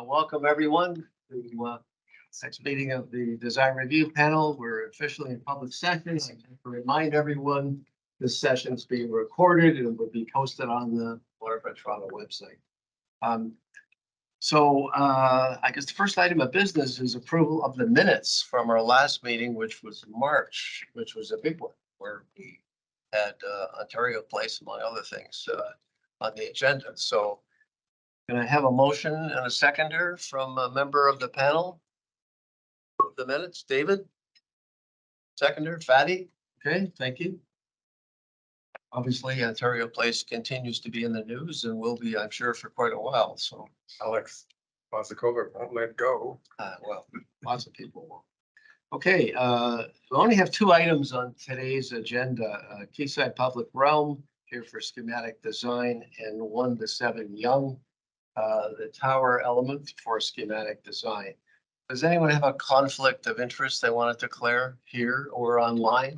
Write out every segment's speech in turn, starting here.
Welcome everyone to next meeting of the Design Review Panel. We're officially in public session. I'd like to remind everyone this session is being recorded and will be posted on the Waterfront Toronto website. I guess the first item of business is approval of the minutes from our last meeting, which was March, which was a big one, where we had Ontario Place, among other things, on the agenda. So can I have a motion and a seconder from a member of the panel? The minutes, David? Seconder, Fatty? Okay, thank you. Obviously, Ontario Place continues to be in the news and will be, I'm sure, for quite a while, so. Alex Vazakova won't let go. Well, lots of people won't. Okay, we only have two items on today's agenda. Quayside Public Realm here for schematic design and 1 to 7 Yonge, the tower element for schematic design. Does anyone have a conflict of interest they want to declare here or online?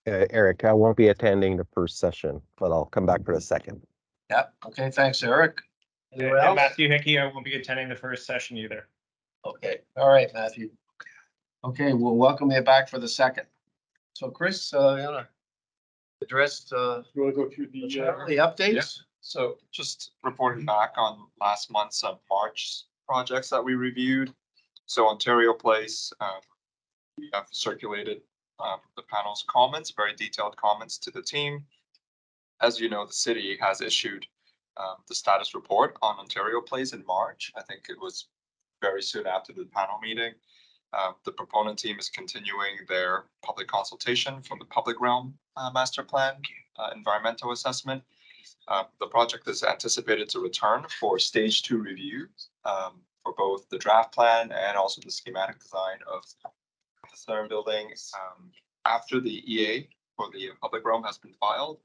Eric, I won't be attending the first session, but I'll come back for the second. Yeah, okay, thanks, Eric. Anyone And else? Matthew Hickey, I won't be attending the first session either. Okay, all right, Matthew. Okay, we'll welcome you back for the second. So Chris, you wanna address You want to go through the the updates? So just reporting back on last month's March projects that we reviewed. So Ontario Place, we have circulated the panel's comments, very detailed comments to the team. As you know, the city has issued the status report on Ontario Place in March. I think it was very soon after the panel meeting. The proponent team is continuing their public consultation from the public realm master plan environmental assessment. The project is anticipated to return for stage 2 review for both the draft plan and also the schematic design of the southern building after the EA for the public realm has been filed.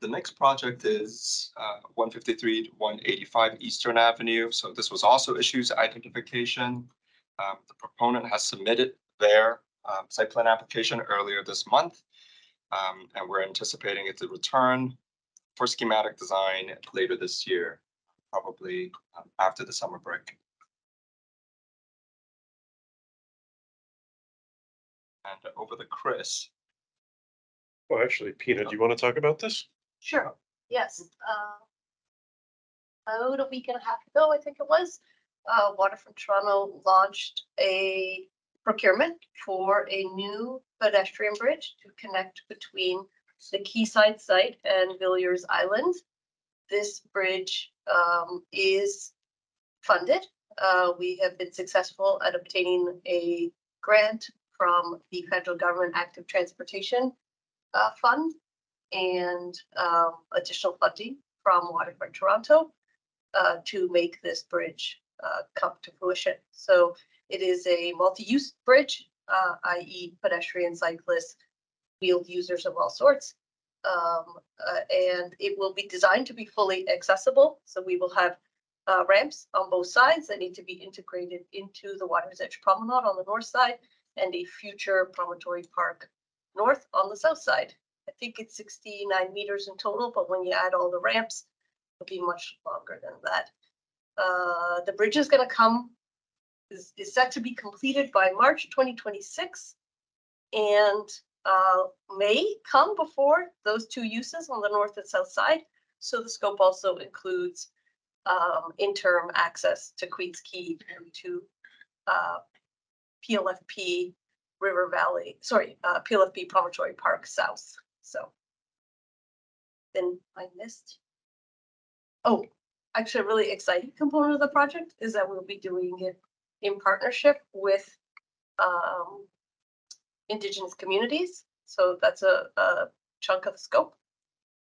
The next project is 153 to 185 Eastern Avenue. So this was also issues identification. The proponent has submitted their site plan application earlier this month. And we're anticipating it to return for schematic design later this year, probably after the summer break. And over to Chris. Well, actually, Pina, do you want to talk about this? Sure, yes. About a week and a half ago, I think it was, Waterfront Toronto launched a procurement for a new pedestrian bridge to connect between the Quayside site and Villiers Island. This bridge is funded. We have been successful at obtaining a grant from the federal government active transportation fund and additional funding from Waterfront Toronto to make this bridge come to fruition. So it is a multi-use bridge, i.e. pedestrian, cyclists, wheeled users of all sorts. And it will be designed to be fully accessible. So we will have ramps on both sides that need to be integrated into the Water's Edge Promenade on the north side and a future promontory park north on the south side. I think it's 69 meters in total, but when you add all the ramps, it'll be much longer than that. The bridge is going to come, is set to be completed by March 2026 and may come before those two uses on the north and south side. So the scope also includes interim access to Queens Quay and to PLFP River Valley, PLFP Promontory Park South. So then I missed. Oh, actually a really exciting component of the project is that we'll be doing it in partnership with Indigenous communities. So that's a chunk of scope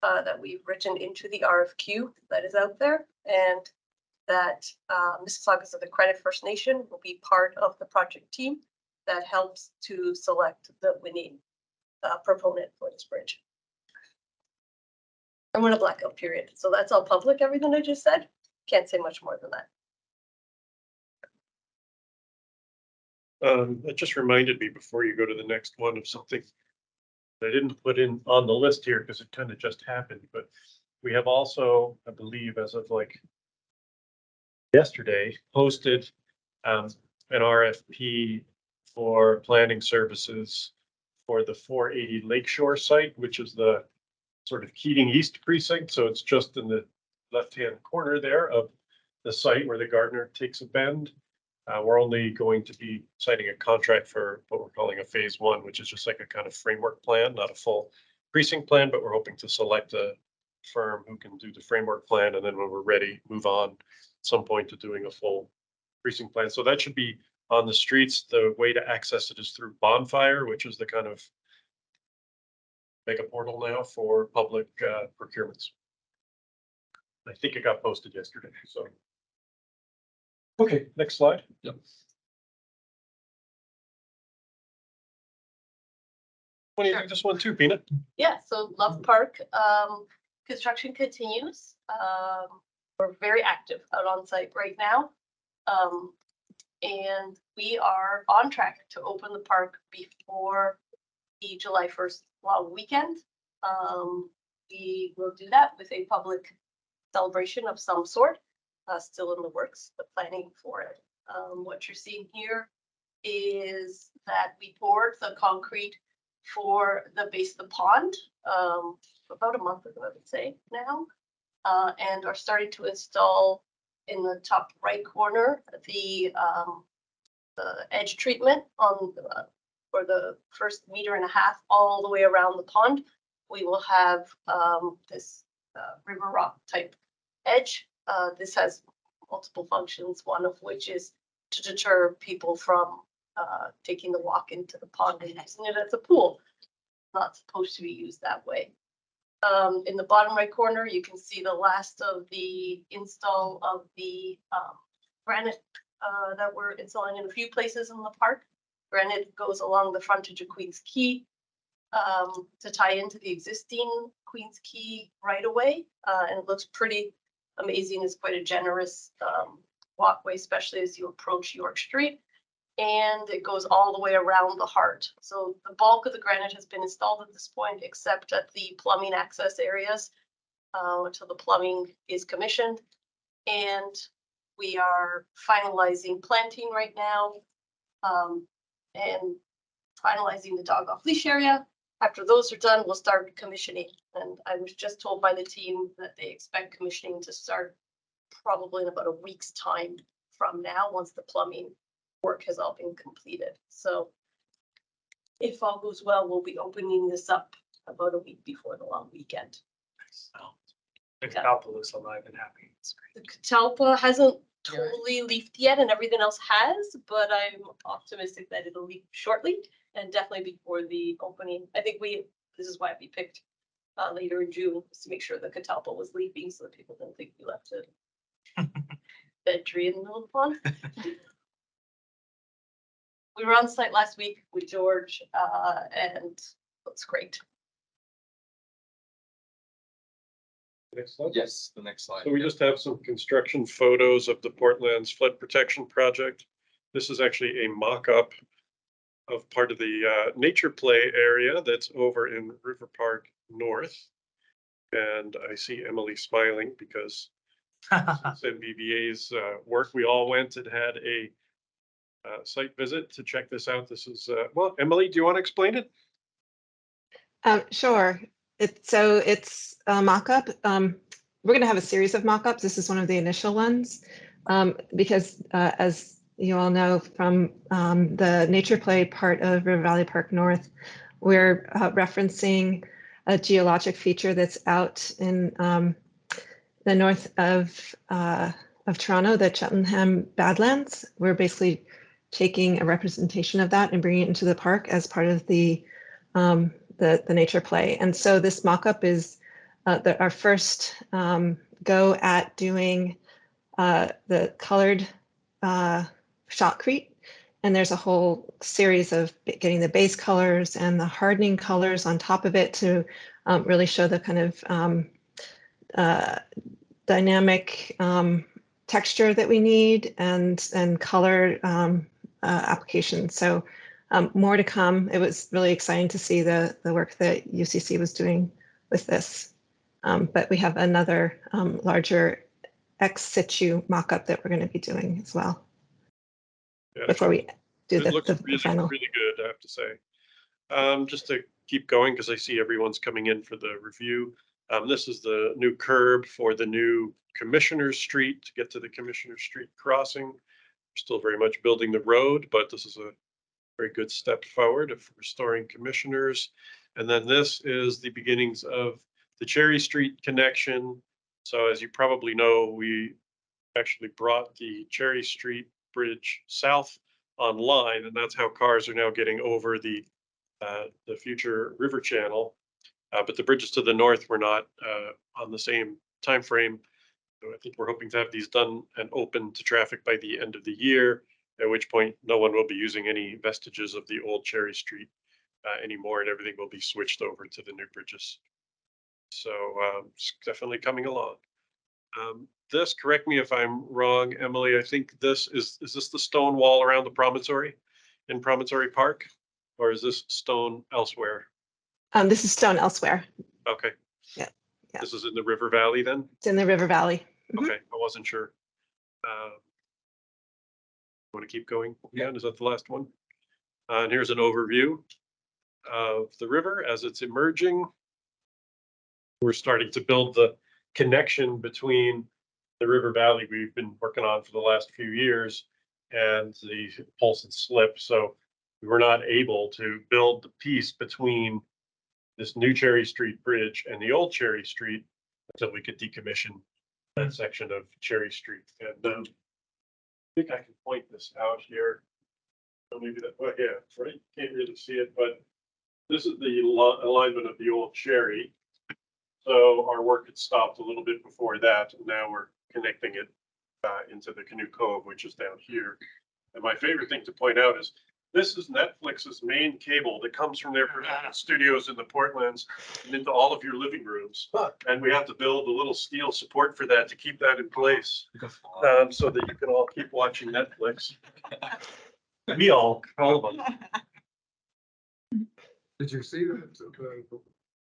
that we've written into the RFQ that is out there, and that Mississaugas of the Credit First Nation will be part of the project team that helps to select the winning proponent for this bridge. I'm in a blackout period, so that's all public, everything I just said. Can't say much more than that. It just reminded me before you go to the next one of something I didn't put in on the list here because it kind of just happened, but We have also, I believe, as of like yesterday, posted an RFP for planning services for the 480 Lakeshore site, which is the sort of Keating East precinct. So it's just in the left-hand corner there of the site where the Gardner takes a bend. We're only going to be signing a contract for what we're calling a phase one, which is just like a kind of framework plan, not a full precinct plan, but we're hoping to select a firm who can do the framework plan. And then when we're ready, move on at some point to doing a full precinct plan. So that should be on the streets. The way to access it is through Bonfire, which is the kind of mega portal now for public procurements. I think it got posted yesterday, so. Okay, next slide. Yep. Want to do this one too, Peanut? Yeah, so Love Park, construction continues. We're very active out on site right now. And we are on track to open the park before the July 1st long weekend. We will do that with a public celebration of some sort, still in the works, the planning for it. What you're seeing here is that we poured the concrete for the base of the pond about a month ago, I would say now, and are starting to install in the top right corner the edge treatment on for the first 1.5 meters all the way around the pond. We will have this river rock type edge. This has multiple functions, one of which is to deter people from taking the walk into the pond and using it as a pool. Not supposed to be used that way. In the bottom right corner, you can see the last of the install of the granite that we're installing in a few places in the park. Granite goes along the frontage of Queens Quay to tie into the existing Queens Quay right away. And it looks pretty amazing. It's quite a generous walkway, especially as you approach York Street. And it goes all the way around the heart. So the bulk of the granite has been installed at this point, except at the plumbing access areas until the plumbing is commissioned. And we are finalizing planting right now and finalizing the dog off leash area. After those are done, we'll start commissioning. And I was just told by the team that they expect commissioning to start probably in about a week's time from now, once the plumbing work has all been completed. So if all goes well, we'll be opening this up about a week before the long weekend. The Catalpa looks alive and happy. It's great. The Catalpa hasn't totally leafed yet and everything else has, but I'm optimistic that it'll leaf shortly and definitely before the opening. I think this is why we picked later in June, was to make sure the Catalpa was leafing so that people didn't think we left a dead tree in the middle of the pond. We were on site last week with George and looks great. Next slide. Yes, the next slide. So we just have some construction photos of the Portland's flood protection project. This is actually a mock-up of part of the nature play area that's over in River Park North. And I see Emily smiling because since NBVA's work, we all went and had a site visit to check this out. This is, well, Emily, do you want to explain it? Sure. It's a mock-up. We're going to have a series of mock-ups. This is one of the initial ones because as you all know from the nature play part of River Valley Park North, we're referencing a geologic feature that's out in the north of Toronto, the Cheltenham Badlands. We're basically taking a representation of that and bringing it into the park as part of the nature play. And so this mock-up is our first go at doing the colored shotcrete. And there's a whole series of getting the base colors and the hardening colors on top of it to really show the kind of dynamic texture that we need and color application. So more to come. It was really exciting to see the work that UCC was doing with this. But we have another larger ex situ mock-up that we're going to be doing as well Yeah, before we do it looks the really, final. really good, I have to say. Just to keep going, because I see everyone's coming in for the review. This is the new curb for the new Commissioner's Street to get to the Commissioner Street crossing. We're still very much building the road, but this is a very good step forward of restoring commissioners. And then this is the beginnings of the Cherry Street connection. So as you probably know, we actually brought the Cherry Street Bridge south online, and that's how cars are now getting over the future river channel. But the bridges to the north were not on the same time frame. So I think we're hoping to have these done and open to traffic by the end of the year, at which point no one will be using any vestiges of the old Cherry Street anymore, and everything will be switched over to the new bridges. So it's definitely coming along. This, correct me if I'm wrong, Emily, I think this is this the stone wall around the promontory in Promontory Park? Or is this stone elsewhere? This is stone elsewhere. Okay. Yeah, yeah. This is in the river valley then? It's in the River Valley. Mhm. Okay, I wasn't sure. Want to keep going? Yeah, is that the last one? And here's an overview of the river as it's emerging. We're starting to build the connection between the river valley we've been working on for the last few years and the pulse and slip. So we were not able to build the piece between this new Cherry Street Bridge and the old Cherry Street until we could decommission that section of Cherry Street. And I think I can point this out here. So maybe that, well, yeah, right. Can't really see it, but this is the alignment of the old Cherry. So our work had stopped a little bit before that, and now we're connecting it into the Canoe Cove, which is down here. And my favorite thing to point out is this is Netflix's main cable that comes from their production studios in the Portlands and into all of your living rooms. And we have to build a little steel support for that to keep that in place, so that you can all keep watching Netflix. We all of them. Did you see that the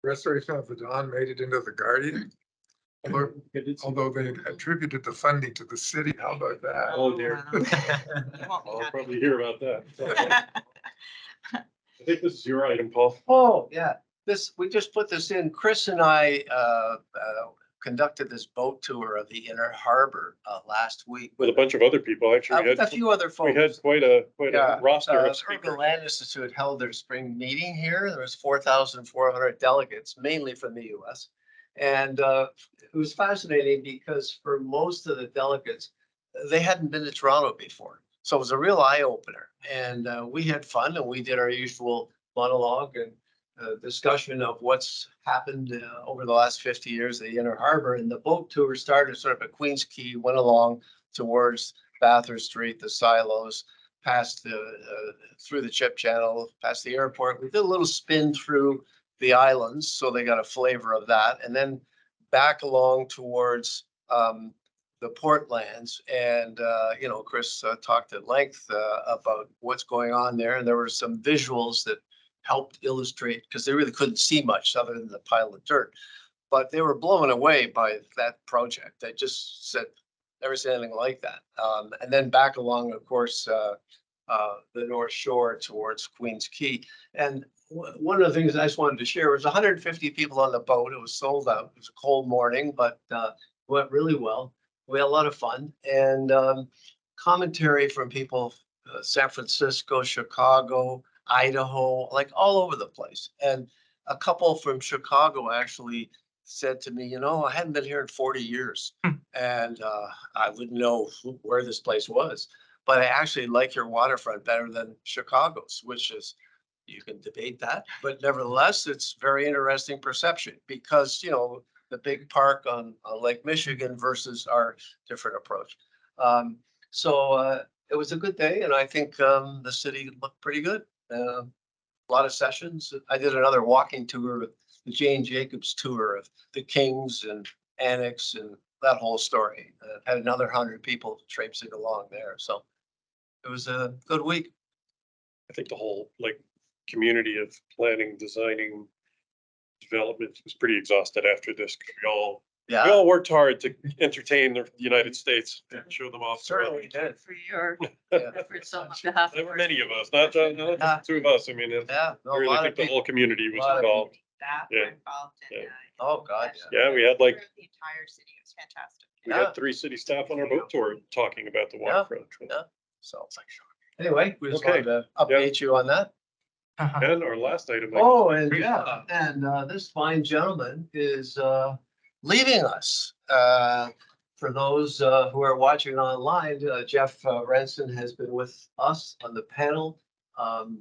restoration of the Dawn made it into the Guardian? Although they attributed the funding to the city, how about that? Oh dear. I'll probably hear about that. I think this is your item, Paul. Oh, yeah, we just put this in. Chris and I conducted this boat tour of the Inner Harbor last week. With a bunch of other people, actually. With a few other folks. We had quite a Yeah, roster the of speakers. Urban Land Institute held their spring meeting here. There was 4,400 delegates, mainly from the US. And it was fascinating because for most of the delegates, they hadn't been to Toronto before. So it was a real eye opener. And we had fun, and we did our usual monologue and discussion of what's happened over the last 50 years at the Inner Harbor. And the boat tour started sort of at Queens Quay, went along towards Bathurst Street, the silos, past through the Chip Channel, past the airport. We did a little spin through the islands, so they got a flavor of that, and then back along towards the Portlands. And Chris talked at length about what's going on there, and there were some visuals that helped illustrate, because they really couldn't see much other than the pile of dirt, but they were blown away by that project. They just said never seen anything like that. And then back along, of course, the North Shore towards Queens Quay. And one of the things I just wanted to share was 150 people on the boat. It was sold out. It was a cold morning, but went really well. We had a lot of fun, and commentary from people, San Francisco, Chicago, Idaho, like all over the place. And a couple from Chicago actually said to me, I hadn't been here in 40 years, and I wouldn't know where this place was, but I actually like your waterfront better than Chicago's, which is, you can debate that, but nevertheless, it's very interesting perception, because, the big park on Lake Michigan versus our different approach. So it was a good day, and I think the city looked pretty good. A lot of sessions. I did another walking tour with the Jane Jacobs tour of the Kings and Annex and that whole story. Had another 100 people traipsing along there. So it was a good week. I think the whole community of planning, designing, development was pretty exhausted after this. 'Cause we Yeah, all worked hard to entertain the United States and show them off. certainly did. For your, Yeah. for some behalf. There were many of us, not just the two of us. I mean, Yeah, no, I a really lot think of the people. whole community was lot of involved. Staff Yeah. were involved in. Yeah. Oh, God, Yeah, we had like, The entire city, it was fantastic. we Yeah. had 3 city staff on our boat tour talking about the Yeah. waterfront. Yeah. So, anyway, we just Okay. wanted to update you on that. And our last item. like, Oh, and yeah, and this fine gentleman is leaving us. For those who are watching online, Jeff Renson has been with us on the panel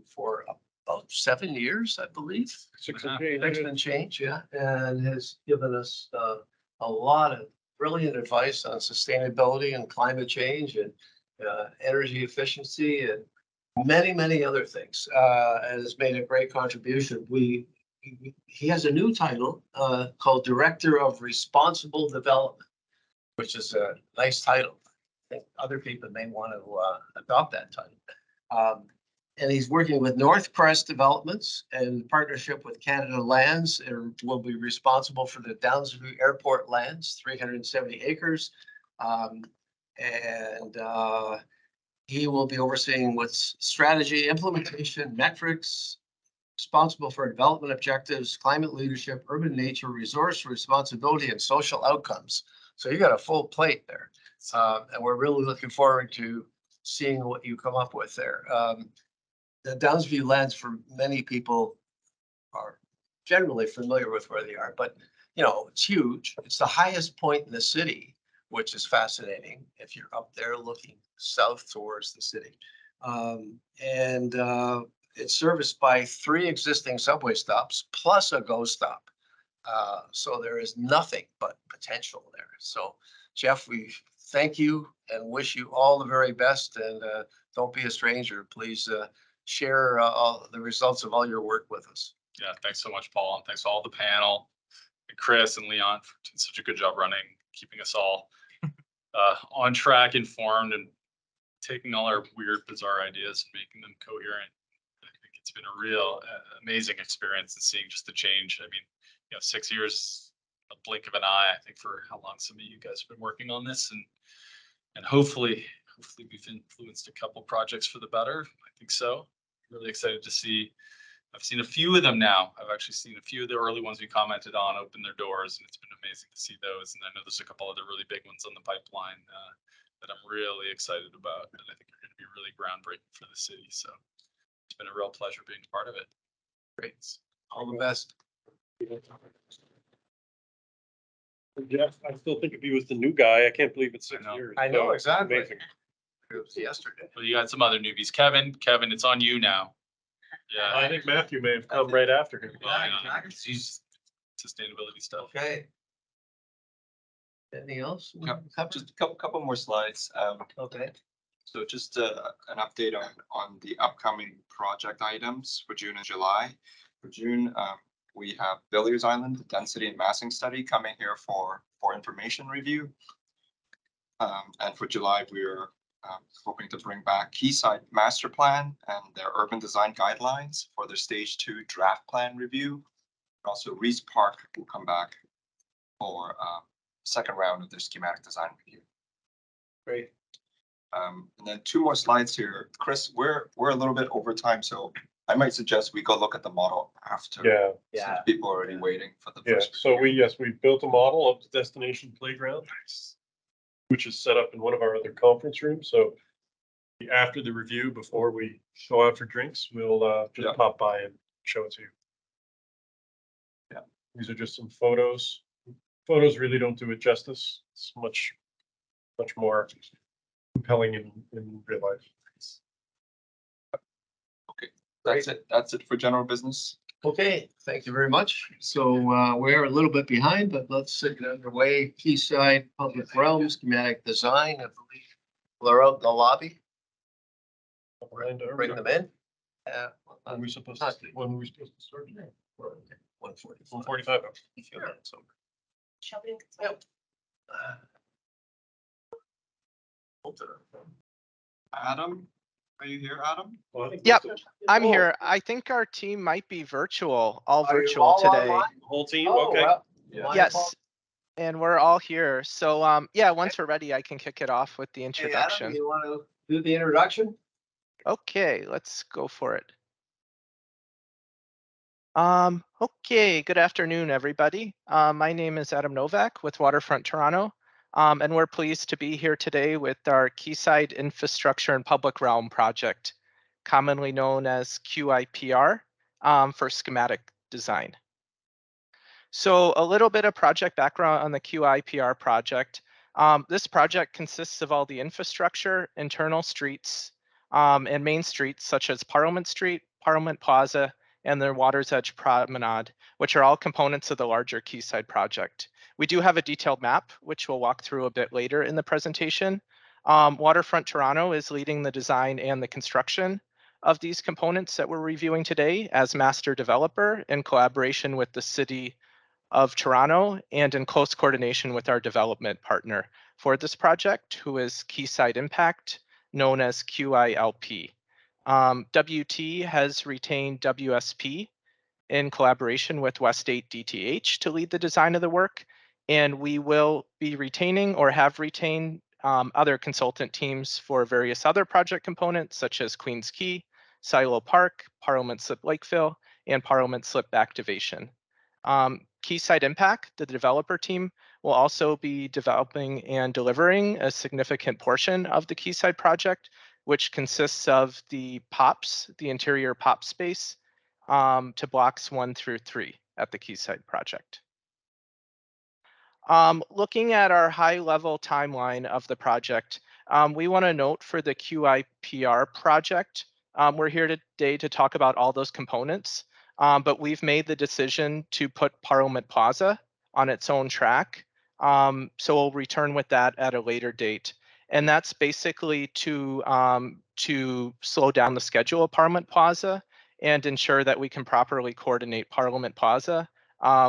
for about 7 years, I believe. 6 and change. 6 and change, yeah, and has given us a lot of brilliant advice on sustainability and climate change and energy efficiency and many other things, and has made a great contribution. He has a new title called Director of Responsible Development, which is a nice title. I think other people may want to adopt that title. And he's working with North Crest Developments in partnership with Canada Lands, and will be responsible for the Downsview Airport lands, 370 acres. And he will be overseeing what's strategy, implementation, metrics, responsible for development objectives, climate leadership, urban nature, resource responsibility, and social outcomes. So you got a full plate there. And we're really looking forward to seeing what you come up with there. The Downsview lands, for many people, are generally familiar with where they are, but you know, it's huge. It's the highest point in the city, which is fascinating if you're up there looking south towards the city. And it's serviced by 3 existing subway stops plus a GO stop. So there is nothing but potential there. So Jeff, we thank you and wish you all the very best, and don't be a stranger. Please share all the results of all your work with us. Yeah, thanks so much, Paul, and thanks to all the panel, and Chris and Leon for doing such a good job running, keeping us all on track, informed, and taking all our weird, bizarre ideas and making them coherent. I think it's been a real amazing experience and seeing just the change. I mean, 6 years, a blink of an eye, I think, for how long some of you guys have been working on this, and hopefully we've influenced a couple projects for the better. I think so. Really excited to see. I've seen a few of them now. I've actually seen a few of the early ones we commented on open their doors, and it's been amazing to see those. And I know there's a couple other really big ones on the pipeline that I'm really excited about, that I think are going to be really groundbreaking for the city. So it's been a real pleasure being a part of it. Great. All the best. Jeff, I still think if he was the new guy, I can't believe it's 6 I know. years. I know, So, exactly. Amazing. It was yesterday. Well, you got some other newbies. Kevin, it's on you now. I Yeah. think Matthew may have come right after him. He's sustainability stuff. Okay. Anything else? Yep, Covered? just a couple more slides. Okay. So just an update on the upcoming project items for June and July. For June, we have Villiers Island, the density and massing study coming here for information review. And for July, we're hoping to bring back Quayside master plan and their urban design guidelines for their stage 2 draft plan review. Also, Reese Park will come back for second round of their schematic design review. Great. And then 2 more slides here. Chris, we're a little bit over time, so I might suggest we go look at the model after. Yeah, Since people are already waiting for the yeah. first. So we built a model of the destination playground, which is set up in one of our other conference rooms. So after the review, before we go out for drinks, we'll just Yeah. pop by and show it to you. Yeah. These are just some photos. Photos really don't do it justice. It's much more compelling in real life. That's it for general business. Okay, thank you very much. So we're a little bit behind, but let's get underway. Quayside Public Realm Schematic Design, I believe. They're out in the lobby. Bring them in. When were we supposed to start? 1:45. 1:45. A few minutes over. Shelby and Yep. Adam, Are you here, Adam? Yep, I'm here. I think our team might be virtual, all Are you virtual all today. online? Whole team, Oh, okay. well, Yeah. my Yes, and we're all here. So, yeah, once we're ready, I can kick it off with the Hey, Adam, introduction. you want to do the introduction? Okay, let's go for it. Okay, good afternoon, everybody. My name is Adam Novak with Waterfront Toronto, and we're pleased to be here today with our Quayside Infrastructure and Public Realm project, commonly known as QIPR, for schematic design. So a little bit of project background on the QIPR project. This project consists of all the infrastructure, internal streets, and main streets such as Parliament Street, Parliament Plaza, and the Water's Edge Promenade, which are all components of the larger Quayside project. We do have a detailed map, which we'll walk through a bit later in the presentation. Waterfront Toronto is leading the design and the construction of these components that we're reviewing today as master developer in collaboration with the City of Toronto and in close coordination with our development partner for this project, who is Quayside Impact, known as QILP. WT has retained WSP in collaboration with West 8 DTH to lead the design of the work, and we will be retaining or have retained other consultant teams for various other project components such as Queens Quay, Silo Park, Parliament Slip Lakeville, and Parliament Slip Activation. Quayside Impact, the developer team, will also be developing and delivering a significant portion of the Quayside project, which consists of the POPs, the interior POP space, to blocks 1 through 3 at the Quayside project. Looking at our high-level timeline of the project, we want to note for the QIPR project, we're here today to talk about all those components, but we've made the decision to put Parliament Plaza on its own track. So we'll return with that at a later date. And that's basically to slow down the schedule of Parliament Plaza and ensure that we can properly coordinate Parliament Plaza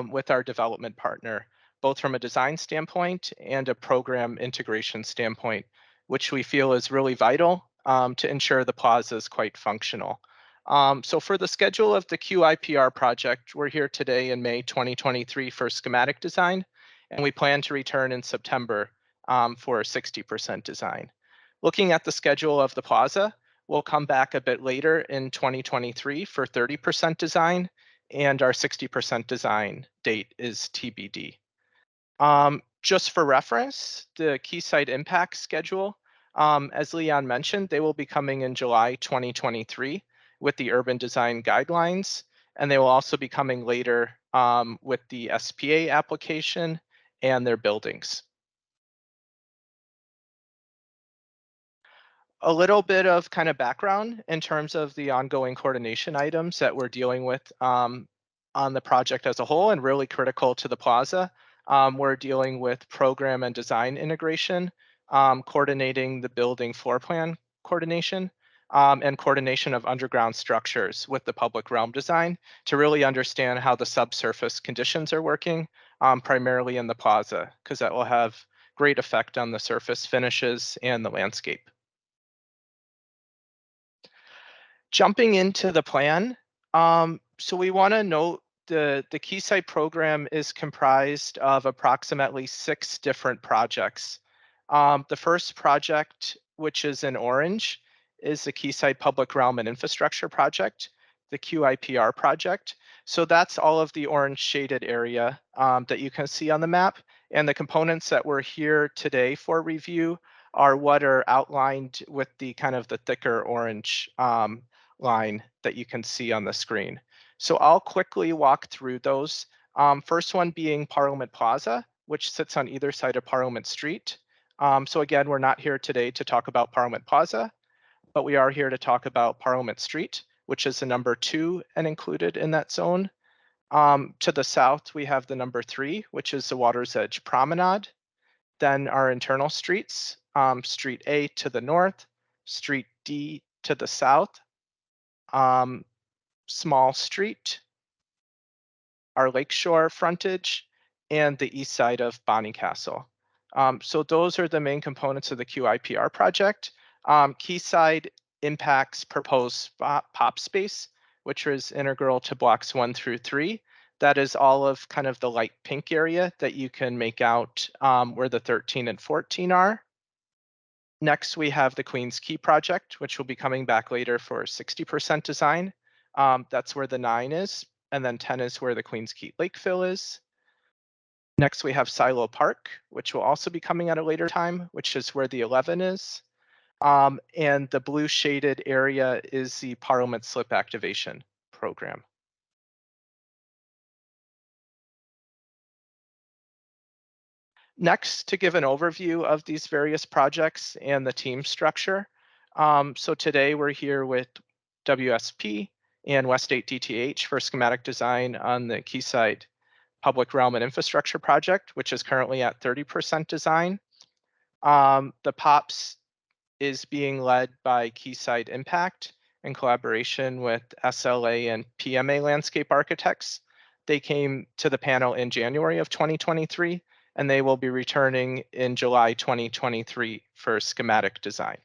with our development partner, both from a design standpoint and a program integration standpoint, which we feel is really vital to ensure the plaza is quite functional. So for the schedule of the QIPR project, we're here today in May 2023 for schematic design, and we plan to return in September for 60% design. Looking at the schedule of the plaza, we'll come back a bit later in 2023 for 30% design, and our 60% design date is TBD. Just for reference, the Quayside Impact schedule, as Leon mentioned, they will be coming in July 2023 with the urban design guidelines, and they will also be coming later with the SPA application and their buildings. A little bit of kind of background in terms of the ongoing coordination items that we're dealing with on the project as a whole and really critical to the plaza. We're dealing with program and design integration, coordinating the building floor plan coordination, and coordination of underground structures with the public realm design to really understand how the subsurface conditions are working, primarily in the plaza, because that will have great effect on the surface finishes and the landscape. Jumping into the plan, so we want to note the Quayside program is comprised of approximately 6 different projects. The first project, which is in orange, is the Quayside Public Realm and Infrastructure Project, the QIPR project. So that's all of the orange shaded area that you can see on the map. And the components that we're here today for review are what are outlined with the kind of the thicker orange line that you can see on the screen. So I'll quickly walk through those. First one being Parliament Plaza, which sits on either side of Parliament Street. So again, we're not here today to talk about Parliament Plaza, but we are here to talk about Parliament Street, which is the number 2 and included in that zone. To the south, we have the number 3, which is the Water's Edge Promenade. Then our internal streets, Street A to the north, Street D to the south, Small Street, our lakeshore frontage, and the east side of Bonnycastle. So those are the main components of the QIPR project. Quayside impacts proposed pop space, which is integral to blocks 1 through 3. That is all of kind of the light pink area that you can make out where the 13 and 14 are. Next, we have the Queens Quay project, which will be coming back later for 60% design. That's where the 9 is, and then 10 is where the Queens Quay Lakefill is. Next, we have Silo Park, which will also be coming at a later time, which is where the 11 is. And the blue shaded area is the Parliament Slip Activation Program. Next, to give an overview of these various projects and the team structure. So today we're here with WSP and West 8 DTH for schematic design on the Quayside Public Realm and Infrastructure Project, which is currently at 30% design. The POPs is being led by Quayside Impact in collaboration with SLA and PMA Landscape Architects. They came to the panel in January of 2023, and they will be returning in July 2023 for schematic design.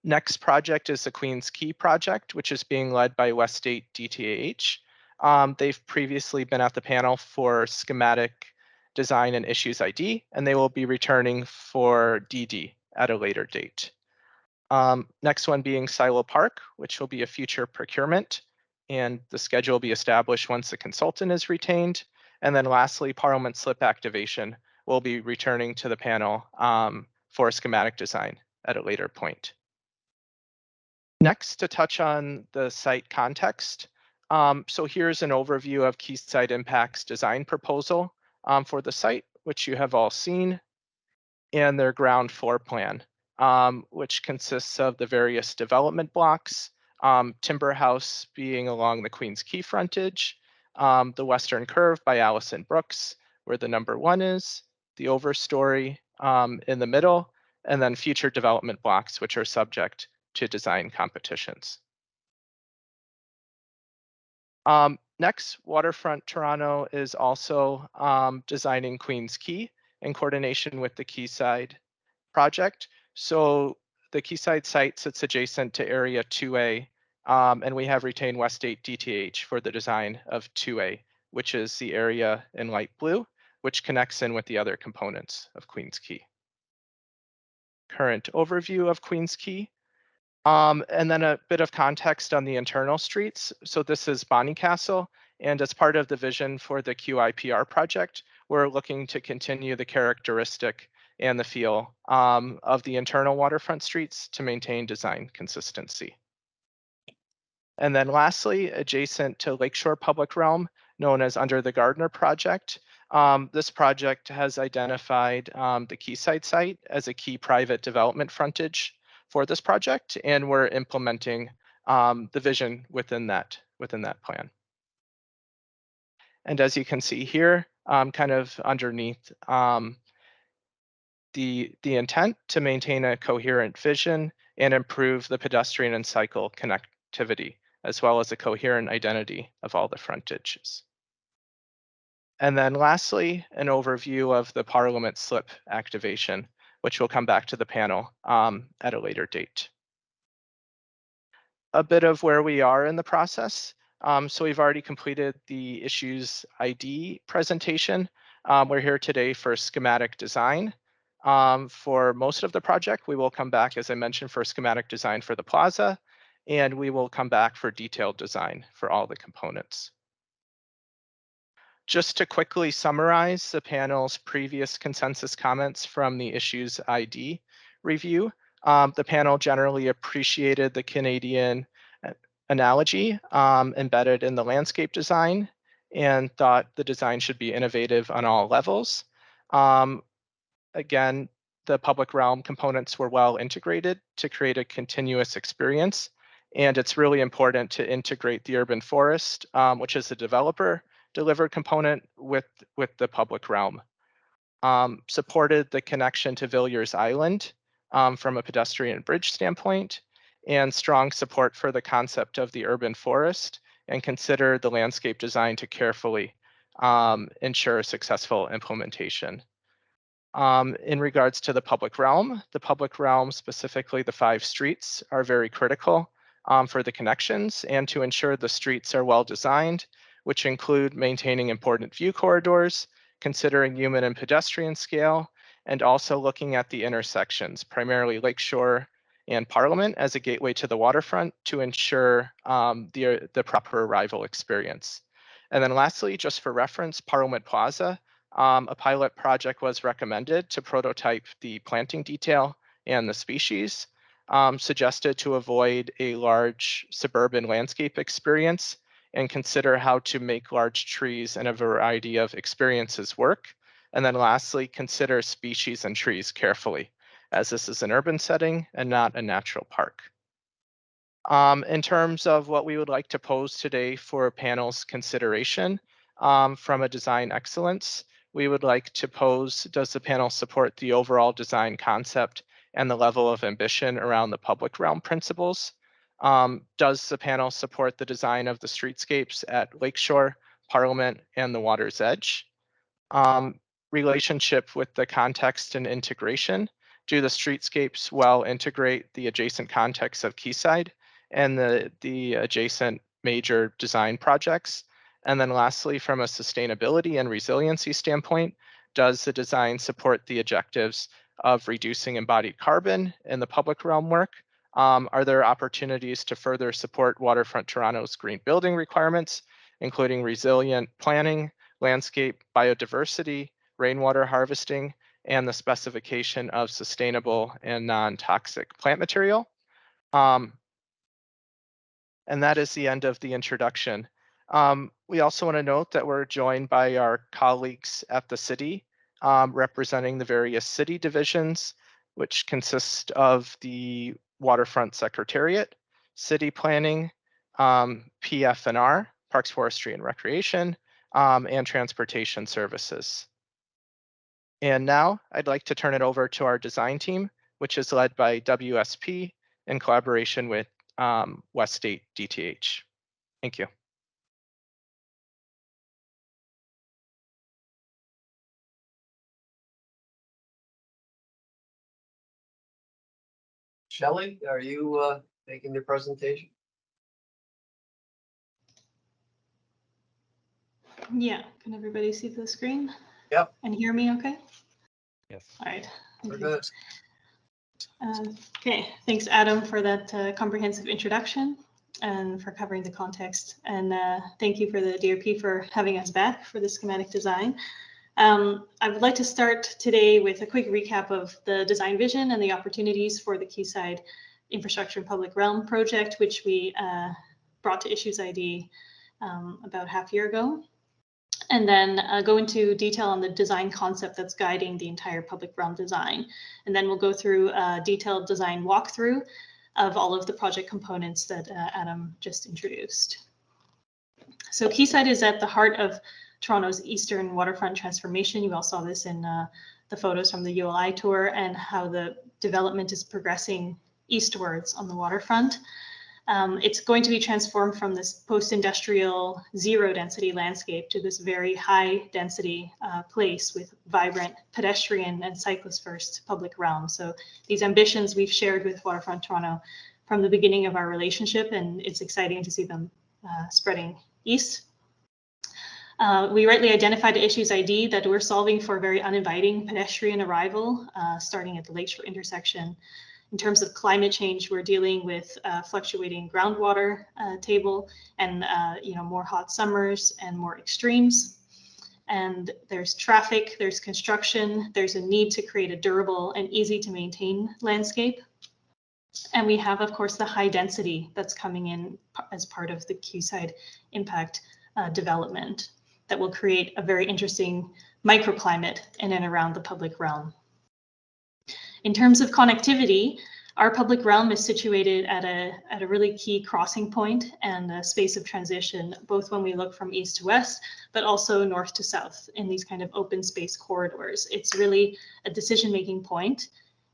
Next project is the Queens Quay project, which is being led by West 8 DTH. They've previously been at the panel for schematic design and issues ID, and they will be returning for DD at a later date. Next one being Silo Park, which will be a future procurement, and the schedule will be established once the consultant is retained. And then lastly, Parliament Slip Activation will be returning to the panel for schematic design at a later point. Next, to touch on the site context. So here's an overview of Quayside Impact's design proposal for the site, which you have all seen, and their ground floor plan, which consists of the various development blocks, Timber House being along the Queens Quay frontage, the Western Curve by Allison Brooks, where the number 1 is, the overstory in the middle, and then future development blocks, which are subject to design competitions. Next, Waterfront Toronto is also designing Queens Quay in coordination with the Quayside project. So the Quayside site sits adjacent to Area 2A, and we have retained West 8 DTH for the design of 2A, which is the area in light blue, which connects in with the other components of Queens Quay. Current overview of Queens Quay. And then a bit of context on the internal streets. So this is Bonnycastle, and as part of the vision for the QIPR project, we're looking to continue the characteristic and the feel of the internal waterfront streets to maintain design consistency. And then lastly, adjacent to Lakeshore Public Realm, known as Under the Gardner project, this project has identified the Quayside site as a key private development frontage for this project, and we're implementing the vision within that plan. And as you can see here, kind of underneath the intent to maintain a coherent vision and improve the pedestrian and cycle connectivity, as well as a coherent identity of all the frontages. And then lastly, an overview of the Parliament Slip Activation, which will come back to the panel at a later date. A bit of where we are in the process. So we've already completed the issues ID presentation. We're here today for schematic design. For most of the project, we will come back, as I mentioned, for schematic design for the plaza, and we will come back for detailed design for all the components. Just to quickly summarize the panel's previous consensus comments from the issues ID review, the panel generally appreciated the Canadian analogy embedded in the landscape design and thought the design should be innovative on all levels. Again, the public realm components were well integrated to create a continuous experience. And it's really important to integrate the urban forest, which is the developer delivered component with the public realm. Supported the connection to Villiers Island from a pedestrian bridge standpoint, and strong support for the concept of the urban forest, and consider the landscape design to carefully ensure successful implementation. In regards to the public realm, specifically the 5 streets, are very critical for the connections and to ensure the streets are well designed, which include maintaining important view corridors, considering human and pedestrian scale, and also looking at the intersections, primarily Lakeshore and Parliament, as a gateway to the waterfront to ensure the proper arrival experience. And then lastly, just for reference, Parliament Plaza, a pilot project was recommended to prototype the planting detail and the species, suggested to avoid a large suburban landscape experience and consider how to make large trees and a variety of experiences work. And then lastly, consider species and trees carefully, as this is an urban setting and not a natural park. In terms of what we would like to pose today for panel's consideration from a design excellence, we would like to pose, does the panel support the overall design concept and the level of ambition around the public realm principles? Does the panel support the design of the streetscapes at Lakeshore, Parliament, and the water's edge? Relationship with the context and integration. Do the streetscapes well integrate the adjacent context of Quayside and the adjacent major design projects? And then lastly, from a sustainability and resiliency standpoint, does the design support the objectives of reducing embodied carbon in the public realm work? Are there opportunities to further support Waterfront Toronto's green building requirements, including resilient planning, landscape biodiversity, rainwater harvesting, and the specification of sustainable and non-toxic plant material? And that is the end of the introduction. We also want to note that we're joined by our colleagues at the city, representing the various city divisions, which consist of the Waterfront Secretariat, City Planning, PF&R, Parks, Forestry, and Recreation, and Transportation Services. And now I'd like to turn it over to our design team, which is led by WSP in collaboration with West State DTH. Thank you. Shelley, are you making the presentation? Yeah, can everybody see the screen? Yep. And hear me okay? Yes. All right. We're good. Okay, thanks Adam for that comprehensive introduction and for covering the context. And thank you for the DRP for having us back for the schematic design. I would like to start today with a quick recap of the design vision and the opportunities for the Quayside Infrastructure and Public Realm project, which we brought to Issues ID about half a year ago. And then go into detail on the design concept that's guiding the entire public realm design. And then we'll go through a detailed design walkthrough of all of the project components that Adam just introduced. So Quayside is at the heart of Toronto's eastern waterfront transformation. You all saw this in the photos from the ULI tour and how the development is progressing eastwards on the waterfront. It's going to be transformed from this post-industrial zero density landscape to this very high density place with vibrant pedestrian and cyclist first public realm. So these ambitions we've shared with Waterfront Toronto from the beginning of our relationship, and it's exciting to see them spreading east. We rightly identified at Issues ID that we're solving for a very uninviting pedestrian arrival, starting at the Lakeshore intersection. In terms of climate change, we're dealing with fluctuating groundwater table and more hot summers and more extremes. And there's traffic, there's construction, there's a need to create a durable and easy to maintain landscape. And we have, of course, the high density that's coming in as part of the Quayside impact development that will create a very interesting microclimate in and around the public realm. In terms of connectivity, our public realm is situated at a really key crossing point and a space of transition, both when we look from east to west, but also north to south in these kind of open space corridors. It's really a decision-making point,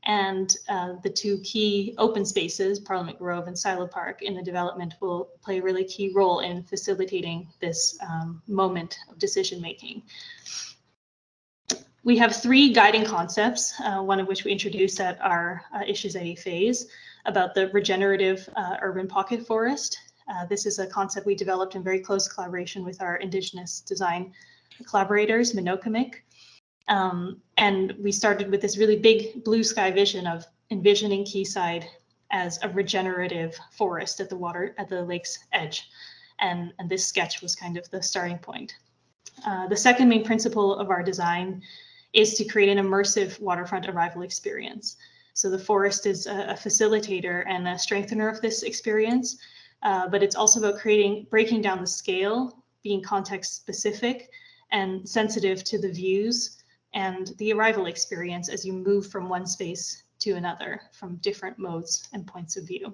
and the two key open spaces, Parliament Grove and Silo Park, in the development will play a really key role in facilitating this moment of decision-making. We have 3 guiding concepts, one of which we introduced at our Issues 80 phase about the regenerative urban pocket forest. This is a concept we developed in very close collaboration with our Indigenous design collaborators, Minokamik. And we started with this really big blue sky vision of envisioning Quayside as a regenerative forest at the lake's edge. And this sketch was kind of the starting point. The second main principle of our design is to create an immersive waterfront arrival experience. So the forest is a facilitator and a strengthener of this experience, but it's also about breaking down the scale, being context specific and sensitive to the views and the arrival experience as you move from one space to another from different modes and points of view.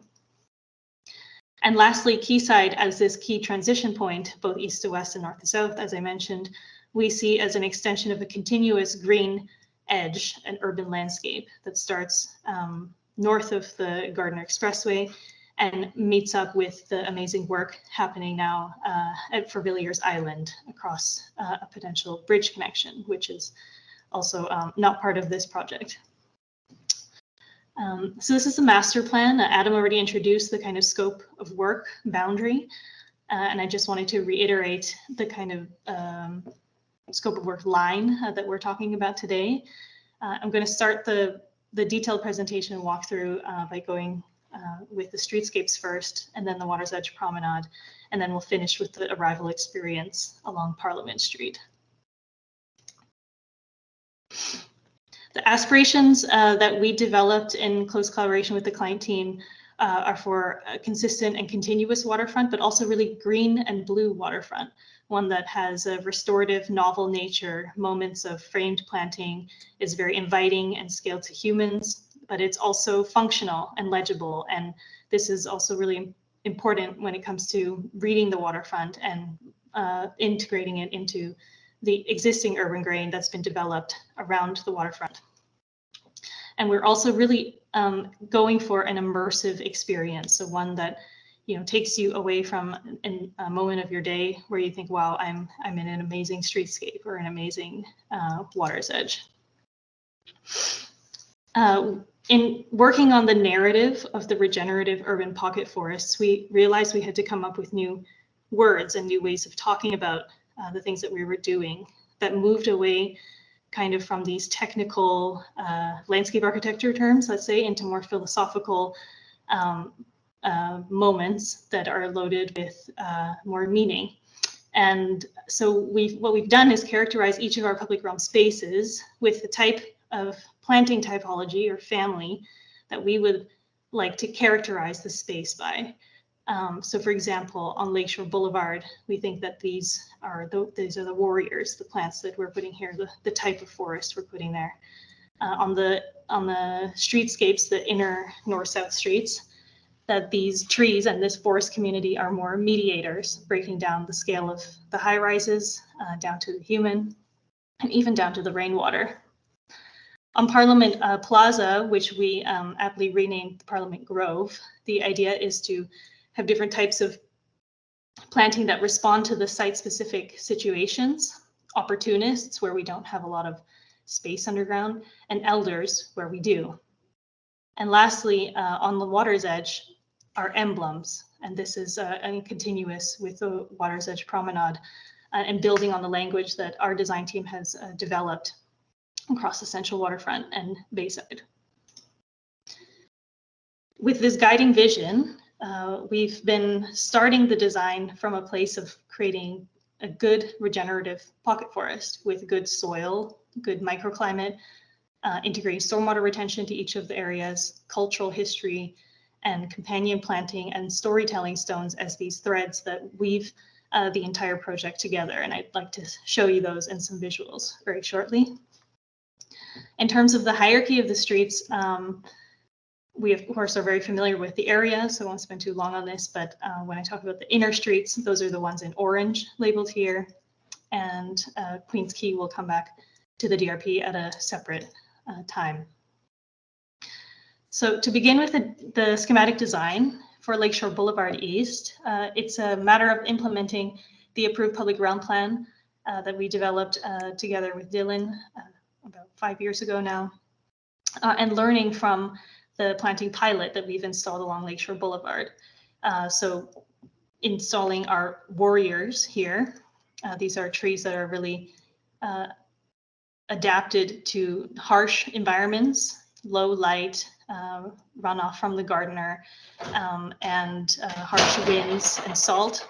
And lastly, Quayside as this key transition point, both east to west and north to south, as I mentioned, we see as an extension of a continuous green edge, an urban landscape that starts north of the Gardiner Expressway and meets up with the amazing work happening now at Villiers Island across a potential bridge connection, which is also not part of this project. So this is a master plan. Adam already introduced the kind of scope of work boundary, and I just wanted to reiterate the kind of scope of work line that we're talking about today. I'm going to start the detailed presentation and walkthrough by going with the streetscapes first, and then the Water's Edge Promenade, and then we'll finish with the arrival experience along Parliament Street. The aspirations that we developed in close collaboration with the client team are for a consistent and continuous waterfront, but also really green and blue waterfront, one that has a restorative, novel nature, moments of framed planting, is very inviting and scaled to humans, but it's also functional and legible. And this is also really important when it comes to reading the waterfront and integrating it into the existing urban grain that's been developed around the waterfront. And we're also really going for an immersive experience, so one that takes you away from a moment of your day where you think, wow, I'm in an amazing streetscape or an amazing water's edge. In working on the narrative of the regenerative urban pocket forests, we realized we had to come up with new words and new ways of talking about the things that we were doing that moved away kind of from these technical landscape architecture terms, let's say, into more philosophical moments that are loaded with more meaning. And so what we've done is characterize each of our public realm spaces with the type of planting typology or family that we would like to characterize the space by. So for example, on Lakeshore Boulevard, we think that these are the warriors, the plants that we're putting here, the type of forest we're putting there. On the streetscapes, the inner north-south streets, that these trees and this forest community are more mediators, breaking down the scale of the high rises down to the human and even down to the rainwater. On Parliament Plaza, which we aptly renamed Parliament Grove, the idea is to have different types of planting that respond to the site-specific situations, opportunists where we don't have a lot of space underground, and elders where we do. And lastly, on the water's edge are emblems, and this is continuous with the Water's Edge Promenade and building on the language that our design team has developed across the central waterfront and Bayside. With this guiding vision, we've been starting the design from a place of creating a good regenerative pocket forest with good soil, good microclimate, integrating stormwater retention to each of the areas, cultural history, and companion planting and storytelling stones as these threads that weave the entire project together. And I'd like to show you those in some visuals very shortly. In terms of the hierarchy of the streets, we of course are very familiar with the area, so I won't spend too long on this, but when I talk about the inner streets, those are the ones in orange labeled here, and Queen's Quay will come back to the DRP at a separate time. So to begin with the schematic design for Lakeshore Boulevard East, it's a matter of implementing the approved public realm plan that we developed together with Dylan 5 years ago now, and learning from the planting pilot that we've installed along Lakeshore Boulevard. So installing our warriors here. These are trees that are really adapted to harsh environments, low light, runoff from the gardener, and harsh winds and salt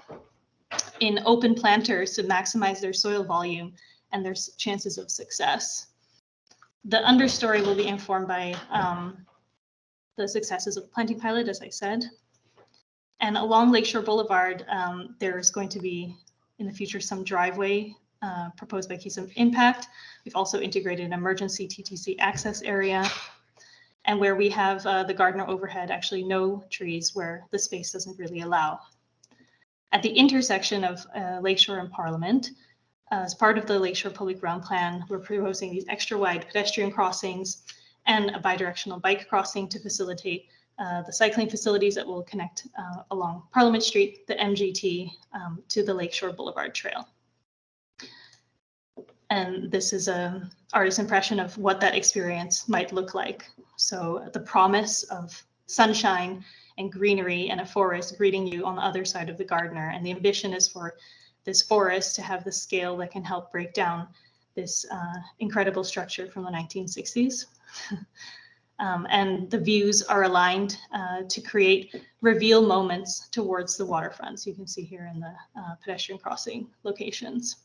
in open planters to maximize their soil volume and their chances of success. The understory will be informed by the successes of the planting pilot, as I said. And along Lakeshore Boulevard, there's going to be in the future some driveway proposed by Quayside Impact. We've also integrated an emergency TTC access area, and where we have the gardener overhead, actually no trees where the space doesn't really allow. At the intersection of Lakeshore and Parliament, as part of the Lakeshore Public Realm Plan, we're proposing these extra wide pedestrian crossings and a bidirectional bike crossing to facilitate the cycling facilities that will connect along Parliament Street, the MGT, to the Lakeshore Boulevard Trail. And this is an artist's impression of what that experience might look like. So the promise of sunshine and greenery and a forest greeting you on the other side of the gardener. And the ambition is for this forest to have the scale that can help break down this incredible structure from the 1960s. And the views are aligned to create reveal moments towards the waterfront. So you can see here in the pedestrian crossing locations.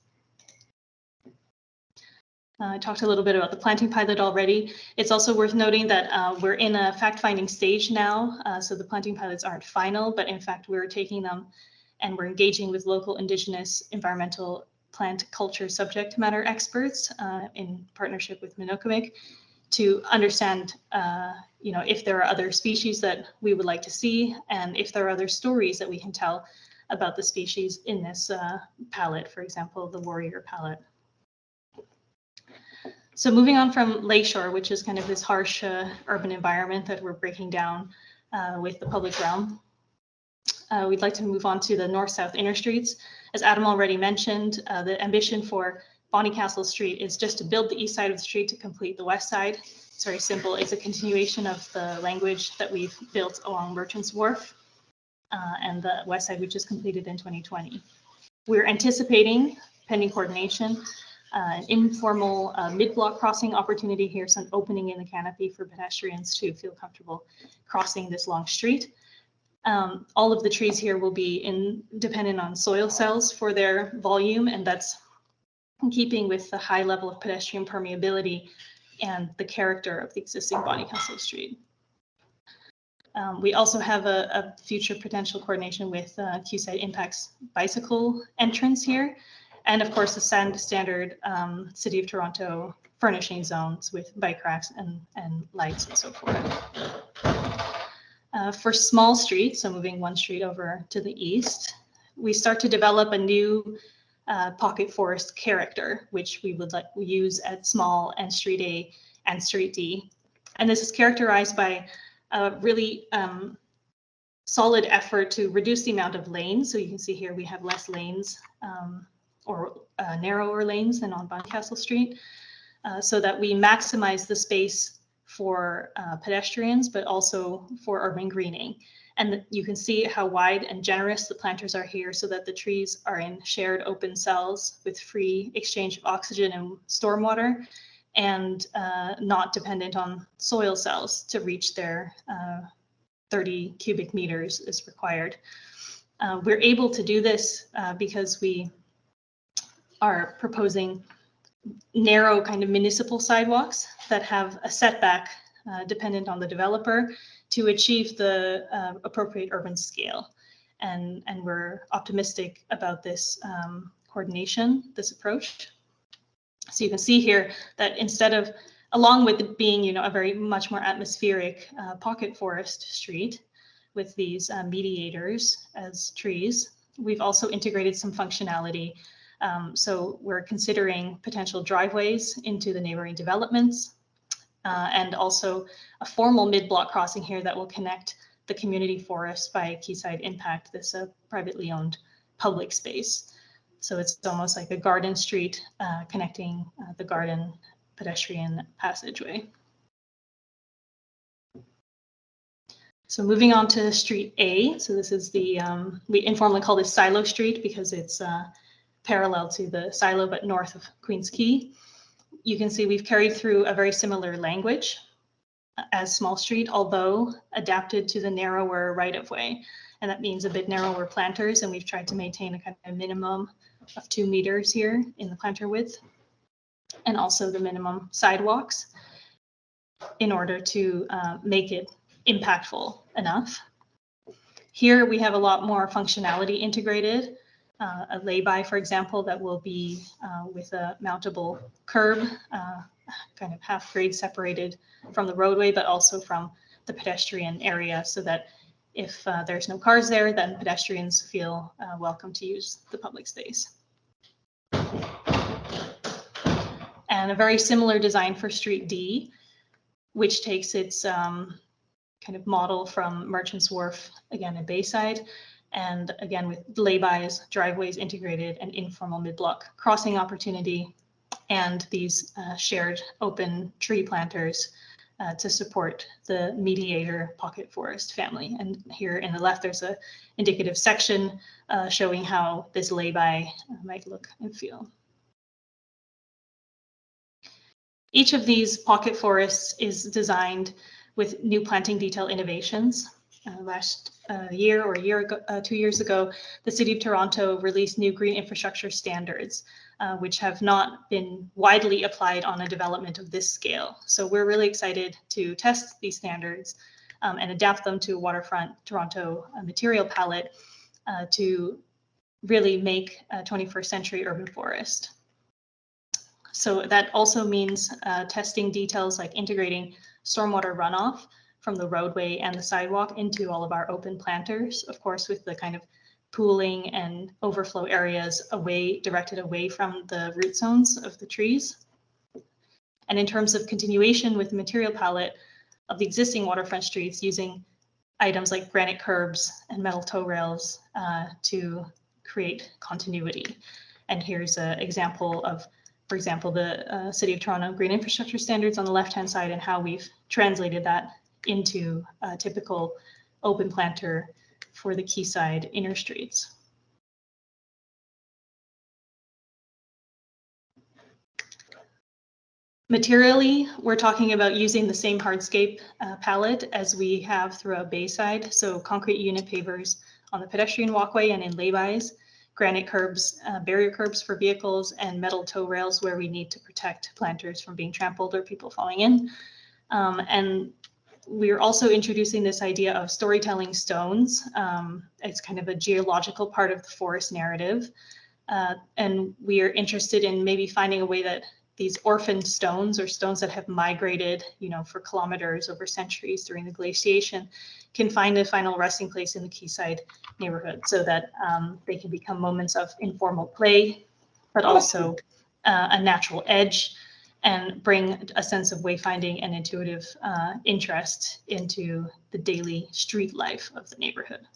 I talked a little bit about the planting pilot already. It's also worth noting that we're in a fact-finding stage now. So the planting pilots aren't final, but in fact, we're taking them and we're engaging with local Indigenous environmental plant culture subject matter experts in partnership with Minokamik to understand if there are other species that we would like to see and if there are other stories that we can tell about the species in this palette, for example, the warrior palette. So moving on from Lakeshore, which is kind of this harsh urban environment that we're breaking down with the public realm, we'd like to move on to the north-south interstreets. As Adam already mentioned, the ambition for Bonnycastle Street is just to build the east side of the street to complete the west side. It's very simple. It's a continuation of the language that we've built along Merchants Wharf and the west side, which is completed in 2020. We're anticipating, pending coordination, an informal mid-block crossing opportunity here, so an opening in the canopy for pedestrians to feel comfortable crossing this long street. All of the trees here will be dependent on soil cells for their volume, and that's in keeping with the high level of pedestrian permeability and the character of the existing Bonnycastle Street. We also have a future potential coordination with Quayside Impact's bicycle entrance here. And of course, the standard City of Toronto furnishing zones with bike racks and lights and so forth. For small streets, so moving one street over to the east, we start to develop a new pocket forest character, which we would use at small and street A and street D. And this is characterized by a really solid effort to reduce the amount of lanes. So you can see here we have less lanes or narrower lanes than on Bonnycastle Street, so that we maximize the space for pedestrians, but also for urban greening. And you can see how wide and generous the planters are here so that the trees are in shared open cells with free exchange of oxygen and stormwater and not dependent on soil cells to reach their 30 cubic meters is required. We're able to do this because we are proposing narrow kind of municipal sidewalks that have a setback dependent on the developer to achieve the appropriate urban scale. And we're optimistic about this coordination, this approach. So you can see here that instead of, along with it being, a very much more atmospheric pocket forest street with these mediators as trees, we've also integrated some functionality. So we're considering potential driveways into the neighboring developments and also a formal mid-block crossing here that will connect the community forest by Quayside Impact, this privately owned public space. So it's almost like a garden street connecting the garden pedestrian passageway. So moving on to Street A. So this is the, we informally call this Silo Street because it's parallel to the silo, but north of Queens Quay. You can see we've carried through a very similar language as Small Street, although adapted to the narrower right-of-way. And that means a bit narrower planters, and we've tried to maintain a kind of minimum of 2 meters here in the planter width, and also the minimum sidewalks in order to make it impactful enough. Here we have a lot more functionality integrated. A lay-by, for example, that will be with a mountable curb, kind of half grade separated from the roadway, but also from the pedestrian area, so that if there's no cars there, then pedestrians feel welcome to use the public space. And a very similar design for Street D, which takes its kind of model from Merchants Wharf, again at Bayside, and again with laybys, driveways integrated, and informal mid-block crossing opportunity, and these shared open tree planters to support the mediator pocket forest family. And here in the left, there's a indicative section showing how this lay-by might look and feel. Each of these pocket forests is designed with new planting detail innovations. Last year or a year ago, 2 years ago, the City of Toronto released new green infrastructure standards, which have not been widely applied on a development of this scale. So we're really excited to test these standards and adapt them to Waterfront Toronto material palette to really make a 21st century urban forest. So that also means testing details like integrating stormwater runoff from the roadway and the sidewalk into all of our open planters, of course, with the kind of pooling and overflow areas directed away from the root zones of the trees. And in terms of continuation with the material palette of the existing waterfront streets, using items like granite curbs and metal tow rails to create continuity. And here's an example of, for example, the City of Toronto Green Infrastructure Standards on the left-hand side, and how we've translated that into a typical open planter for the Quayside inner streets. Materially, we're talking about using the same hardscape palette as we have throughout Bayside. So concrete unit pavers on the pedestrian walkway and in laybys, granite curbs, barrier curbs for vehicles, and metal tow rails where we need to protect planters from being trampled or people falling in. And we're also introducing this idea of storytelling stones. It's kind of a geological part of the forest narrative. And we are interested in maybe finding a way that these orphaned stones, or stones that have migrated, for kilometers over centuries during the glaciation, can find a final resting place in the Quayside neighborhood, so that they can become moments of informal play, but also a natural edge, and bring a sense of wayfinding and intuitive interest into the daily street life of the neighborhood.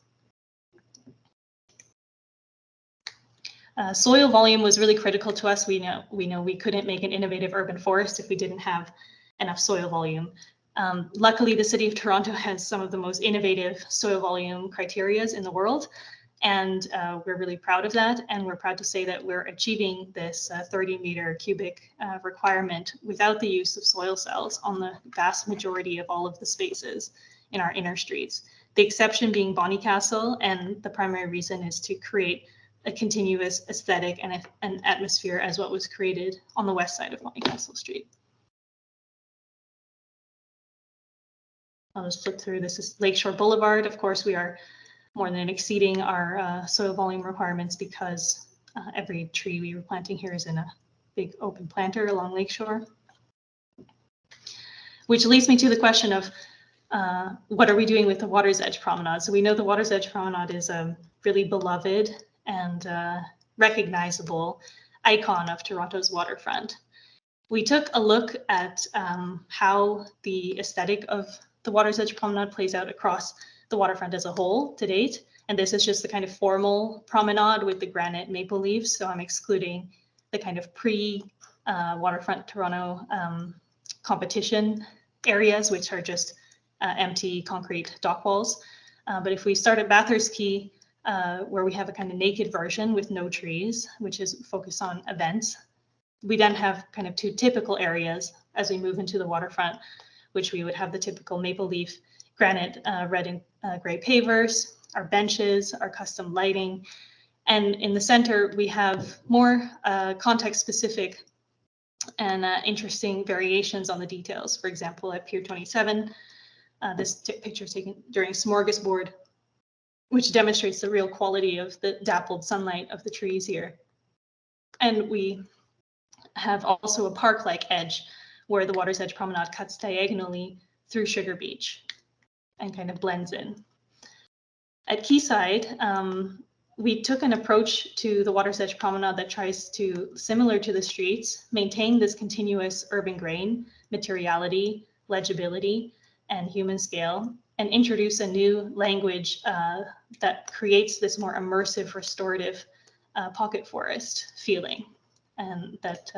Soil volume was really critical to us. We know we couldn't make an innovative urban forest if we didn't have enough soil volume. Luckily, the City of Toronto has some of the most innovative soil volume criterias in the world, and we're really proud of that. And we're proud to say that we're achieving this 30-meter cubic requirement without the use of soil cells on the vast majority of all of the spaces in our inner streets. The exception being Bonnycastle, and the primary reason is to create a continuous aesthetic and an atmosphere as what was created on the west side of Bonnycastle Street. I'll just flip through. This is Lakeshore Boulevard. Of course, we are more than exceeding our soil volume requirements because every tree we were planting here is in a big open planter along Lakeshore. Which leads me to the question of what are we doing with the Water's Edge Promenade? So we know the Water's Edge Promenade is a really beloved and recognizable icon of Toronto's waterfront. We took a look at how the aesthetic of the Water's Edge Promenade plays out across the waterfront as a whole to date. And this is just the kind of formal promenade with the granite maple leaves. So I'm excluding the kind of Waterfront Toronto competition areas, which are just empty concrete dock walls. But if we start at Bathurst Quay, where we have a kind of naked version with no trees, which is focused on events, we then have kind of two typical areas as we move into the waterfront, which we would have the typical maple leaf, granite, red and gray pavers, our benches, our custom lighting. And in the center, we have more context specific and interesting variations on the details. For example, at Pier 27, this picture is taken during Smorgasbord, which demonstrates the real quality of the dappled sunlight of the trees here. And we have also a park-like edge where the Water's Edge Promenade cuts diagonally through Sugar Beach and kind of blends in. At Quayside, we took an approach to the Water's Edge Promenade that tries to, similar to the streets, maintain this continuous urban grain, materiality, legibility, and human scale, and introduce a new language that creates this more immersive, restorative pocket forest feeling. And that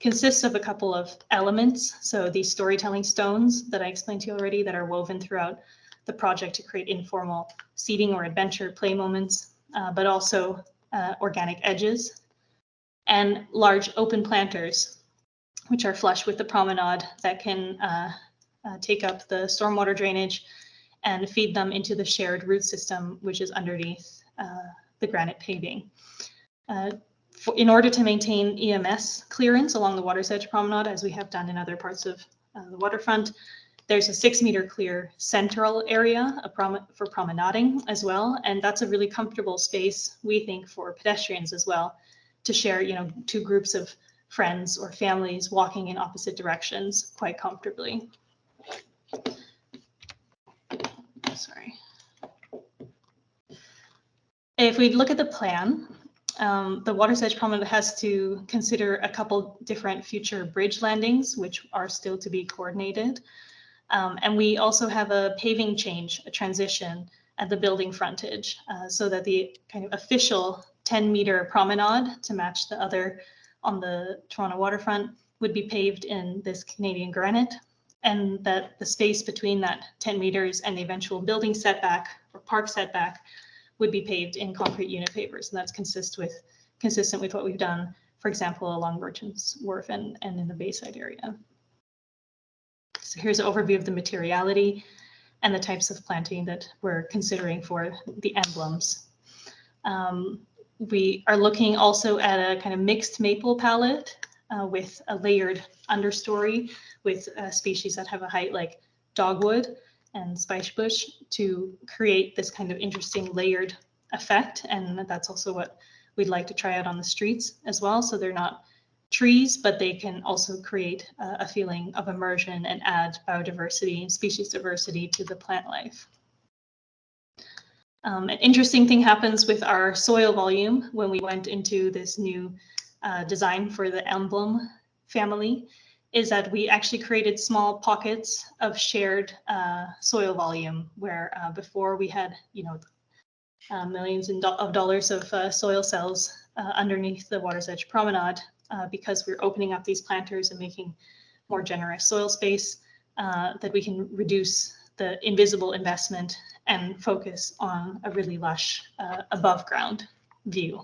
consists of a couple of elements. So these storytelling stones that I explained to you already that are woven throughout the project to create informal seating or adventure play moments, but also organic edges and large open planters, which are flush with the promenade that can take up the stormwater drainage and feed them into the shared root system, which is underneath the granite paving. In order to maintain EMS clearance along the Water's Edge Promenade, as we have done in other parts of the waterfront, there's a 6-meter clear central area for promenading as well. And that's a really comfortable space, we think, for pedestrians as well, to share, two groups of friends or families walking in opposite directions quite comfortably. Sorry. If we look at the plan, the Water's Edge Promenade has to consider a couple different future bridge landings, which are still to be coordinated. And we also have a paving change, a transition at the building frontage, so that the kind of official 10-meter promenade to match the other on the Toronto waterfront would be paved in this Canadian granite, and that the space between that 10 meters and the eventual building setback or park setback would be paved in concrete unit pavers. And that's consistent with what we've done, for example, along Merchants Wharf and in the Bayside area. So here's an overview of the materiality and the types of planting that we're considering for the emblems. We are looking also at a kind of mixed maple palette with a layered understory with species that have a height like dogwood and spice bush to create this kind of interesting layered effect. And that's also what we'd like to try out on the streets as well. So they're not trees, but they can also create a feeling of immersion and add biodiversity and species diversity to the plant life. An interesting thing happens with our soil volume when we went into this new design for the emblem family is that we actually created small pockets of shared soil volume where before we had, millions of dollars of soil cells underneath the Water's Edge Promenade because we're opening up these planters and making more generous soil space that we can reduce the invisible investment and focus on a really lush above ground view.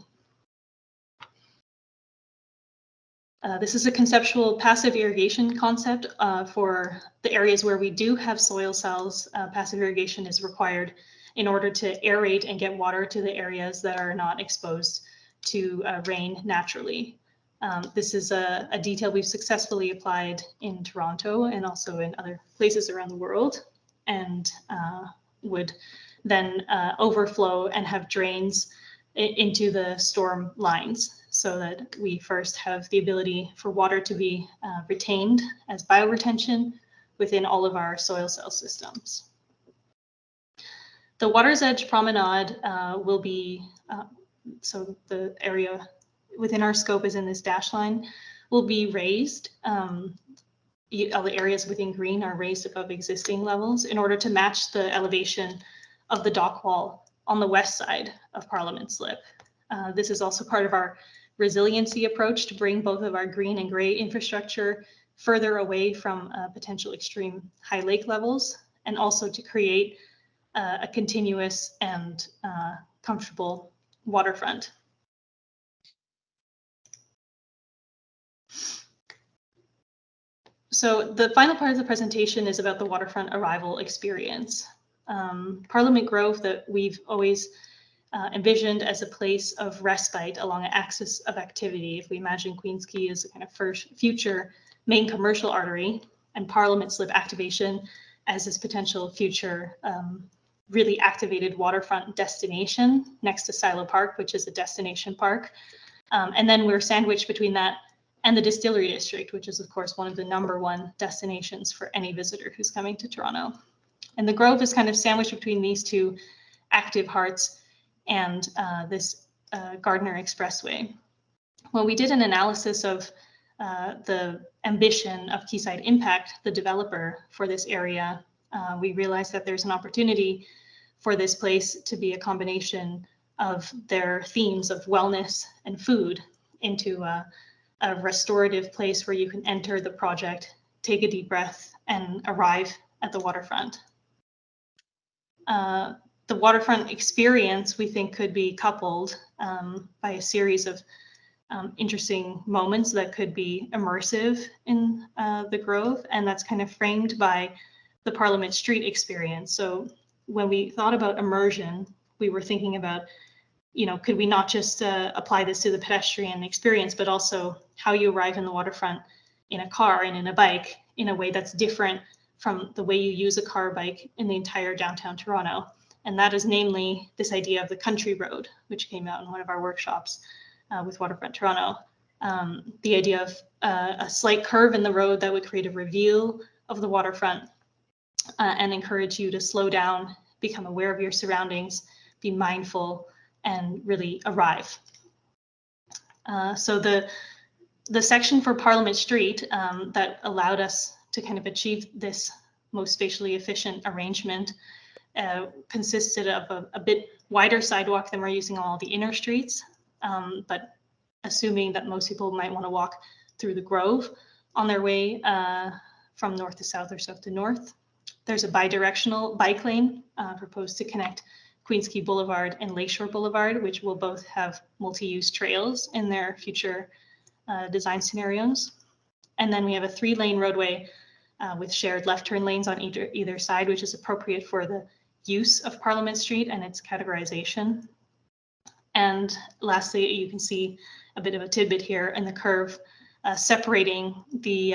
This is a conceptual passive irrigation concept for the areas where we do have soil cells. Passive irrigation is required in order to aerate and get water to the areas that are not exposed to rain naturally. This is a detail we've successfully applied in Toronto and also in other places around the world, and would then overflow and have drains into the storm lines so that we first have the ability for water to be retained as bioretention within all of our soil cell systems. The Water's Edge Promenade will be, so the area within our scope is in this dash line, will be raised. All the areas within green are raised above existing levels in order to match the elevation of the dock wall on the west side of Parliament Slip. This is also part of our resiliency approach to bring both of our green and gray infrastructure further away from potential extreme high lake levels, and also to create a continuous and comfortable waterfront. So the final part of the presentation is about the waterfront arrival experience. Parliament Grove, that we've always envisioned as a place of respite along an axis of activity. If we imagine Queens Quay as a kind of future main commercial artery, and Parliament Slip activation as this potential future really activated waterfront destination next to Silo Park, which is a destination park. And then we're sandwiched between that and the Distillery District, which is of course one of the #1 destinations for any visitor who's coming to Toronto. And the Grove is kind of sandwiched between these two active hearts and this Gardner Expressway. When we did an analysis of the ambition of Quayside Impact, the developer for this area, we realized that there's an opportunity for this place to be a combination of their themes of wellness and food into a restorative place where you can enter the project, take a deep breath, and arrive at the waterfront. The waterfront experience, we think, could be coupled by a series of interesting moments that could be immersive in the Grove, and that's kind of framed by the Parliament Street experience. So when we thought about immersion, we were thinking about, could we not just apply this to the pedestrian experience, but also how you arrive in the waterfront in a car and in a bike in a way that's different from the way you use a car or bike in the entire downtown Toronto. And that is namely this idea of the country road, which came out in one of our workshops with Waterfront Toronto. The idea of a slight curve in the road that would create a reveal of the waterfront and encourage you to slow down, become aware of your surroundings, be mindful, and really arrive. So the section for Parliament Street that allowed us to kind of achieve this most spatially efficient arrangement consisted of a bit wider sidewalk than we're using on all the inner streets, but assuming that most people might want to walk through the Grove on their way from north to south or south to north. There's a bi-directional bike lane proposed to connect Queens Quay Boulevard and Lakeshore Boulevard, which will both have multi-use trails in their future design scenarios. And then we have a 3-lane roadway with shared left turn lanes on either side, which is appropriate for the use of Parliament Street and its categorization. And lastly, you can see a bit of a tidbit here in the curve separating the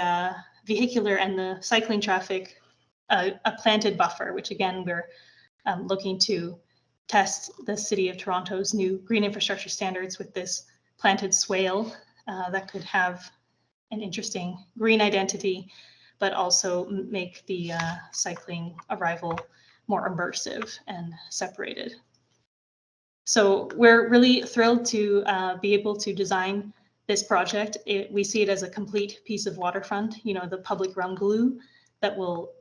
vehicular and the cycling traffic, a planted buffer, which again, we're looking to test the City of Toronto's new green infrastructure standards with this planted swale that could have an interesting green identity, but also make the cycling arrival more immersive and separated. So we're really thrilled to be able to design this project. We see it as a complete piece of waterfront, the public realm glue that will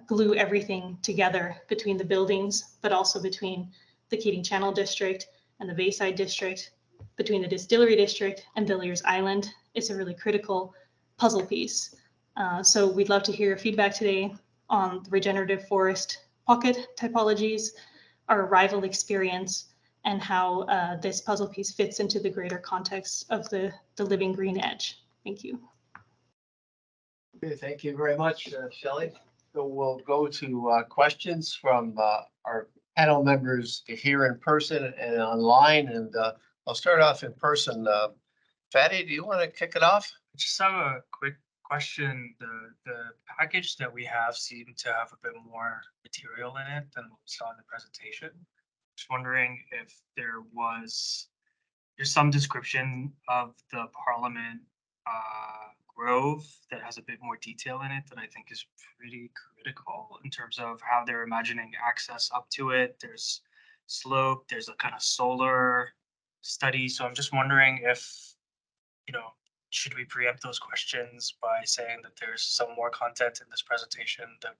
glue everything together between the buildings, but also between the Keating Channel District and the Bayside District, between the Distillery District and Villiers Island. It's a really critical puzzle piece. So we'd love to hear your feedback today on the regenerative forest pocket typologies, our arrival experience, and how this puzzle piece fits into the greater context of the living green edge. Thank you. Okay, thank you very much, Shelley. So we'll go to questions from our panel members here in person and online. And I'll start off in person. Fatty, do you want to kick it off? Just have a quick question. The package that we have seemed to have a bit more material in it than what we saw in the presentation. Just wondering if there's some description of the Parliament Grove that has a bit more detail in it that I think is pretty critical in terms of how they're imagining access up to it. There's slope, there's a kind of solar study. So I'm just wondering if, should we preempt those questions by saying that there's some more content in this presentation that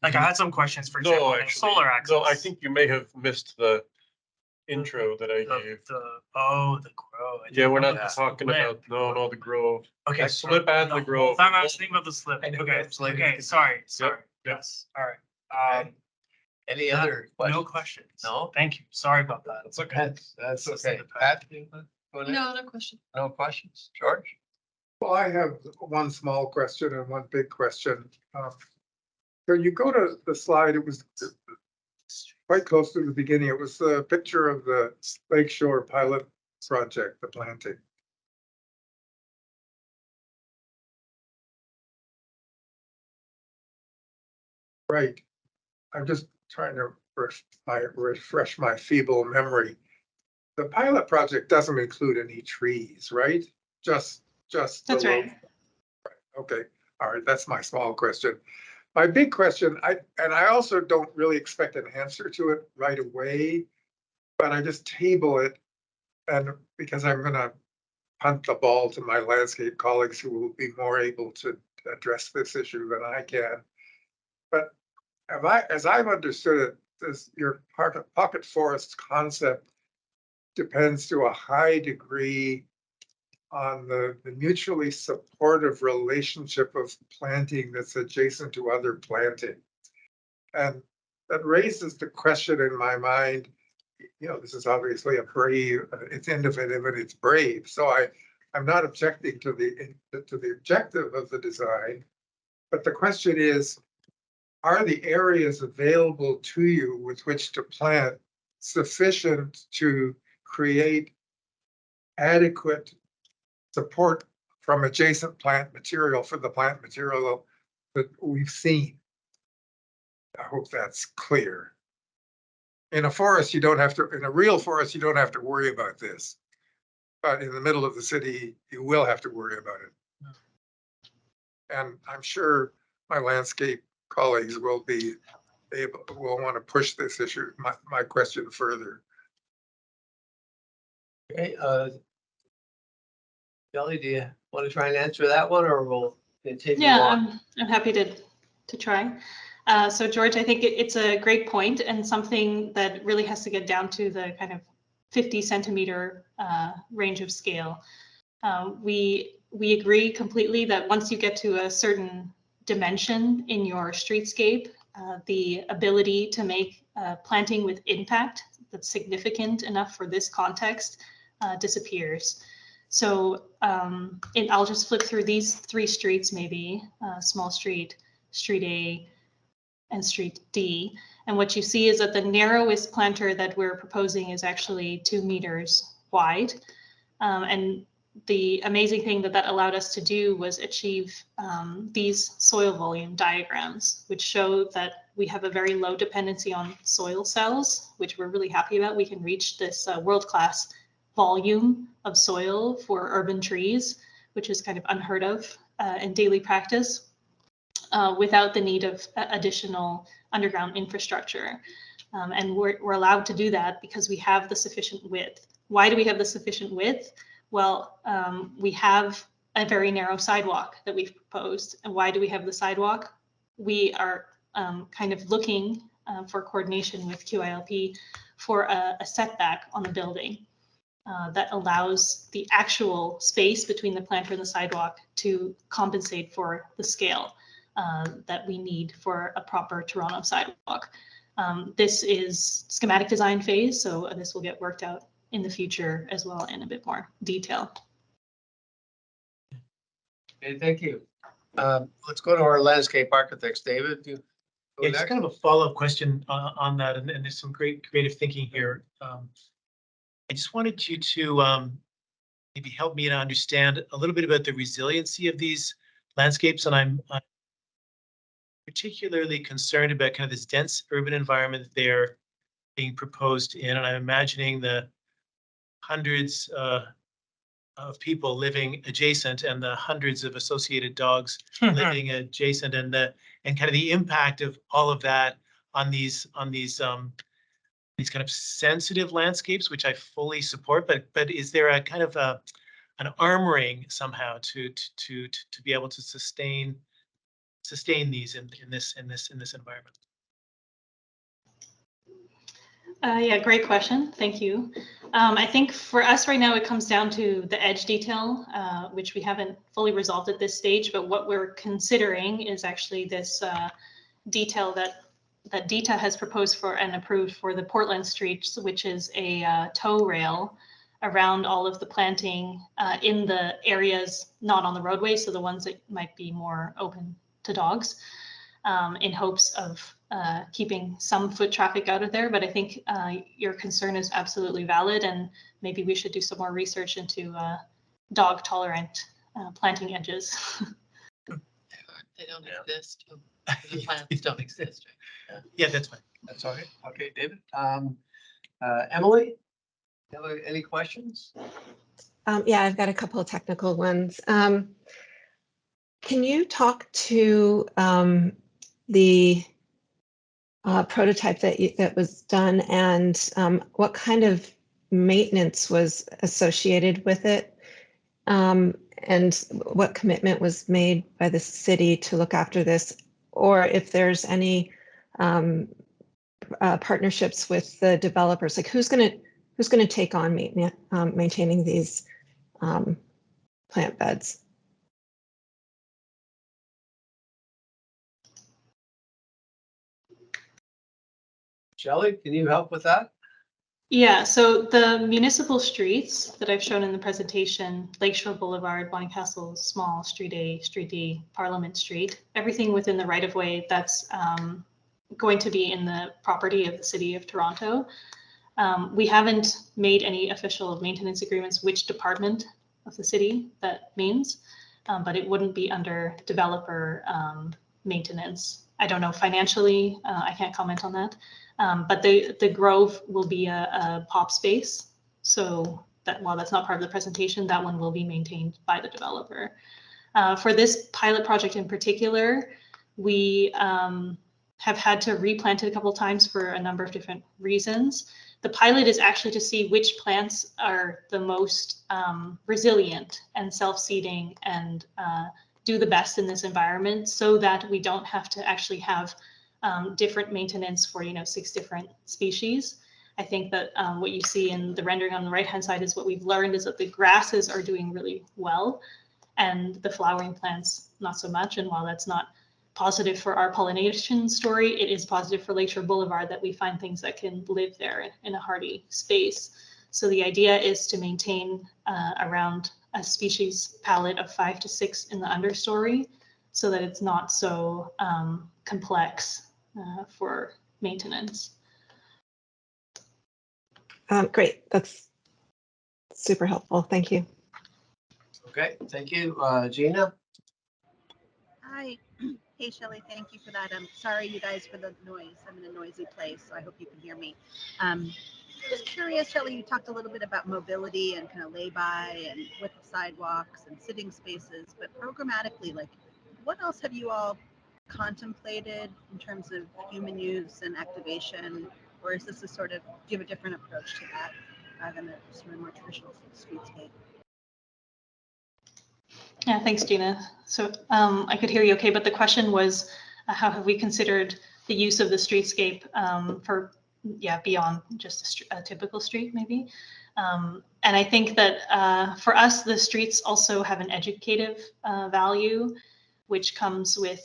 I had some questions, for example, on solar access. No, I think you may have missed the intro that I The, gave. the Grove. I Yeah, we're didn't know not that. talking When? about, no, the Grove. Okay, The slip and the whole Grove. time I was thinking about the slip. I know, Okay, that's like- okay, sorry, yep. yes, all right. Okay. Any other No questions? questions. No? Thank you, sorry about that. That's okay. That's This is okay. the Pat? go ahead. No question. No questions? George? Well, I have one small question and one big question. So you go to the slide, it was quite close to the beginning. It was the picture of the Lakeshore pilot project, the planting. Right. I'm just trying to refresh my feeble memory. The pilot project doesn't include any trees, right? Just. That's the right. Okay, all right, that's my small question. My big question, I also don't really expect an answer to it right away, but I just table it. And because I'm gonna punt the ball to my landscape colleagues who will be more able to address this issue than I can. But as I've understood it, your pocket forest concept depends to a high degree on the mutually supportive relationship of planting that's adjacent to other planting. And that raises the question in my mind, this is obviously a brave, it's innovative and it's brave. So I'm not objecting to the objective of the design, but the question is, are the areas available to you with which to plant sufficient to create adequate support from adjacent plant material for the plant material that we've seen? I hope that's clear. In a forest, in a real forest, you don't have to worry about this. But in the middle of the city, you will have to worry about it. And I'm sure my landscape colleagues will want to push this issue, my question further. Okay, Kelly, do you want to try and answer that one, or we'll continue Yeah, on? I'm happy to try. So George, I think it's a great point and something that really has to get down to the kind of 50 centimeter range of scale. We agree completely that once you get to a certain dimension in your streetscape, the ability to make planting with impact that's significant enough for this context disappears. So I'll just flip through these three streets, maybe small street, street A, and street D. And what you see is that the narrowest planter that we're proposing is actually 2 meters wide. And the amazing thing that allowed us to do was achieve these soil volume diagrams, which show that we have a very low dependency on soil cells, which we're really happy about. We can reach this world-class volume of soil for urban trees, which is kind of unheard of in daily practice, without the need of additional underground infrastructure. And we're allowed to do that because we have the sufficient width. Why do we have the sufficient width? Well, we have a very narrow sidewalk that we've proposed. And why do we have the sidewalk? We are kind of looking for coordination with QILP for a setback on the building that allows the actual space between the planter and the sidewalk to compensate for the scale that we need for a proper Toronto sidewalk. This is schematic design phase, so this will get worked out in the future as well in a bit more detail. Okay, thank you. Let's go to our landscape architects. David, you go Yeah, just next. kind of a follow-up question on that, and there's some great creative thinking here. I just wanted you to maybe help me to understand a little bit about the resiliency of these landscapes, and I'm particularly concerned about kind of this dense urban environment that they're being proposed in, and I'm imagining the hundreds of people living adjacent and the hundreds of associated dogs living adjacent, and kind of the impact of all of that on these kind of sensitive landscapes, which I fully support. But is there a kind of an armoring somehow to be able to sustain these in this environment? Yeah, great question. Thank you. I think for us right now, it comes down to the edge detail, which we haven't fully resolved at this stage. But what we're considering is actually this detail that DETA has proposed for and approved for the Portland Streets, which is a tow rail around all of the planting in the areas not on the roadway, so the ones that might be more open to dogs, in hopes of keeping some foot traffic out of there. But I think your concern is absolutely valid, and maybe we should do some more research into dog tolerant planting edges. They don't exist. The plants don't exist. Yeah, that's fine. That's all right. Okay, David. Emily, any questions? Yeah, I've got a couple of technical ones. Can you talk to the prototype that was done, and what kind of maintenance was associated with it, and what commitment was made by the city to look after this, or if there's any partnerships with the developers? Like, who's gonna take on maintaining these plant beds? Shelley, can you help with that? Yeah, so the municipal streets that I've shown in the presentation, Lakeshore Boulevard, Bonnycastle, Small, Street A, Street D, Parliament Street, everything within the right of way that's going to be in the property of the City of Toronto. We haven't made any official maintenance agreements, which department of the city that means, but it wouldn't be under developer maintenance. I don't know financially, I can't comment on that. But the Grove will be a pop space. So that while that's not part of the presentation, that one will be maintained by the developer. For this pilot project in particular, we have had to replant it a couple of times for a number of different reasons. The pilot is actually to see which plants are the most resilient and self-seeding and do the best in this environment, so that we don't have to actually have different maintenance for 6 different species. I think that what you see in the rendering on the right-hand side is what we've learned is that the grasses are doing really well and the flowering plants not so much. And while that's not positive for our pollination story, it is positive for Lakeshore Boulevard that we find things that can live there in a hardy space. So the idea is to maintain around a species palette of 5 to 6 in the understory, so that it's not so complex for maintenance. Great, that's super helpful. Thank you. Okay, thank you. Gina? Hi. Hey, Shelley, thank you for that. I'm sorry, you guys, for the noise. I'm in a noisy place, so I hope you can hear me. Just curious, Shelley, you talked a little bit about mobility and kind of lay-by and width of sidewalks and sitting spaces, but programmatically, like, what else have you all contemplated in terms of human use and activation, or is this a sort of, do you have a different approach to that rather than a sort of more traditional streetscape? Yeah, thanks, Gina. So I could hear you okay, but the question was, how have we considered the use of the streetscape for, beyond just a typical street, maybe? And I think that for us, the streets also have an educative value, which comes with,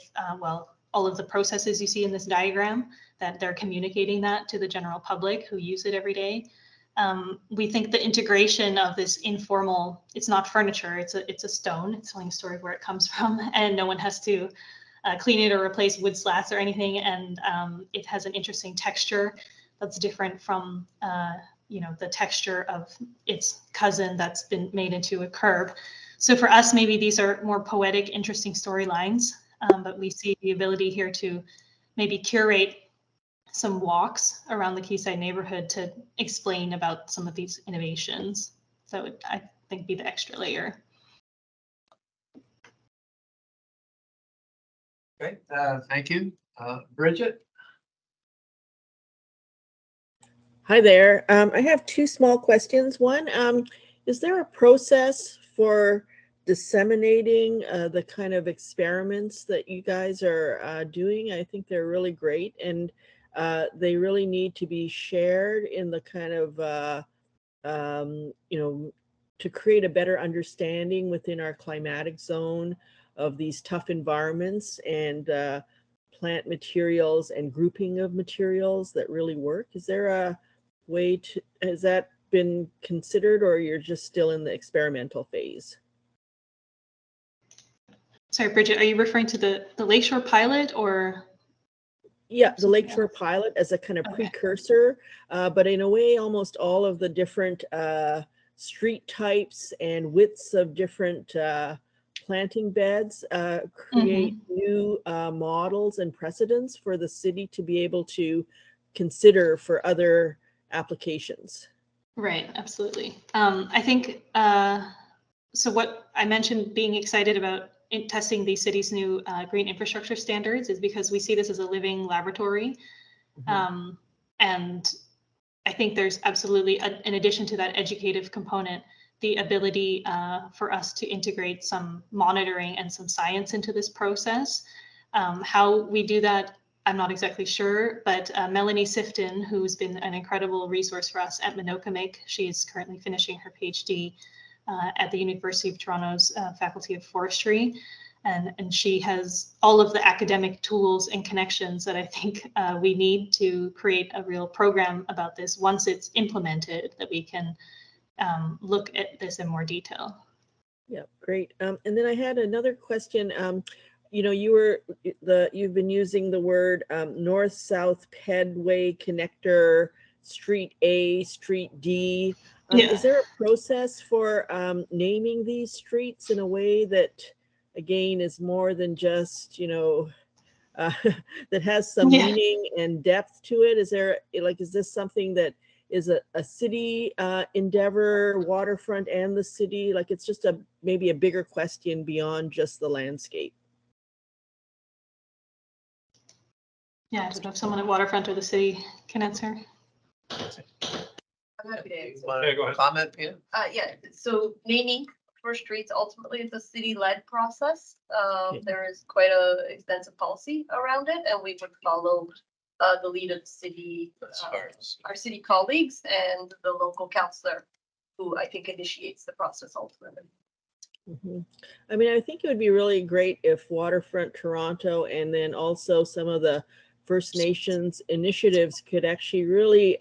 all of the processes you see in this diagram, that they're communicating that to the general public who use it every day. We think the integration of this informal, it's not furniture, it's a stone, it's telling a story of where it comes from, and no one has to clean it or replace wood slats or anything, and it has an interesting texture that's different from the texture of its cousin that's been made into a curb. So for us, maybe these are more poetic, interesting storylines, but we see the ability here to maybe curate some walks around the Quayside neighborhood to explain about some of these innovations. So I think be the extra layer. Okay, thank you. Bridget? Hi there. I have 2 small questions. One, is there a process for disseminating the kind of experiments that you guys are doing? I think they're really great. And they really need to be shared in the kind of, to create a better understanding within our climatic zone of these tough environments and plant materials and grouping of materials that really work. Is there a way to, has that been considered, or you're just still in the experimental phase? Sorry, Bridget, are you referring to the Lakeshore pilot or? Yeah, the Lakeshore pilot as a kind of Okay. precursor, but in a way, almost all of the different street types and widths of different planting beds create new models and precedents for the city to be able to consider for other applications. Right, absolutely. I think, so what I mentioned being excited about testing the city's new green infrastructure standards is because we see this as a living laboratory. And I think there's absolutely, in addition to that educative component, the ability for us to integrate some monitoring and some science into this process. How we do that, I'm not exactly sure, but Melanie Sifton, who's been an incredible resource for us at Minokamik, she's currently finishing her PhD at the University of Toronto's Faculty of Forestry. And she has all of the academic tools and connections that I think we need to create a real program about this once it's implemented, that we can look at this in more detail. Yeah, great. And then I had another question. You've been using the word north-south pedway connector, street A, street D. Is there a process for naming these streets in a way that, again, is more than just, that has some meaning and depth to it? Is there, is this something that is a city endeavor, waterfront and the city? It's just maybe a bigger question beyond just the landscape. Yeah, I don't know if someone at Waterfront or the city can answer. I'm happy to answer. Want to comment, Pina? Yeah, so naming for streets ultimately is a city-led process. There is quite a extensive policy around it, and we would follow the lead of the city, our city colleagues and the local councillor, who I think initiates the process ultimately. I mean, I think it would be really great if Waterfront Toronto and then also some of the First Nations initiatives could actually really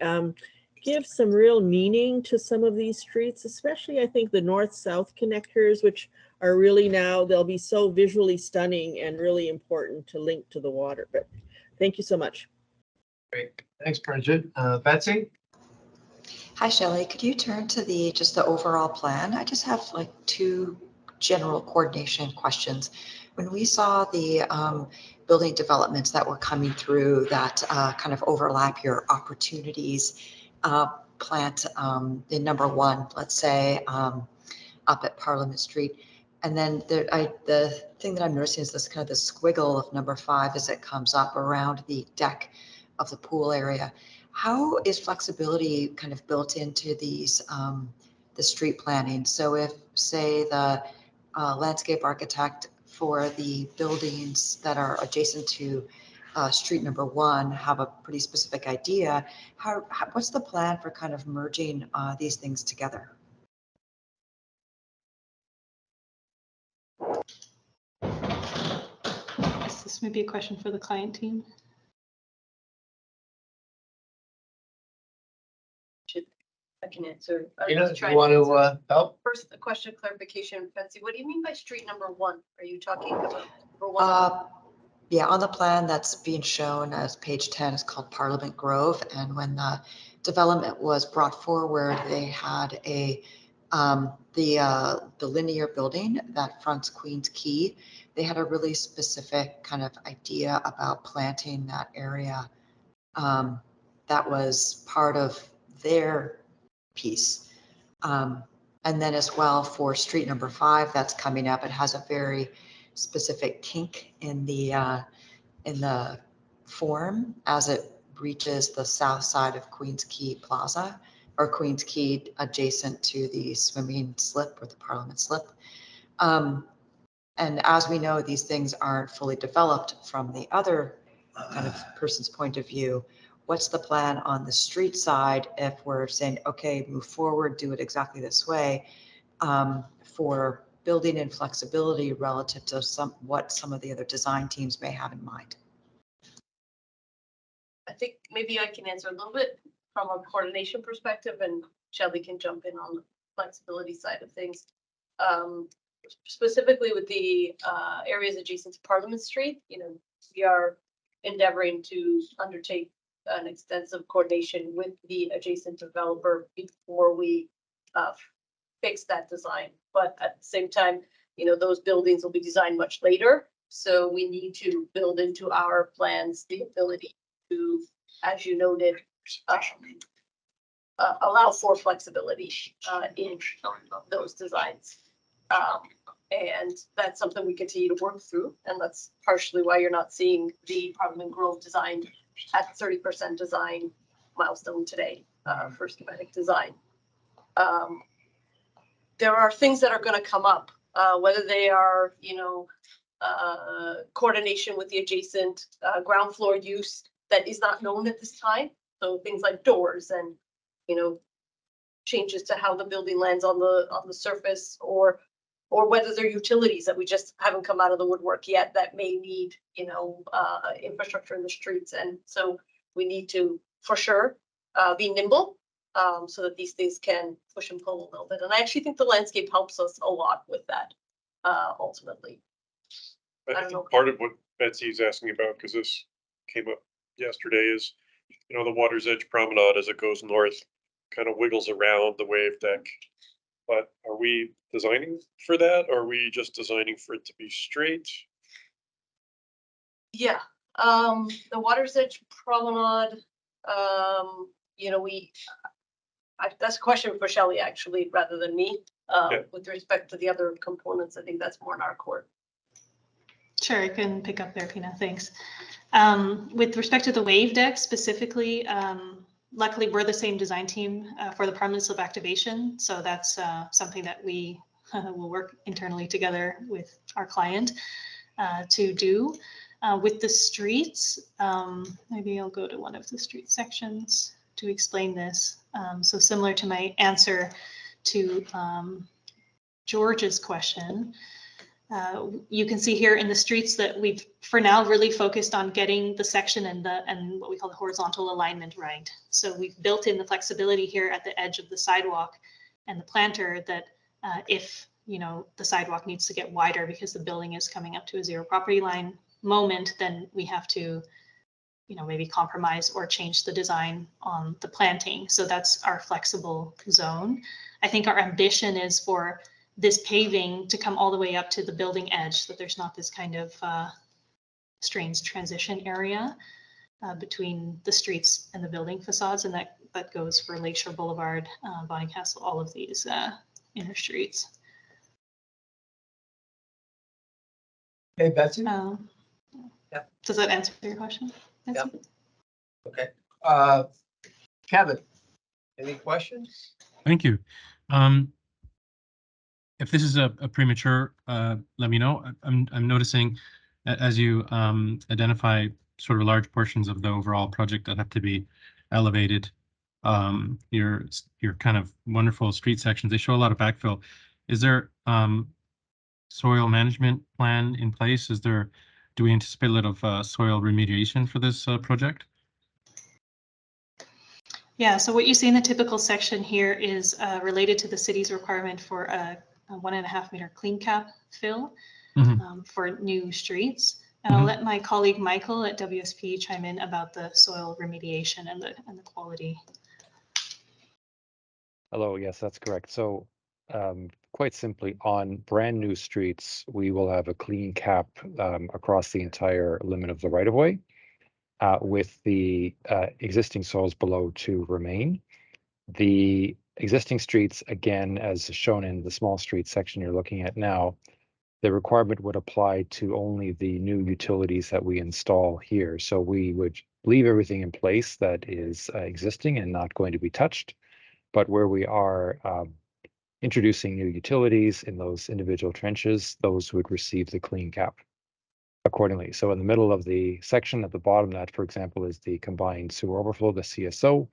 give some real meaning to some of these streets, especially I think the north-south connectors, which are really now, they'll be so visually stunning and really important to link to the water. But thank you so much. Great. Thanks, Bridget. Betsy? Hi, Shelley. Could you turn to just the overall plan? I just have two general coordination questions. When we saw the building developments that were coming through that kind of overlap your opportunities, plant in number 1, let's say, up at Parliament Street. And then the thing that I'm noticing is this kind of the squiggle of number 5 as it comes up around the deck of the pool area. How is flexibility kind of built into these, the street planning? So if, say, the landscape architect for the buildings that are adjacent to street number 1 have a pretty specific idea, what's the plan for kind of merging these things together? This may be a question for the client team. I can answer. You want to help? First, a question of clarification, Betsy. What do you mean by street number 1? Are you talking about number 1? Yeah, on the plan that's being shown as page 10 is called Parliament Grove. And when the development was brought forward, they had the linear building that fronts Queen's Quay. They had a really specific kind of idea about planting that area. That was part of their piece. And then as well for street number 5 that's coming up, it has a very specific kink in the form as it reaches the south side of Queen's Quay Plaza, or Queen's Quay adjacent to the swimming slip or the Parliament slip. And as we know, these things aren't fully developed from the other kind of person's point of view, what's the plan on the street side if we're saying, okay, move forward, do it exactly this way, for building in flexibility relative to what some of the other design teams may have in mind? I think maybe I can answer a little bit from a coordination perspective, and Shelley can jump in on the flexibility side of things. Specifically with the areas adjacent to Parliament Street, we are endeavoring to undertake an extensive coordination with the adjacent developer before we fix that design. But at the same time, those buildings will be designed much later. So we need to build into our plans the ability to, as you noted, allow for flexibility in those designs. And that's something we continue to work through. And that's partially why you're not seeing the Parliament Grove design at 30% design milestone today for schematic design. There are things that are going to come up, whether they are, coordination with the adjacent ground floor use that is not known at this time. So things like doors and, changes to how the building lands on the surface, or whether they're utilities that we just haven't come out of the woodwork yet that may need, infrastructure in the streets. And so we need to, for sure, be nimble so that these things can push and pull a little bit. And I actually think the landscape helps us a lot with that, ultimately. I think part of what Betsy's asking about, because this came up yesterday, is, the Water's Edge Promenade as it goes north kind of wiggles around the wave deck. But are we designing for that? Or are we just designing for it to be straight? Yeah, the Water's Edge Promenade, that's a question for Shelley actually, rather than me. With respect to the other components, I think that's more in our court. Sure, I can pick up there, Pina, thanks. With respect to the wave deck specifically, luckily we're the same design team for the permanent slope activation. So that's something that we will work internally together with our client to do. With the streets, maybe I'll go to one of the street sections to explain this. So similar to my answer to George's question, you can see here in the streets that we've, for now, really focused on getting the section and what we call the horizontal alignment right. So we've built in the flexibility here at the edge of the sidewalk and the planter that if the sidewalk needs to get wider because the building is coming up to a zero property line moment, then we have to maybe compromise or change the design on the planting. So that's our flexible zone. I think our ambition is for this paving to come all the way up to the building edge, so that there's not this kind of strange transition area between the streets and the building facades, and that goes for Lakeshore Boulevard, Bonnycastle, all of these inner streets. Hey, Betsy? Yeah. Does that answer your question? Yeah. Okay. Kevin, any questions? Thank you. If this is a premature, let me know. I'm noticing as you identify sort of large portions of the overall project that have to be elevated, your kind of wonderful street sections, they show a lot of backfill. Is there soil management plan in place? Do we anticipate a lot of soil remediation for this project? Yeah, so what you see in the typical section here is related to the city's requirement for a 1.5 meter clean cap fill for new streets. And I'll let my colleague Michael at WSP chime in about the soil remediation and the quality. Hello, yes, that's correct. So quite simply, on brand new streets, we will have a clean cap across the entire limit of the right of way, with the existing soils below to remain. The existing streets, again, as shown in the small street section you're looking at now, the requirement would apply to only the new utilities that we install here. So we would leave everything in place that is existing and not going to be touched. But where we are introducing new utilities in those individual trenches, those would receive the clean cap. accordingly. So in the middle of the section at the bottom, that, for example, is the combined sewer overflow, the CSO.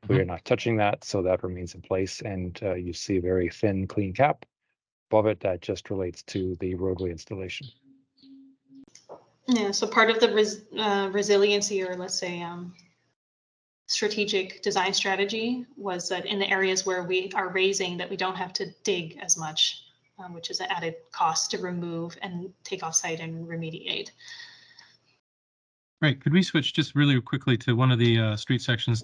We are not touching that, so that remains in place. And you see a very thin, clean cap above it that just relates to the roadway installation. Yeah, so part of the resiliency, or let's say strategic design strategy, was that in the areas where we are raising, that we don't have to dig as much, which is an added cost to remove and take off site and remediate. Right. Could we switch just really quickly to one of the street sections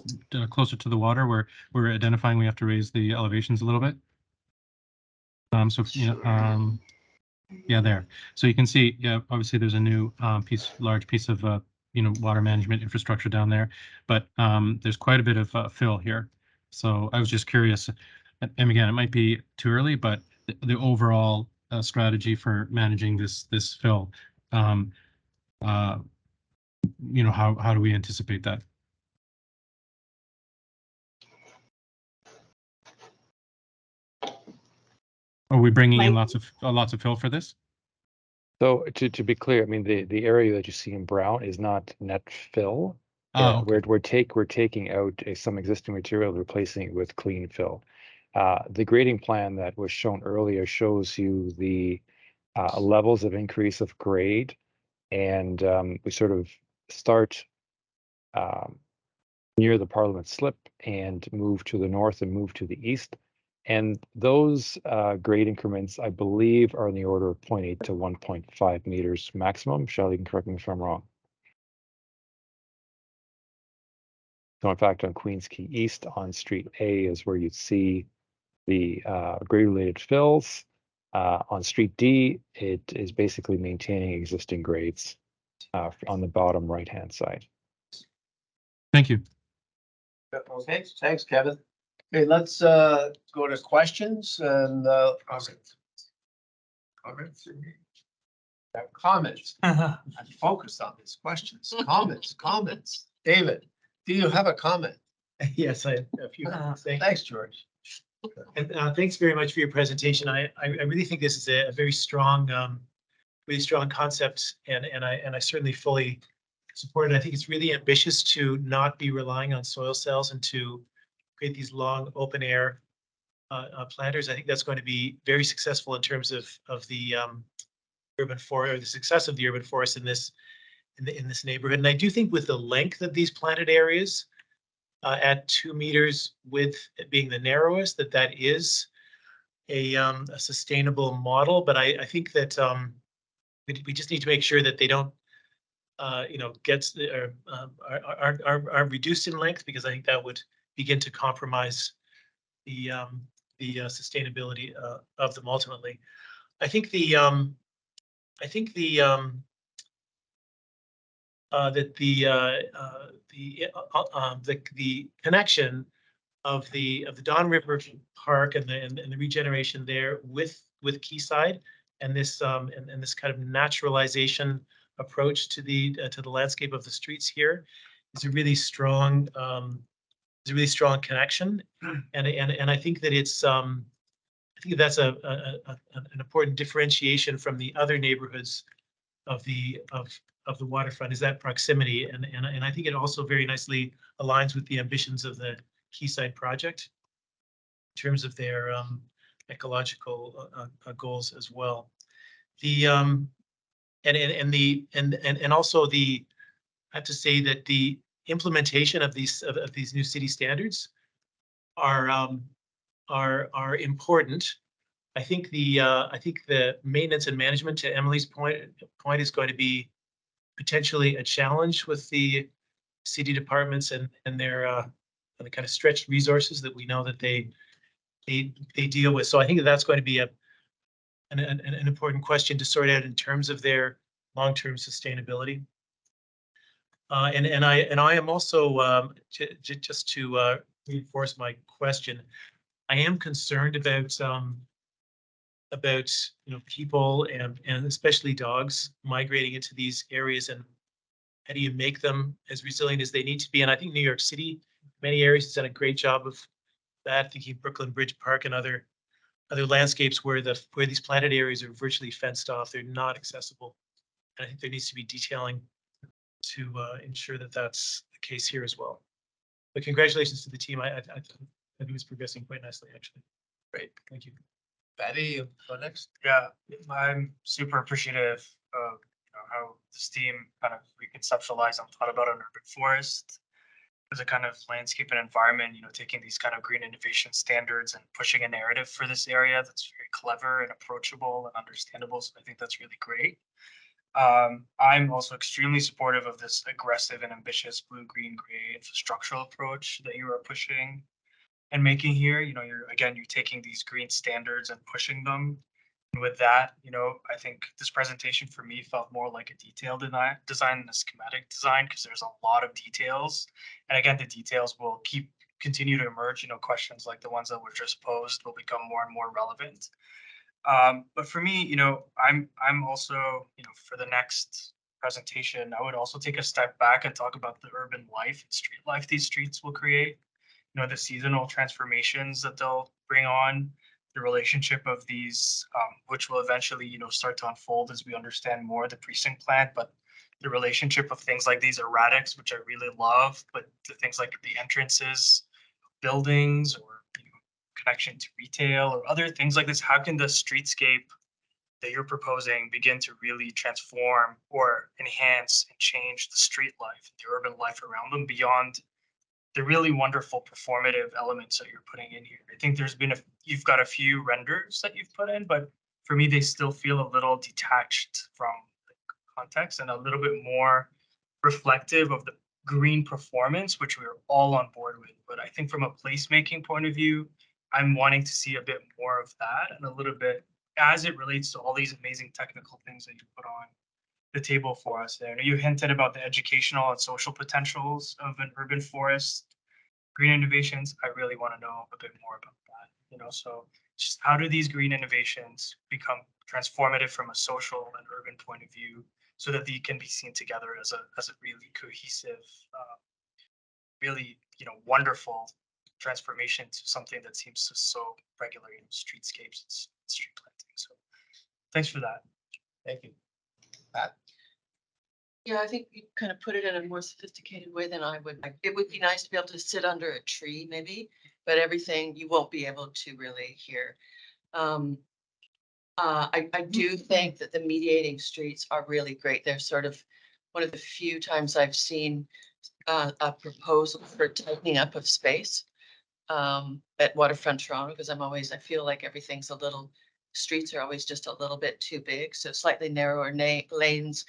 closer to the water where we're identifying we have to raise the elevations a little bit? So, yeah, there. So you can see, yeah, obviously there's a new large piece of, water management infrastructure down there, but there's quite a bit of fill here. So I was just curious, and again, it might be too early, but the overall strategy for managing this fill, how do we anticipate that? Are we bringing in lots of fill for this? So to be clear, I mean, the area that you see in brown is not net fill. Oh, okay. We're taking out some existing material, replacing it with clean fill. The grading plan that was shown earlier shows you the levels of increase of grade, and we sort of start near the Parliament Slip and move to the north and move to the east. And those grade increments, I believe, are in the order of 0.8 to 1.5 meters maximum. Shelley, you can correct me if I'm wrong. So in fact, on Queens Quay East on Street A is where you'd see the grade-related fills. On Street D, it is basically maintaining existing grades on the bottom right-hand side. Thank you. Okay, thanks, Kevin. Okay, let's go to questions and Comments. Comments. comments. I'm focused on these questions. Comments. David, do you have a comment? Yes, I have a few. Thanks, George. And thanks very much for your presentation. I really think this is a very strong, concept, and I certainly fully support it. I think it's really ambitious to not be relying on soil cells and to create these long open air planters. I think that's going to be very successful in terms of the urban forest, or the success of the urban forest in this neighborhood. And I do think with the length of these planted areas at 2 meters, width being the narrowest, that is a sustainable model. But I think that we just need to make sure that they don't are reduced in length, because I think that would begin to compromise the sustainability of them ultimately. I think the connection of the Don River Park and the regeneration there with Quayside and this kind of naturalization approach to the landscape of the streets here is a really strong connection, and I think that it's that's an important differentiation from the other neighborhoods of the waterfront, is that proximity, and I think it also very nicely aligns with the ambitions of the Quayside project in terms of their ecological goals as well. The and also I have to say that the implementation of these new city standards are important. I think the maintenance and management, to Emily's point is going to be potentially a challenge with the city departments and their the kind of stretched resources that we know that they deal with. So I think that's going to be an important question to sort out in terms of their long-term sustainability. And I am also just to reinforce my question, I am concerned about people and especially dogs migrating into these areas, and how do you make them as resilient as they need to be? And I think New York City, many areas, has done a great job of that. Thinking Brooklyn Bridge Park and other landscapes where these planted areas are virtually fenced off; they're not accessible And I think there needs to be detailing to ensure that that's the case here as well. But congratulations to the team. I think it's progressing quite nicely, actually. Great. Thank you. Patty, you go next. Yeah, I'm super appreciative of how this team kind of reconceptualized and thought about an urban forest as a kind of landscape and environment, taking these kind of green innovation standards and pushing a narrative for this area that's very clever and approachable and understandable. So I think that's really great. I'm also extremely supportive of this aggressive and ambitious blue-green-gray infrastructural approach that you are pushing and making here. You're taking these green standards and pushing them. And with that, I think this presentation for me felt more like a detailed design than a schematic design, because there's a lot of details. And again, the details will continue to emerge. Questions like the ones that were just posed will become more and more relevant. But for me, I'm also, for the next presentation, I would also take a step back and talk about the urban life and street life these streets will create. The seasonal transformations that they'll bring on, the relationship of these, which will eventually, start to unfold as we understand more the precinct plan, but the relationship of things like these erratics, which I really love, but the things like the entrances, buildings, or connection to retail or other things like this. How can the streetscape that you're proposing begin to really transform or enhance and change the street life, the urban life around them, beyond the really wonderful performative elements that you're putting in here? I think you've got a few renders that you've put in, but for me, they still feel a little detached from the context and a little bit more reflective of the green performance, which we're all on board with. But I think from a placemaking point of view, I'm wanting to see a bit more of that, and a little bit as it relates to all these amazing technical things that you put on the table for us there. You hinted about the educational and social potentials of an urban forest, green innovations. I really want to know a bit more about that. So just how do these green innovations become transformative from a social and urban point of view, so that they can be seen together as a really cohesive, really wonderful transformation to something that seems to so regular, streetscapes and street planting. So thanks for that. Thank you. Pat? Yeah, I think you kind of put it in a more sophisticated way than I would. It would be nice to be able to sit under a tree maybe, but everything you won't be able to really hear. I do think that the mediating streets are really great. They're sort of one of the few times I've seen a proposal for tightening up of space at Waterfront Toronto, because I feel like everything's streets are always just a little bit too big. So slightly narrower lanes,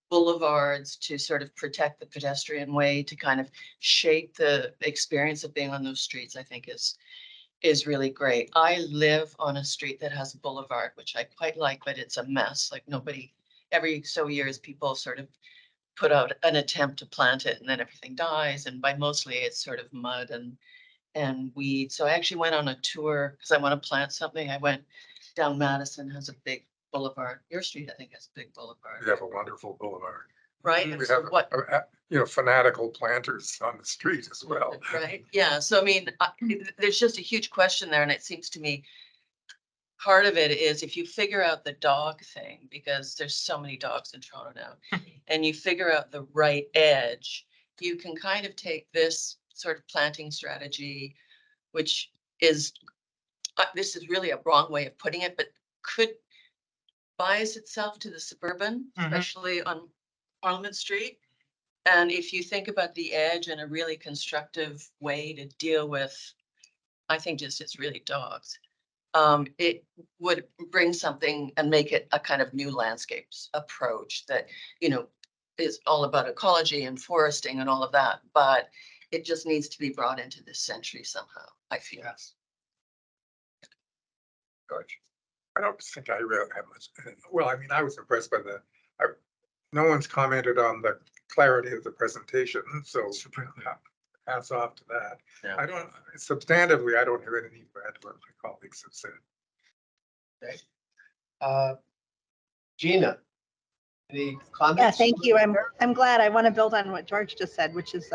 boulevards to sort of protect the pedestrian way, to kind of shape the experience of being on those streets, I think is really great. I live on a street that has a boulevard, which I quite like, but it's a mess. Like every so years, people sort of put out an attempt to plant it and then everything dies. And by mostly it's sort of mud and weeds. So I actually went on a tour because I want to plant something. I went down Madison, has a big boulevard. Your street, I think, has a big boulevard. We have a wonderful boulevard. Right. We So have, fanatical planters on the street as well. Right. Yeah. So, I mean, there's just a huge question there. And it seems to me part of it is if you figure out the dog thing, because there's so many dogs in Toronto now, and you figure out the right edge, you can kind of take this sort of planting strategy, which is, this is really a wrong way of putting it, but could bias itself to the suburban, especially on Parliament Street. And if you think about the edge in a really constructive way to deal with, I think just it's really dogs, it would bring something and make it a kind of new landscapes approach that, is all about ecology and foresting and all of that. But it just needs to be brought into this century somehow, I feel. Yes. George? I don't think I really have much. Well, I mean, I was impressed by no one's commented on the clarity of the presentation, so hats off to that. Yeah. Substantively, I don't have anything to add to what my colleagues have said. Okay. Gina, any comments? Yeah, thank you. I'm glad. I want to build on what George just said, which is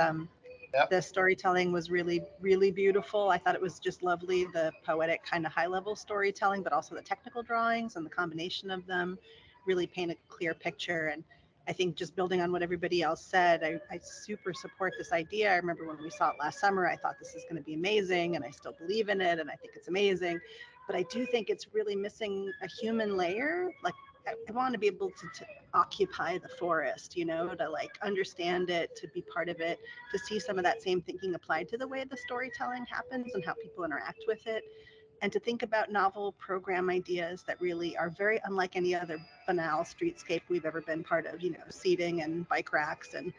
the storytelling was really, really beautiful. I thought it was just lovely, the poetic kind of high level storytelling, but also the technical drawings and the combination of them really paint a clear picture. And I think just building on what everybody else said, I super support this idea. I remember when we saw it last summer, I thought this is going to be amazing, and I still believe in it, and I think it's amazing. But I do think it's really missing a human layer. Like, I want to be able to occupy the forest, you know, to like understand it, to be part of it, to see some of that same thinking applied to the way the storytelling happens and how people interact with it, and to think about novel program ideas that really are very unlike any other banal streetscape we've ever been part of, you know, seating and bike racks, and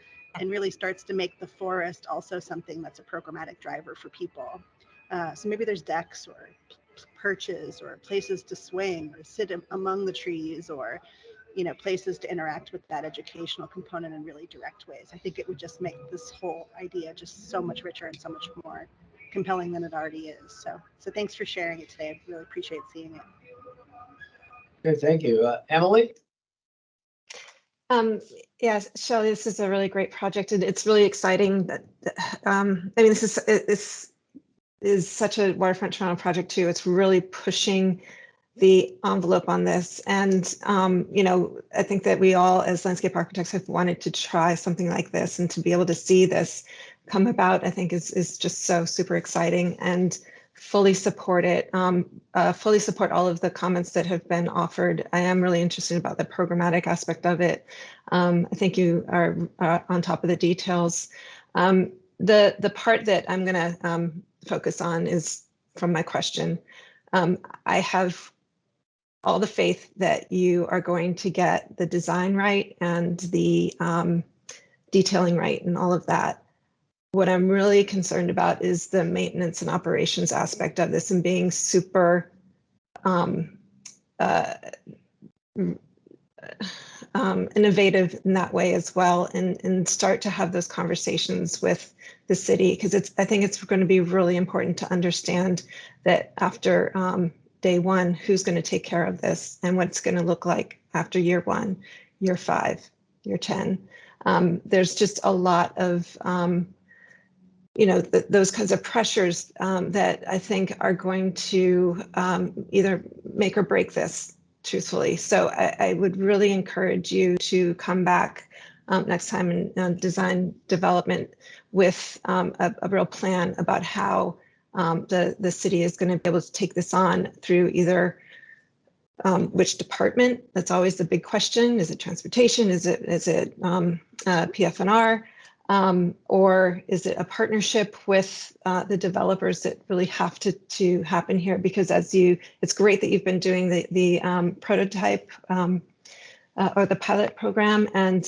really starts to make the forest also something that's a programmatic driver for people. So maybe there's decks or perches or places to swing or sit among the trees, or, you know, places to interact with that educational component in really direct ways. I think it would just make this whole idea just so much richer and so much more compelling than it already is. So thanks for sharing it today. I really appreciate seeing it. Okay, thank you. Emily? Yes, Shelley, this is a really great project, and it's really exciting that, I mean, this is such a Waterfront Toronto project too. It's really pushing the envelope on this. And, you know, I think that we all as landscape architects have wanted to try something like this, and to be able to see this come about, I think is just so super exciting, and fully support it, fully support all of the comments that have been offered. I am really interested about the programmatic aspect of it. I think you are on top of the details. The part that I'm gonna focus on is from my question. I have all the faith that you are going to get the design right and the detailing right and all of that. What I'm really concerned about is the maintenance and operations aspect of this, and being super innovative in that way as well, and start to have those conversations with the city, because I think it's going to be really important to understand that after day one, who's going to take care of this, and what's going to look like after year 1, year 5, year 10. There's just a lot of you know, those kinds of pressures that I think are going to either make or break this, truthfully. So I would really encourage you to come back next time in design development with a real plan about how the city is going to be able to take this on through either which department. That's always the big question. Is it transportation? Is it PF&R? Or is it a partnership with the developers that really have to happen here? Because it's great that you've been doing the prototype or the pilot program, and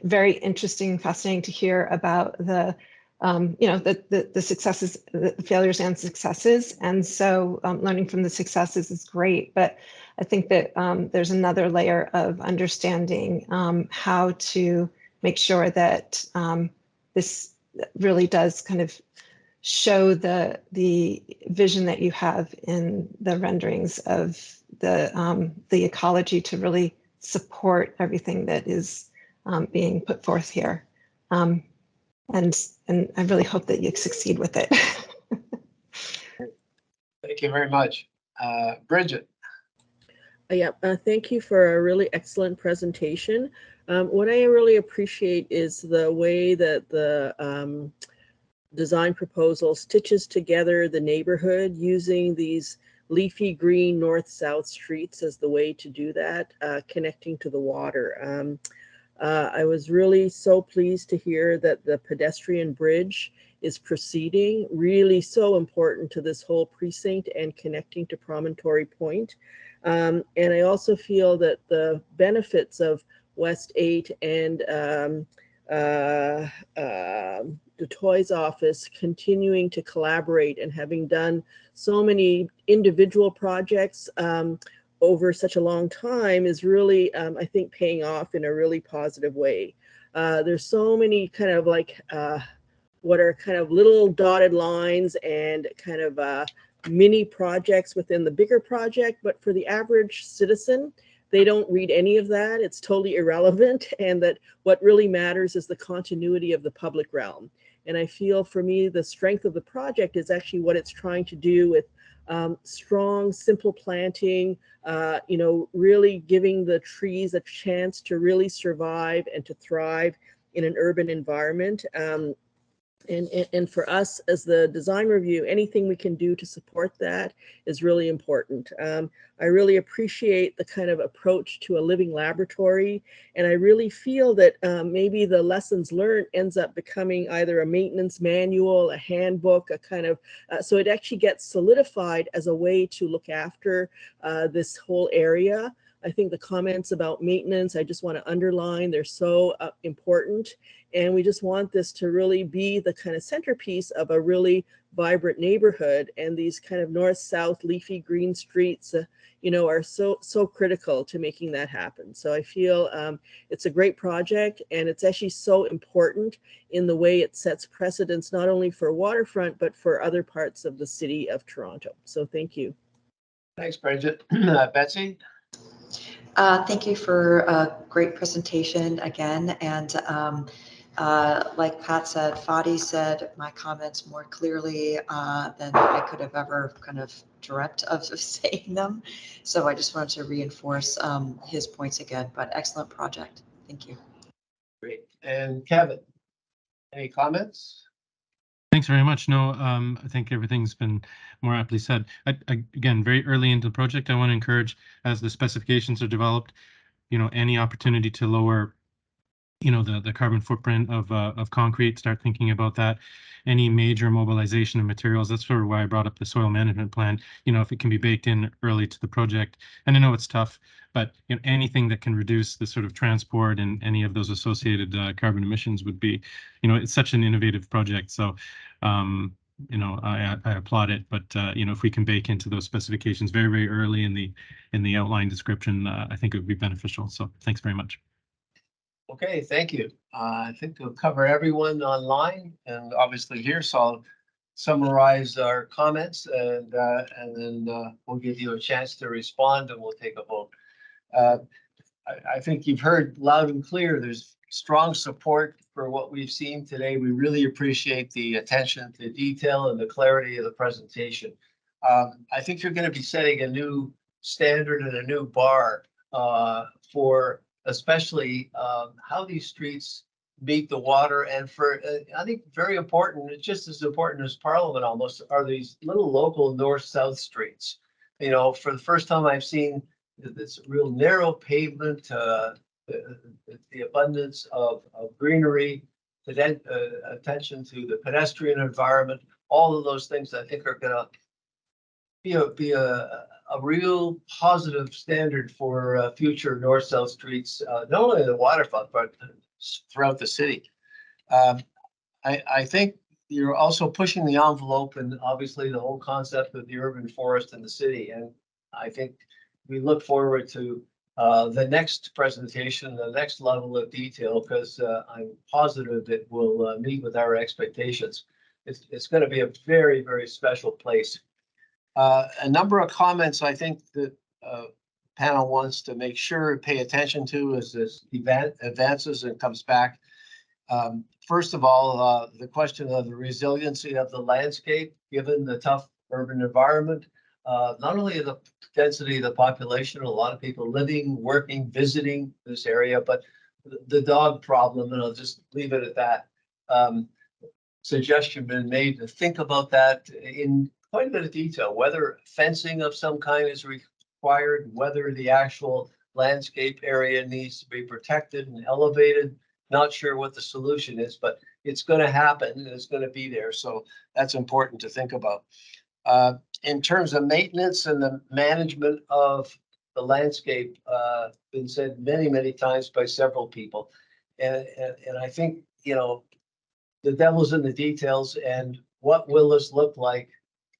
very interesting, fascinating to hear about the you know, the successes, the failures and successes. And so learning from the successes is great, but I think that there's another layer of understanding how to make sure that this really does kind of show the vision that you have in the renderings of the ecology to really support everything that is being put forth here. And I really hope that you succeed with it. Thank you very much. Bridget? Yeah, thank you for a really excellent presentation. What I really appreciate is the way that the design proposal stitches together the neighborhood using these leafy green north-south streets as the way to do that, connecting to the water. I was really so pleased to hear that the pedestrian bridge is proceeding, really so important to this whole precinct and connecting to Promontory Point. And I also feel that the benefits of West 8 and the Toys office continuing to collaborate and having done so many individual projects over such a long time is really, I think, paying off in a really positive way. There's so many kind of like what are kind of little dotted lines and kind of mini projects within the bigger project, but for the average citizen, they don't read any of that. It's totally irrelevant, and that what really matters is the continuity of the public realm. And I feel for me, the strength of the project is actually what it's trying to do with strong, simple planting, really giving the trees a chance to really survive and to thrive in an urban environment. And for us as the design review, anything we can do to support that is really important. I really appreciate the kind of approach to a living laboratory, and I really feel that maybe the lessons learned ends up becoming either a maintenance manual, a handbook, a kind of, so it actually gets solidified as a way to look after this whole area. I think the comments about maintenance, I just want to underline, they're so important. And we just want this to really be the kind of centerpiece of a really vibrant neighborhood. And these kind of north-south leafy green streets, are so critical to making that happen. So I feel it's a great project, and it's actually so important in the way it sets precedents, not only for Waterfront, but for other parts of the city of Toronto. So thank you. Thanks, Bridget. Betsy? Thank you for a great presentation again. And like Pat said, Fadi said my comments more clearly than I could have ever kind of dreamt of saying them. So I just wanted to reinforce his points again, but excellent project. Thank you. Great. And Kevin, any comments? Thanks very much. No, I think everything's been more aptly said. Again, very early into the project, I want to encourage, as the specifications are developed, any opportunity to lower, the carbon footprint of concrete, start thinking about that. Any major mobilization of materials, that's sort of why I brought up the soil management plan, if it can be baked in early to the project. And I know it's tough, but anything that can reduce the sort of transport and any of those associated carbon emissions would be, it's such an innovative project. So, I applaud it, but if we can bake into those specifications very, very early in the outline description, I think it would be beneficial. So thanks very much. Okay, thank you. I think we'll cover everyone online and obviously here, so I'll summarize our comments and then we'll give you a chance to respond and we'll take a vote. I think you've heard loud and clear, there's strong support for what we've seen today. We really appreciate the attention to detail and the clarity of the presentation. I think you're going to be setting a new standard and a new bar for especially how these streets meet the water, and for I think very important, it's just as important as Parliament almost, are these little local north-south streets. For the first time I've seen this real narrow pavement, the abundance of greenery, attention to the pedestrian environment, all of those things I think are going to be a real positive standard for future north-south streets, not only in the waterfront, but throughout the city. I think you're also pushing the envelope and obviously the whole concept of the urban forest in the city. And I think we look forward to the next presentation, the next level of detail, because I'm positive it will meet with our expectations. It's going to be a very, very special place. A number of comments I think that panel wants to make sure and pay attention to as this event advances and comes back. First of all, the question of the resiliency of the landscape, given the tough urban environment, not only the density of the population, a lot of people living, working, visiting this area, but the dog problem, and I'll just leave it at that. Suggestion been made to think about that in quite a bit of detail, whether fencing of some kind is required, whether the actual landscape area needs to be protected and elevated. Not sure what the solution is, but it's going to happen and it's going to be there. So that's important to think about. In terms of maintenance and the management of the landscape, been said many, many times by several people. And I think, the devil's in the details, and what will this look like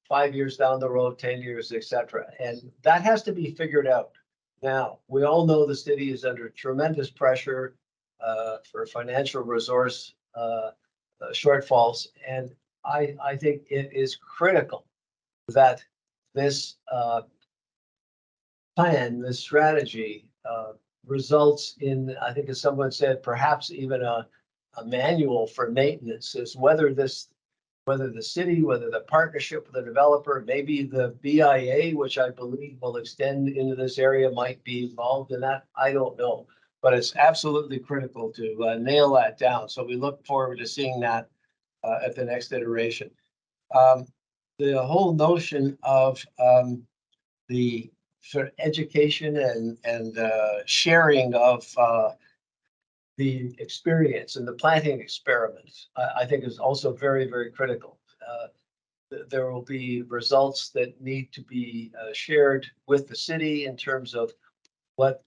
5 years down the road, 10 years, etc. And that has to be figured out. Now, we all know the city is under tremendous pressure for financial resource shortfalls. And I think it is critical that this plan, this strategy results in, I think as someone said, perhaps even a manual for maintenance, is whether this whether the city, whether the partnership with the developer, maybe the BIA, which I believe will extend into this area, might be involved in that. I don't know. But it's absolutely critical to nail that down. So we look forward to seeing that at the next iteration. The whole notion of the sort of education and sharing of the experience and the planting experiments, I think is also very, very critical. There will be results that need to be shared with the city in terms of what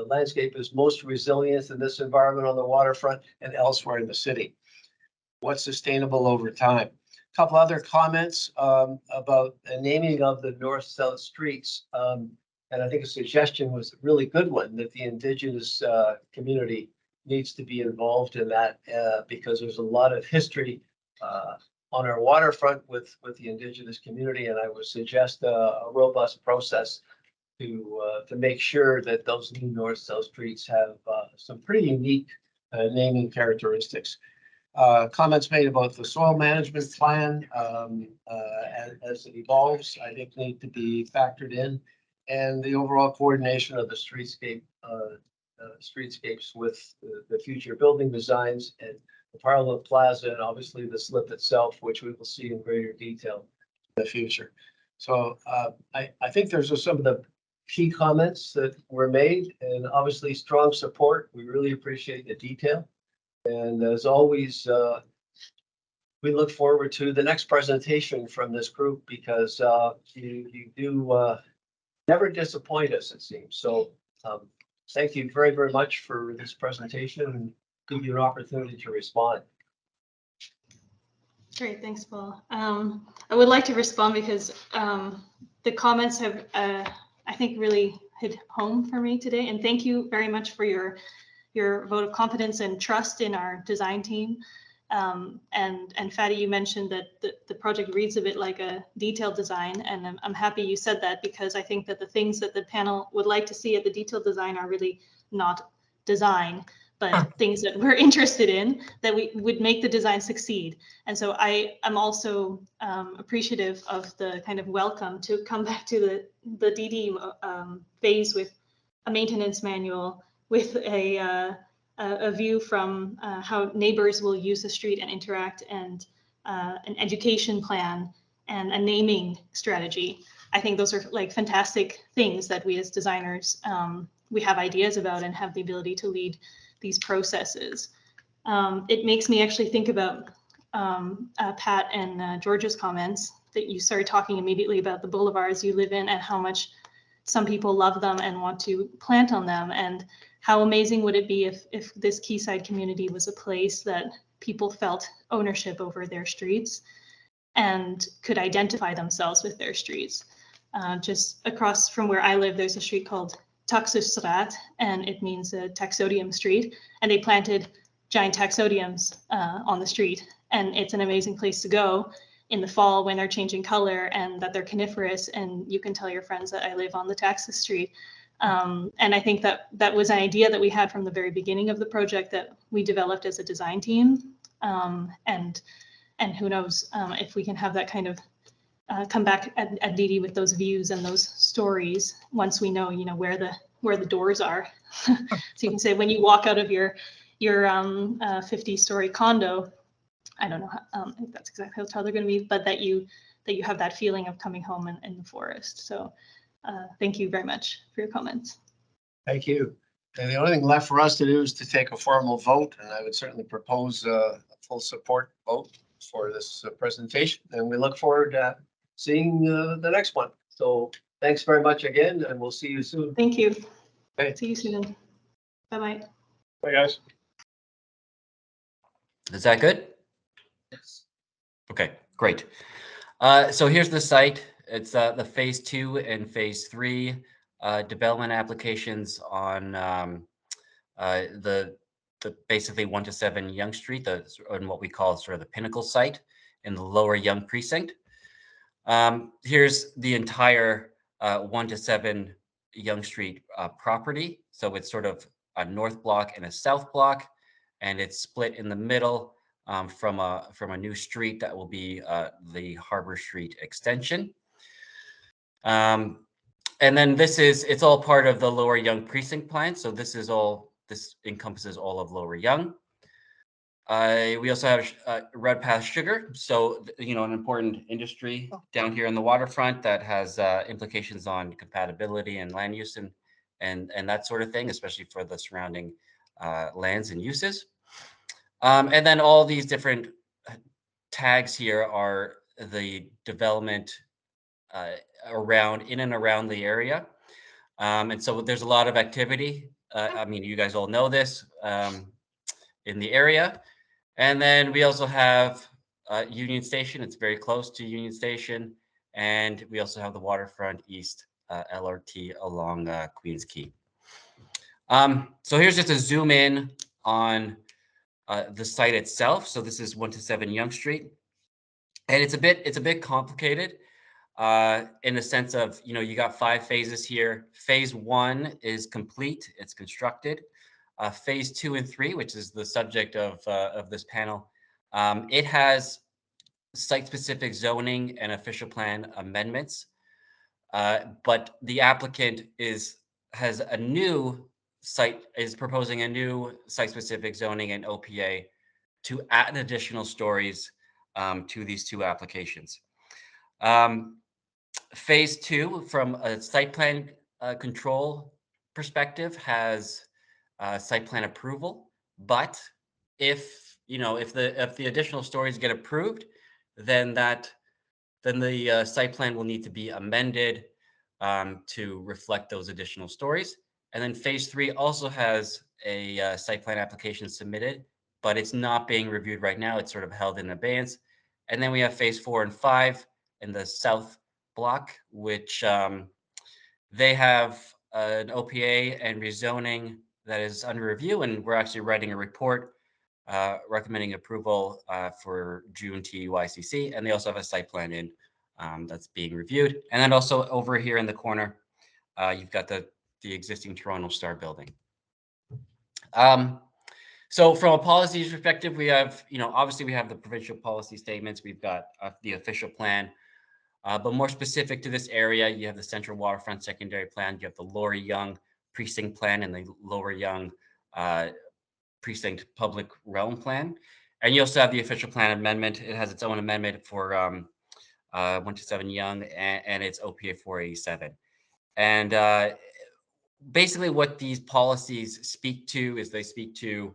landscape is most resilient in this environment on the waterfront and elsewhere in the city. What's sustainable over time. A couple other comments about the naming of the north-south streets. And I think a suggestion was a really good one, that the Indigenous community needs to be involved in that because there's a lot of history on our waterfront with the Indigenous community. And I would suggest a robust process to make sure that those new north-south streets have some pretty unique naming characteristics. Comments made about the soil management plan as it evolves, I think need to be factored in, and the overall coordination of the streetscapes with the future building designs and the Parliament Plaza, and obviously the slip itself, which we will see in greater detail in the future. So I think those are some of the key comments that were made, and obviously strong support. We really appreciate the detail. And as always, we look forward to the next presentation from this group because you do never disappoint us, it seems. So thank you very, very much for this presentation and give you an opportunity to respond. Great, thanks, Paul. I would like to respond because the comments have, I think, really hit home for me today. And thank you very much for your vote of confidence and trust in our design team. And Fatty, you mentioned that the project reads a bit like a detailed design, and I'm happy you said that because I think that the things that the panel would like to see at the detailed design are really not design, but things that we're interested in that we would make the design succeed. And so I'm also appreciative of the kind of welcome to come back to the DD phase with a maintenance manual, with a view from how neighbors will use the street and interact, and an education plan and a naming strategy. I think those are like fantastic things that we as designers, we have ideas about and have the ability to lead these processes. It makes me actually think about Pat and George's comments that you started talking immediately about the boulevards you live in and how much some people love them and want to plant on them. And how amazing would it be if this Quayside community was a place that people felt ownership over their streets and could identify themselves with their streets. Just across from where I live, there's a street called Taxusstraat, and it means a taxodium street. And they planted giant taxodiums on the street. And it's an amazing place to go in the fall when they're changing color and that they're coniferous. And you can tell your friends that I live on the Taxus street. And I think that was an idea that we had from the very beginning of the project that we developed as a design team. And who knows if we can have that kind of come back at DD with those views and those stories once we know, where the doors are. So you can say when you walk out of your 50-story condo, I don't know if that's exactly how tall they're going to be, but that you have that feeling of coming home in the forest. So thank you very much for your comments. Thank you. And the only thing left for us to do is to take a formal vote, and I would certainly propose a full support vote for this presentation. And we look forward to seeing the next one. So thanks very much again, and we'll see you soon. Thank you. Okay. See you soon. Bye-bye. Bye, guys. Is that good? Yes. Okay, great. So here's the site. It's the phase 2 and phase 3 development applications on the basically 1 to 7 Yonge Street, and what we call sort of the pinnacle site in the lower Yonge precinct. Here's the entire 1 to 7 Yonge Street property. So it's sort of a north block and a south block, and it's split in the middle from a new street that will be the Harbor Street extension. And then it's all part of the Lower Yonge precinct plan. So this encompasses all of Lower Yonge. We also have Red Path Sugar. So, an important industry down here in the waterfront that has implications on compatibility and land use and that sort of thing, especially for the surrounding lands and uses. And then all these different tags here are the development in and around the area. And so there's a lot of activity. I mean, you guys all know this in the area. And then we also have Union Station. It's very close to Union Station. And we also have the Waterfront East LRT along Queens Quay. So here's just a zoom in on the site itself. So this is 1 to 7 Yonge Street. And it's a bit complicated in the sense of, you got 5 phases here. Phase 1 is complete. It's constructed. Phase 2 and 3, which is the subject of this panel, it has site-specific zoning and official plan amendments, but the applicant is proposing a new site-specific zoning and OPA to add additional stories to these 2 applications. Phase 2, from a site plan control perspective, has site plan approval, but if the additional stories get approved, then the site plan will need to be amended to reflect those additional stories. And then phase 3 also has a site plan application submitted, but it's not being reviewed right now. It's sort of held in abeyance. And then we have phase 4 and 5 in the south block, which they have an OPA and rezoning that is under review, and we're actually writing a report recommending approval for June TUICC, and they also have a site plan in that's being reviewed. And then also over here in the corner, you've got the existing Toronto Star building. So from a policy perspective, we have, obviously we have the provincial policy statements, we've got the official plan, but more specific to this area, you have the Central Waterfront Secondary Plan, you have the Lower Yonge Precinct Plan and the Lower Yonge Precinct Public Realm Plan. And you also have the official plan amendment. It has its own amendment for 1 to 7 Yonge and its OPA 487. And basically what these policies speak to is they speak to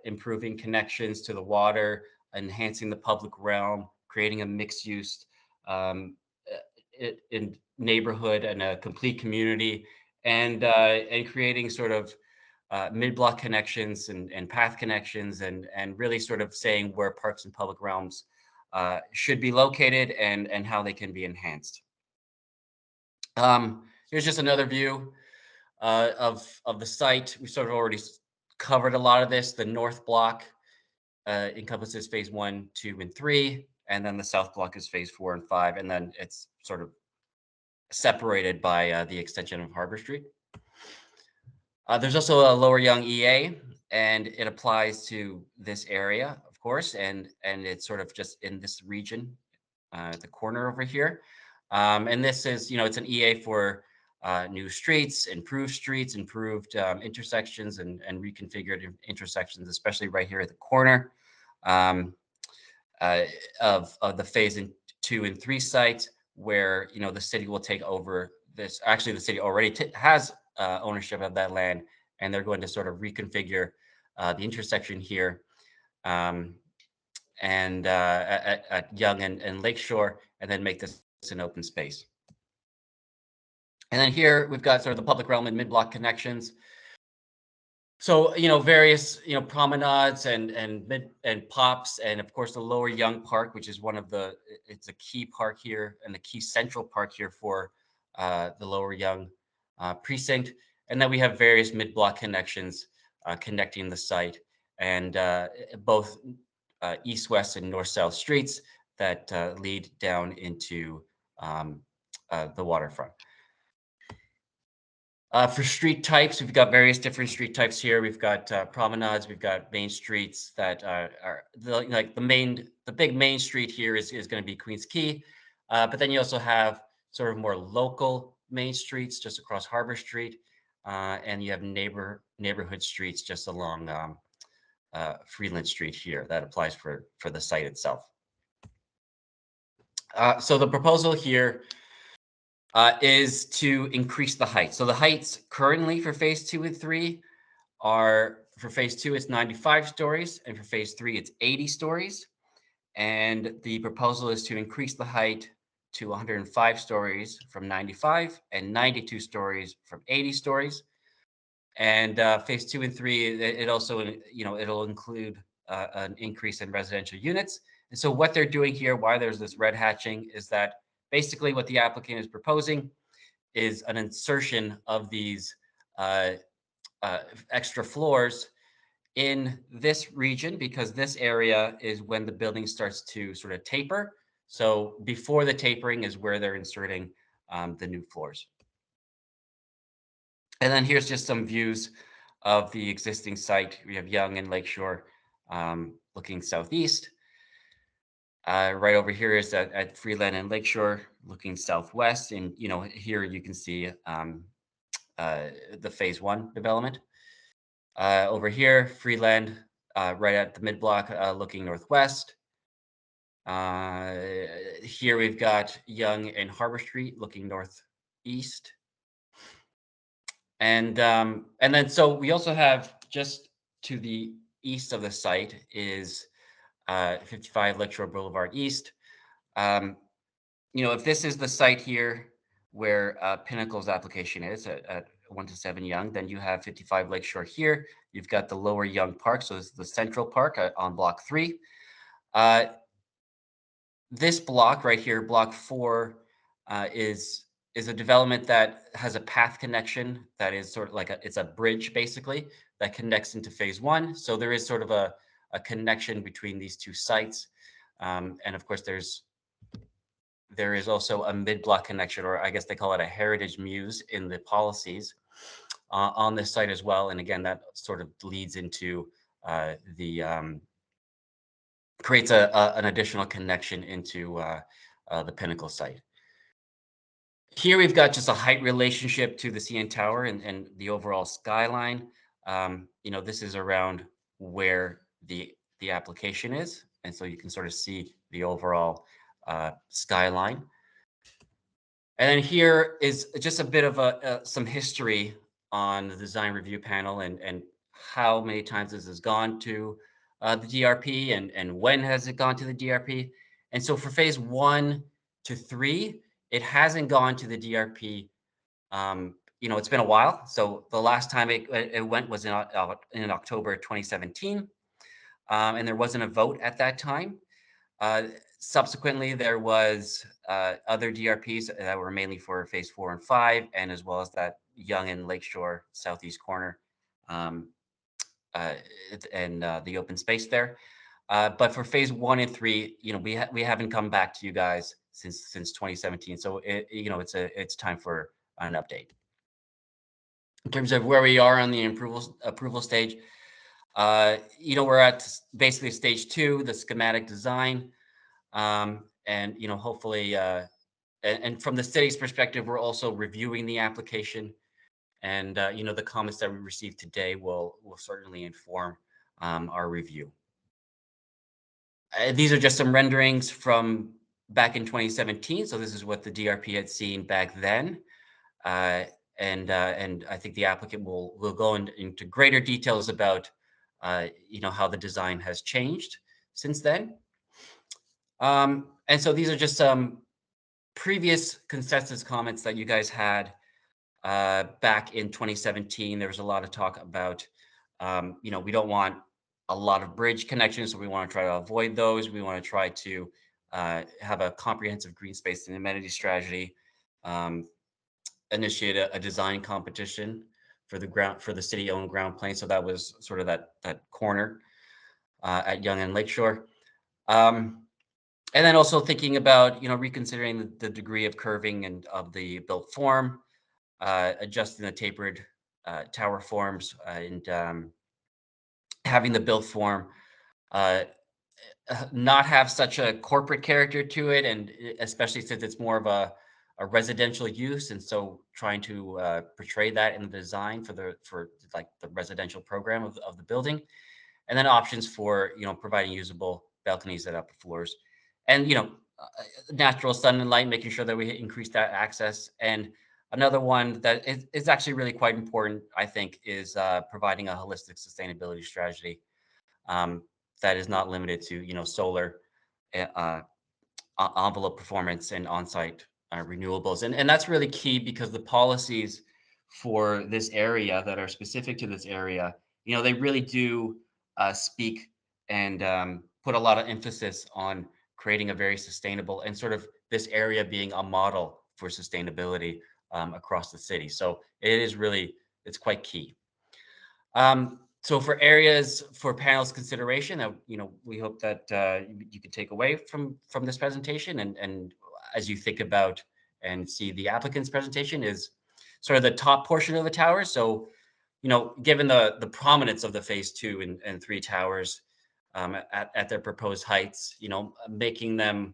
improving connections to the water, enhancing the public realm, creating a mixed use in neighborhood and a complete community, and creating sort of mid-block connections and path connections, and really sort of saying where parks and public realms should be located and how they can be enhanced. Here's just another view of the site. We sort of already covered a lot of this. The north block encompasses phase 1, 2, and 3, and then the south block is phase 4 and 5, and then it's sort of separated by the extension of Harbor Street. There's also a Lower Yonge EA, and it applies to this area, of course, and it's sort of just in this region, the corner over here. And this is, it's an EA for new streets, improved intersections, and reconfigured intersections, especially right here at the corner of the phase 2 and 3 sites, where the city will take over this. Actually, the city already has ownership of that land, and they're going to sort of reconfigure the intersection here and at Yonge and Lakeshore, and then make this an open space. And then here we've got sort of the public realm and mid-block connections. So, various, promenades and pops, and of course the Lower Yonge Park, which is it's a key park here and the key central park here for the Lower Yonge precinct. And then we have various mid-block connections connecting the site, and both east-west and north-south streets that lead down into the waterfront. For street types, we've got various different street types here. We've got promenades, we've got main streets that are the big main street here is going to be Queens Quay. But then you also have sort of more local main streets just across Harbor Street. And you have neighborhood streets just along Freeland Street here. That applies for the site itself. So the proposal here is to increase the height. So the heights currently for phase 2 and 3 are, for phase 2, it's 95 stories, and for phase 3, it's 80 stories. And the proposal is to increase the height to 105 stories from 95 and 92 stories from 80 stories. And phase 2 and 3, it also, it'll include an increase in residential units. And so what they're doing here, why there's this red hatching, is that basically what the applicant is proposing is an insertion of these extra floors in this region, because this area is when the building starts to sort of taper. So before the tapering is where they're inserting the new floors. And then here's just some views of the existing site. We have Yonge and Lakeshore looking southeast. Right over here is at Freeland and Lakeshore looking southwest. And, here you can see the phase 1 development. Over here, Freeland, right at the mid-block looking northwest. Here we've got Yonge and Harbor Street looking northeast. And then so we also have just to the east of the site is 55 Lakeshore Boulevard East. If this is the site here where Pinnacle's application is at 1 to 7 Yonge, then you have 55 Lakeshore here. You've got the lower Yonge Park, so this is the Central Park on block 3. This block right here, block 4, is a development that has a path connection that is sort of like it's a bridge basically that connects into phase 1. So there is sort of a connection between these two sites. And of course, there is also a mid-block connection, or I guess they call it a heritage muse in the policies on this site as well. And again, that sort of leads into creates an additional connection into the Pinnacle site. Here we've got just a height relationship to the CN Tower and the overall skyline. This is around where the application is. And so you can sort of see the overall skyline. And then here is just a bit of some history on the design review panel and how many times this has gone to the DRP and when has it gone to the DRP. And so for phase 1 to 3, it hasn't gone to the DRP. It's been a while. So the last time it went was in October 2017. And there wasn't a vote at that time. Subsequently, there was other DRPs that were mainly for phase 4 and 5, and as well as that Yonge and Lakeshore southeast corner and the open space there. But for phase 1 and 3, we haven't come back to you guys since 2017. So it's time for an update. In terms of where we are on the approval stage, we're at basically stage 2, the schematic design. And hopefully, and from the city's perspective, we're also reviewing the application, and the comments that we received today will certainly inform our review. These are just some renderings from back in 2017. So this is what the DRP had seen back then, and I think the applicant will go into greater details about how the design has changed since then. And so these are just some previous consensus comments that you guys had back in 2017. There was a lot of talk about, we don't want a lot of bridge connections, so we want to try to avoid those. We want to try to have a comprehensive green space and amenity strategy, initiate a design competition for the city-owned ground plane. So that was sort of that corner at Yonge and Lakeshore. And then also thinking about, reconsidering the degree of curving and of the built form. adjusting the tapered tower forms and having the built form not have such a corporate character to it, and especially since it's more of a residential use, and so trying to portray that in the design for like the residential program of the building, and then options for providing usable balconies at upper floors, and natural sun and light, making sure that we increase that access. And another one that is actually really quite important, I think, is providing a holistic sustainability strategy that is not limited to solar envelope performance and on-site renewables. And that's really key, because the policies for this area that are specific to this area, they really do speak and put a lot of emphasis on creating a very sustainable, and sort of this area being a model for sustainability across the city. So it's quite key. So for areas for panels consideration that we hope that you can take away from this presentation, and as you think about and see the applicant's presentation, is sort of the top portion of the tower. So given the prominence of the phase 2 and 3 towers at their proposed heights, making them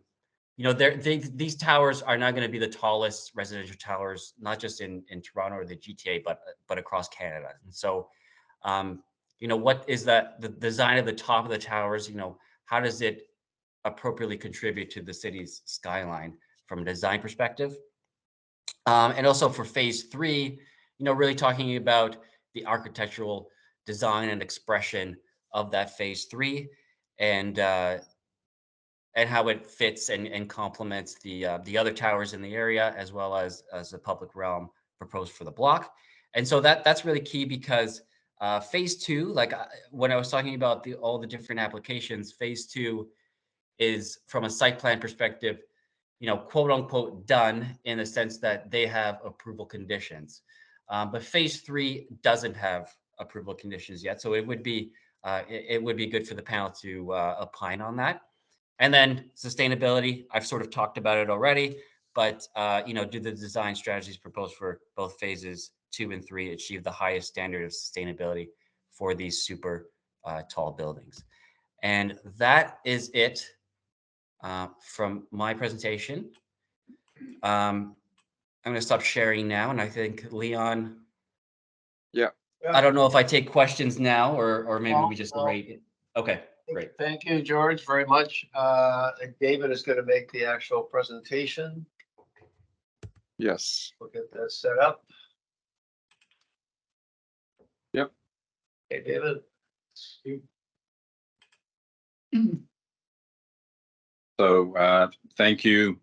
these towers are not going to be the tallest residential towers, not just in Toronto or the GTA, but across Canada. And so what is the design of the top of the towers? How does it appropriately contribute to the city's skyline from a design perspective? And also for phase 3, really talking about the architectural design and expression of that phase 3, and how it fits and complements the other towers in the area, as well as the public realm proposed for the block. And so that's really key, because phase 2, like when I was talking about all the different applications, phase 2 is, from a site plan perspective, quote unquote done, in the sense that they have approval conditions. But phase 3 doesn't have approval conditions yet. So it would be good for the panel to opine on that. And then sustainability, I've sort of talked about it already, but do the design strategies proposed for both phases 2 and 3 achieve the highest standard of sustainability for these super tall buildings? And that is it from my presentation. I'm going to stop sharing now, and I think Leon. Yeah. I don't know if I take questions now, or maybe we just rate it. Okay, great. Thank you, George, very much. And David is going to make the actual presentation. Yes. We'll get that set up. Yep. Hey, David. So thank you,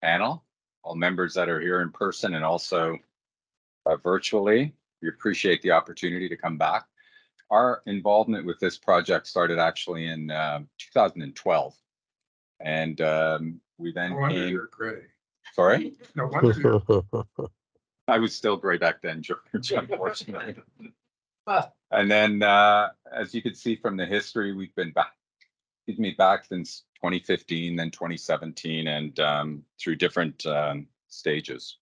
panel, all members that are here in person and also virtually. We appreciate the opportunity to come back. Our involvement with this project started actually in 2012. And we then No wonder came. you're gray. Sorry? No wonder. I was still gray back then, George, unfortunately. And then, as you can see from the history, we've been back since 2015, then 2017, and through different stages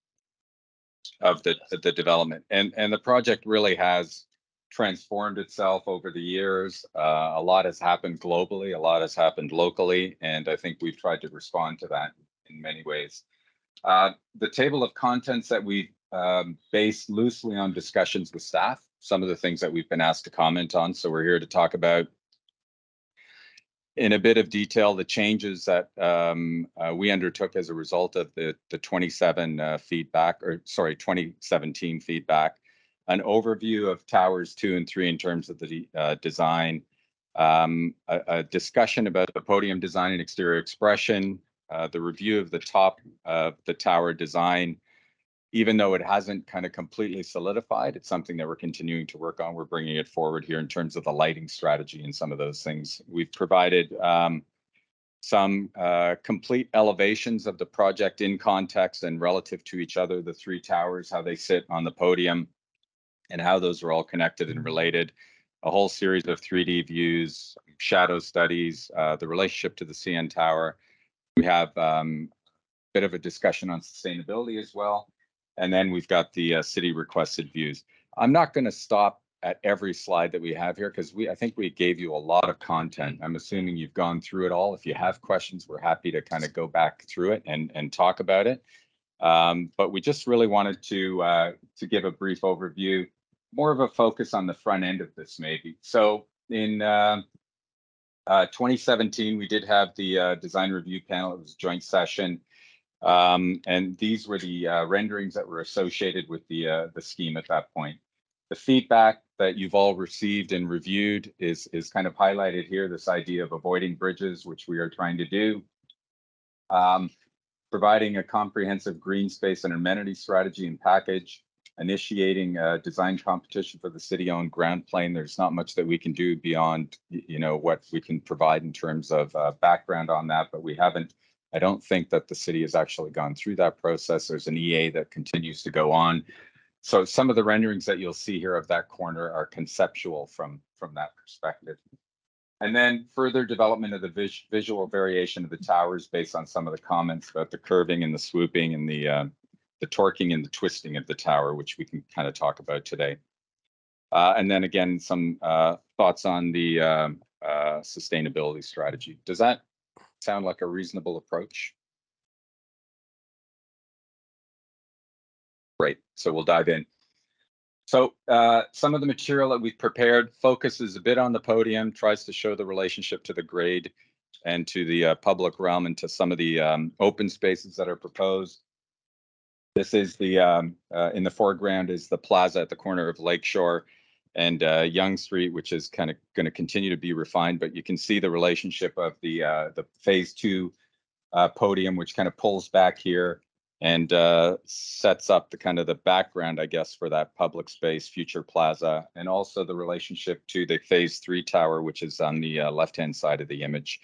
of the development. And the project really has transformed itself over the years. A lot has happened globally, a lot has happened locally, and I think we've tried to respond to that in many ways. The table of contents that we based loosely on discussions with staff, some of the things that we've been asked to comment on. So we're here to talk about in a bit of detail the changes that we undertook as a result of the 2017 feedback, an overview of towers 2 and 3 in terms of the design, a discussion about the podium design and exterior expression, the review of the top of the tower design. Even though it hasn't kind of completely solidified, it's something that we're continuing to work on. We're bringing it forward here in terms of the lighting strategy and some of those things. We've provided some complete elevations of the project in context and relative to each other, the 3 towers, how they sit on the podium and how those are all connected and related. A whole series of 3D views, shadow studies, the relationship to the CN Tower. We have a bit of a discussion on sustainability as well. And then we've got the city requested views. I'm not going to stop at every slide that we have here because I think we gave you a lot of content. I'm assuming you've gone through it all. If you have questions, we're happy to kind of go back through it and talk about it. But we just really wanted to give a brief overview, more of a focus on the front end of this maybe. So in 2017, we did have the design review panel. It was a joint session. And these were the renderings that were associated with the scheme at that point. The feedback that you've all received and reviewed is kind of highlighted here, this idea of avoiding bridges, which we are trying to do. Providing a comprehensive green space and amenity strategy and package, initiating a design competition for the city-owned ground plane. There's not much that we can do beyond, what we can provide in terms of background on that, but we haven't. I don't think that the city has actually gone through that process. There's an EA that continues to go on. So some of the renderings that you'll see here of that corner are conceptual from that perspective. And then further development of the visual variation of the towers based on some of the comments about the curving and the swooping and the torquing and the twisting of the tower, which we can kind of talk about today. And then again, some thoughts on the sustainability strategy. Does that sound like a reasonable approach? Great, so we'll dive in. So some of the material that we've prepared focuses a bit on the podium, tries to show the relationship to the grade and to the public realm and to some of the open spaces that are proposed. This is the, in the foreground is the plaza at the corner of Lakeshore and Yonge Street, which is kind of going to continue to be refined, but you can see the relationship of the phase 2 podium, which kind of pulls back here and sets up the kind of the background, I guess, for that public space, future plaza, and also the relationship to the phase 3 tower, which is on the left-hand side of the image.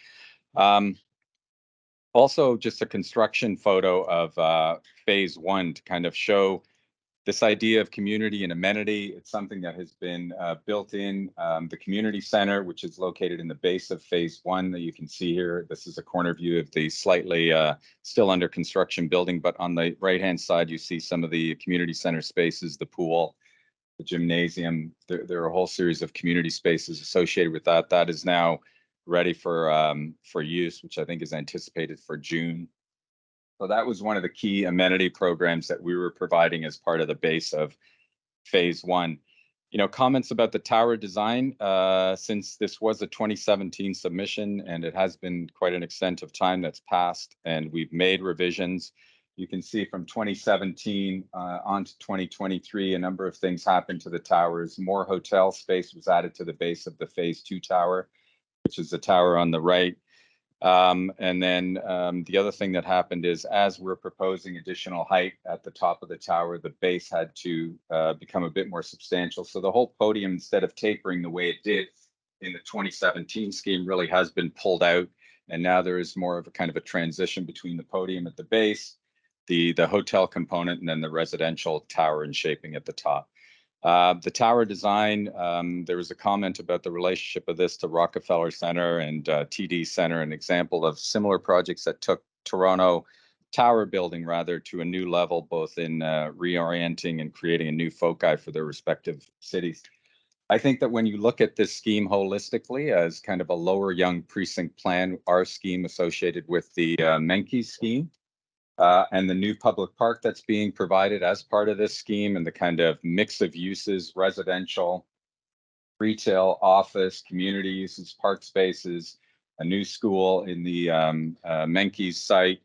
Also, just a construction photo of phase 1 to kind of show this idea of community and amenity. It's something that has been built in the community center, which is located in the base of phase 1 that you can see here. This is a corner view of the slightly still under construction building, but on the right-hand side, you see some of the community center spaces, the pool, the gymnasium. There are a whole series of community spaces associated with that. That is now ready for use, which I think is anticipated for June. So that was one of the key amenity programs that we were providing as part of the base of phase 1. Comments about the tower design, since this was a 2017 submission and it has been quite an extent of time that's passed and we've made revisions. You can see from 2017 on to 2023, a number of things happened to the towers. More hotel space was added to the base of the phase 2 tower, which is the tower on the right. And then the other thing that happened is as we're proposing additional height at the top of the tower, the base had to become a bit more substantial. So the whole podium, instead of tapering the way it did in the 2017 scheme, really has been pulled out. And now there is more of a kind of a transition between the podium at the base, the hotel component, and then the residential tower and shaping at the top. The tower design, there was a comment about the relationship of this to Rockefeller Center and TD Center, an example of similar projects that took Toronto tower building rather to a new level, both in reorienting and creating a new foci for their respective cities. I think that when you look at this scheme holistically as kind of a lower Yonge precinct plan, our scheme associated with the Menke scheme, and the new public park that's being provided as part of this scheme and the kind of mix of uses, residential, retail, office, community uses, park spaces, a new school in the Menke's site,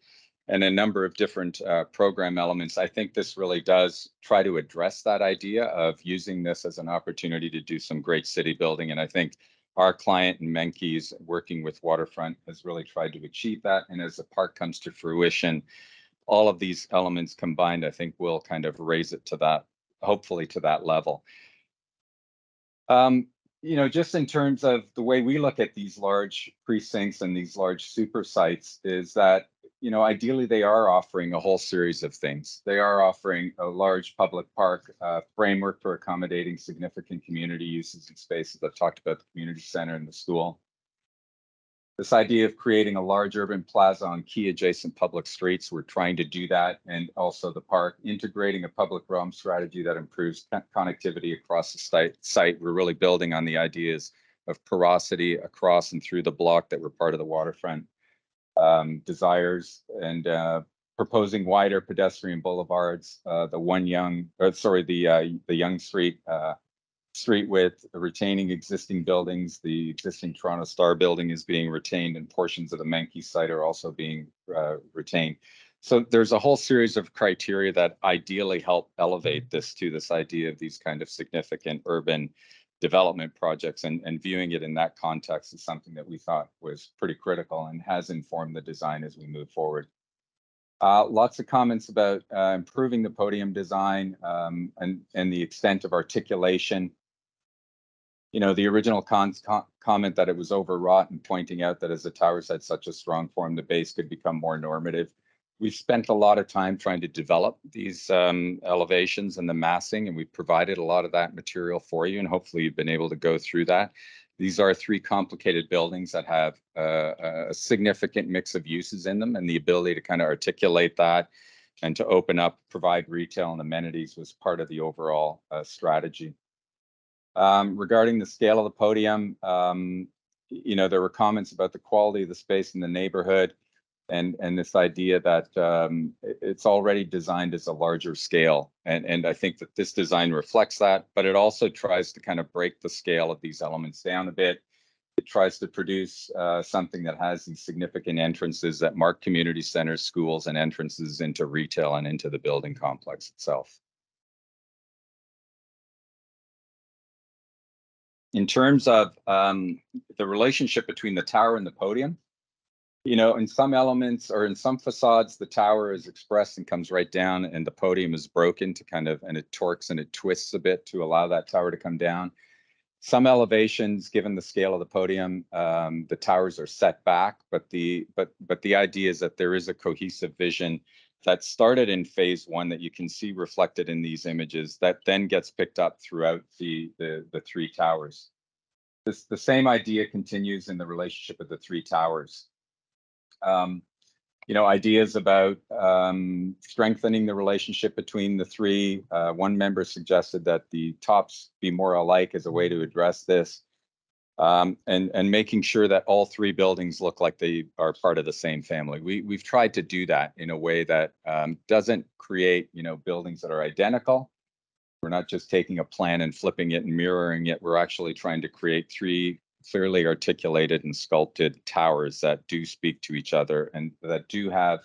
and a number of different program elements. I think this really does try to address that idea of using this as an opportunity to do some great city building. And I think our client in Menke's, working with Waterfront, has really tried to achieve that. And as the park comes to fruition, all of these elements combined, I think, will kind of raise it to that, hopefully to that level. Just in terms of the way we look at these large precincts and these large super sites is that, ideally they are offering a whole series of things. They are offering a large public park framework for accommodating significant community uses and spaces. I've talked about the community center and the school. This idea of creating a large urban plaza on key adjacent public streets, we're trying to do that. And also the park, integrating a public realm strategy that improves connectivity across the site. We're really building on the ideas of porosity across and through the block that were part of the waterfront desires, and proposing wider pedestrian boulevards, the Yonge street width, retaining existing buildings. The existing Toronto Star building is being retained, and portions of the Menke site are also being retained. So there's a whole series of criteria that ideally help elevate this idea of these kind of significant urban development projects, and viewing it in that context is something that we thought was pretty critical and has informed the design as we move forward. Lots of comments about improving the podium design and the extent of articulation. You know, the original comment that it was overwrought, and pointing out that as the towers had such a strong form, the base could become more normative. We've spent a lot of time trying to develop these elevations and the massing, and we've provided a lot of that material for you, and hopefully you've been able to go through that. These are 3 complicated buildings that have a significant mix of uses in them, and the ability to kind of articulate that and to open up, provide retail and amenities was part of the overall strategy. Regarding the scale of the podium, you know, there were comments about the quality of the space in the neighborhood, and this idea that it's already designed as a larger scale. And I think that this design reflects that, but it also tries to kind of break the scale of these elements down a bit. It tries to produce something that has these significant entrances that mark community centers, schools, and entrances into retail and into the building complex itself. In terms of the relationship between the tower and the podium, you know, in some elements or in some facades, the tower is expressed and comes right down, and the podium is broken to kind of, and it torques and it twists a bit to allow that tower to come down. Some elevations, given the scale of the podium, the towers are set back, but the idea is that there is a cohesive vision that started in phase 1 that you can see reflected in these images that then gets picked up throughout the 3 towers. The same idea continues in the relationship of the 3 towers. You know, ideas about strengthening the relationship between the 3. One member suggested that the tops be more alike as a way to address this, and making sure that all 3 buildings look like they are part of the same family. We've tried to do that in a way that doesn't create, you know, buildings that are identical. We're not just taking a plan and flipping it and mirroring it. We're actually trying to create 3 clearly articulated and sculpted towers that do speak to each other and that do have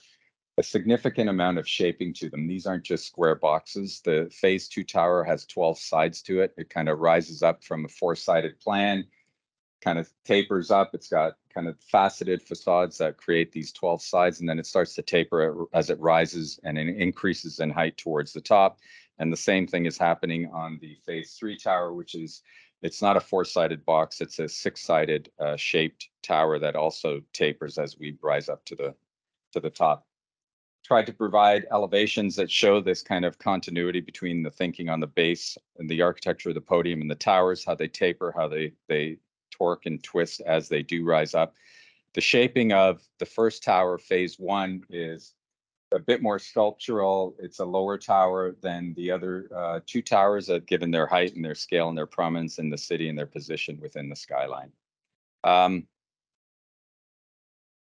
a significant amount of shaping to them. These aren't just square boxes. The phase 2 tower has 12 sides to it. It kind of rises up from a 4-sided plan, kind of tapers up. It's got kind of faceted facades that create these 12 sides, and then it starts to taper as it rises and it increases in height towards the top. And the same thing is happening on the phase 3 tower, which is, it's not a 4-sided box, it's a 6-sided shaped tower that also tapers as we rise up to the top. Tried to provide elevations that show this kind of continuity between the thinking on the base and the architecture of the podium and the towers, how they taper, how they torque and twist as they do rise up. The shaping of the first tower, phase 1, is a bit more sculptural. It's a lower tower than the other 2 towers, given their height and their scale and their prominence in the city and their position within the skyline.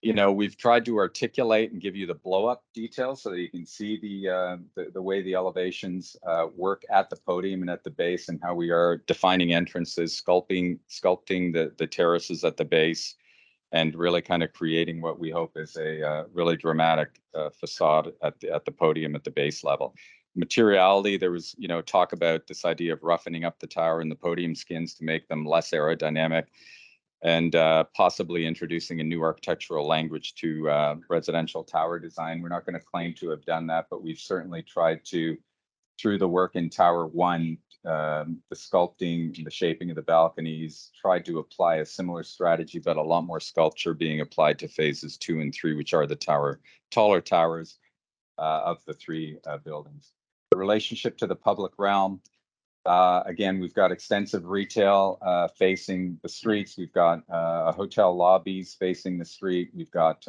You know, we've tried to articulate and give you the blow-up details so that you can see the way the elevations work at the podium and at the base, and how we are defining entrances, sculpting the terraces at the base, and really kind of creating what we hope is a really dramatic facade at the podium at the base level. Materiality, there was, you know, talk about this idea of roughening up the tower and the podium skins to make them less aerodynamic, and possibly introducing a new architectural language to residential tower design. We're not going to claim to have done that, but we've certainly tried to, through the work in Tower 1, the sculpting, the shaping of the balconies, tried to apply a similar strategy, but a lot more sculpture being applied to phases 2 and 3, which are the taller towers of the 3 buildings. The relationship to the public realm, Again, we've got extensive retail facing the streets. We've got hotel lobbies facing the street. We've got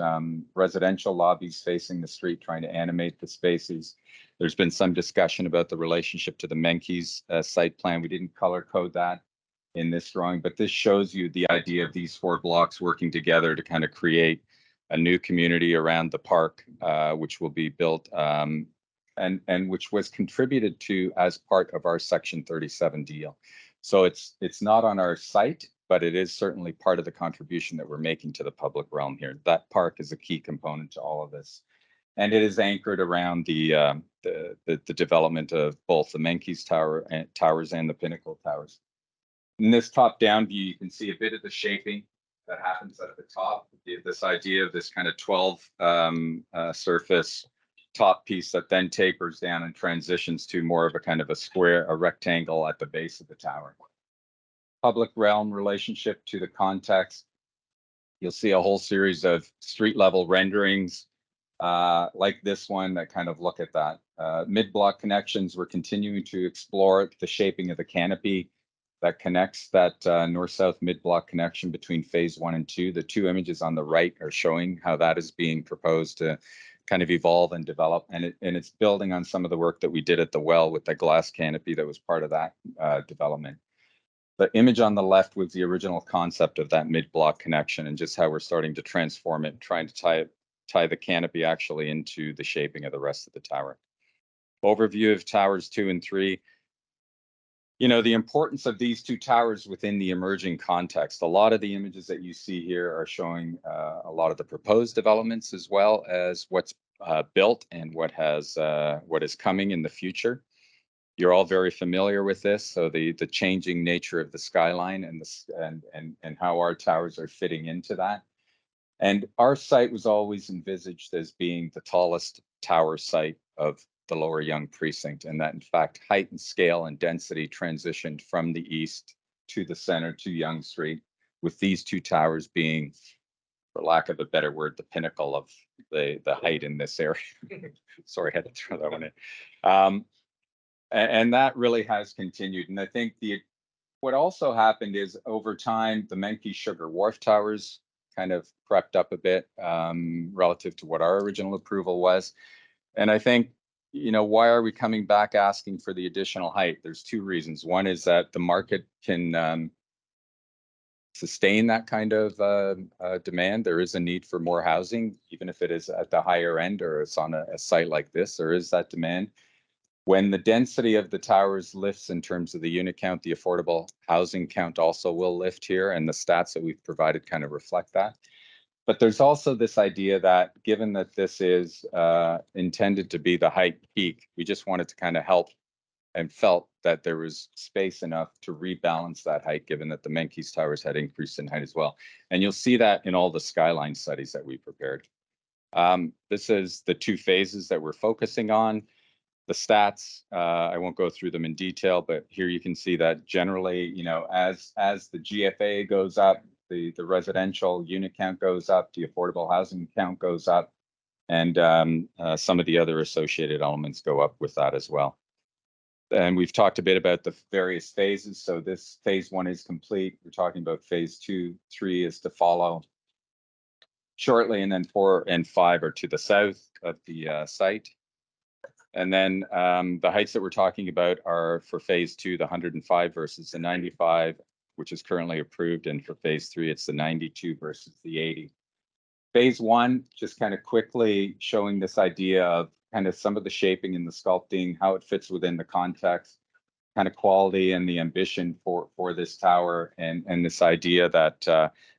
residential lobbies facing the street, trying to animate the spaces. There's been some discussion about the relationship to the Menkes site plan. We didn't color code that in this drawing, but this shows you the idea of these 4 blocks working together to kind of create a new community around the park, which will be built and which was contributed to as part of our Section 37 deal. So it's not on our site, but it is certainly part of the contribution that we're making to the public realm here. That park is a key component to all of this. And it is anchored around the development of both the Menkes towers and the Pinnacle towers. In this top-down view, you can see a bit of the shaping that happens at the top. This idea of this kind of 12 surface top piece that then tapers down and transitions to more of a kind of a square, a rectangle at the base of the tower. Public realm relationship to the context. You'll see a whole series of street level renderings like this one that kind of look at that. Mid-block connections, we're continuing to explore the shaping of the canopy that connects that north-south mid-block connection between phase 1 and 2. The 2 images on the right are showing how that is being proposed to kind of evolve and develop, and it's building on some of the work that we did at the well with the glass canopy that was part of that development. The image on the left was the original concept of that mid-block connection and just how we're starting to transform it, trying to tie the canopy actually into the shaping of the rest of the tower. Overview of towers 2 and 3. You know, the importance of these 2 towers within the emerging context. A lot of the images that you see here are showing a lot of the proposed developments as well as what's built and what is coming in the future. You're all very familiar with this. So the changing nature of the skyline and how our towers are fitting into that. And our site was always envisaged as being the tallest tower site of the Lower Yonge precinct, and that in fact height and scale and density transitioned from the east to the center to Yonge Street, with these 2 towers being, for lack of a better word, the pinnacle of the height in this area. Sorry, I had to throw that one in. And that really has continued. And I think what also happened is over time, the Menkes Sugar Wharf towers kind of crept up a bit relative to what our original approval was. And I think, you know, why are we coming back asking for the additional height? There's 2 reasons. One is that the market can sustain that kind of demand. There is a need for more housing, even if it is at the higher end or it's on a site like this, there is that demand. When the density of the towers lifts in terms of the unit count, the affordable housing count also will lift here, and the stats that we've provided kind of reflect that. But there's also this idea that given that this is intended to be the height peak, we just wanted to kind of help and felt that there was space enough to rebalance that height, given that the Menkes towers had increased in height as well. And you'll see that in all the skyline studies that we prepared. This is the 2 phases that we're focusing on. The stats, I won't go through them in detail, but here you can see that generally, you know, as the GFA goes up, the residential unit count goes up, the affordable housing count goes up, and some of the other associated elements go up with that as well. And we've talked a bit about the various phases. So this phase 1 is complete. We're talking about phase 2, 3 is to follow shortly, and then 4 and 5 are to the south of the site. And then the heights that we're talking about are for phase 2, the 105 versus the 95, which is currently approved. And for phase 3, it's the 92 versus the 80. Phase 1, just kind of quickly showing this idea of kind of some of the shaping and the sculpting, how it fits within the context, kind of quality and the ambition for this tower, and this idea that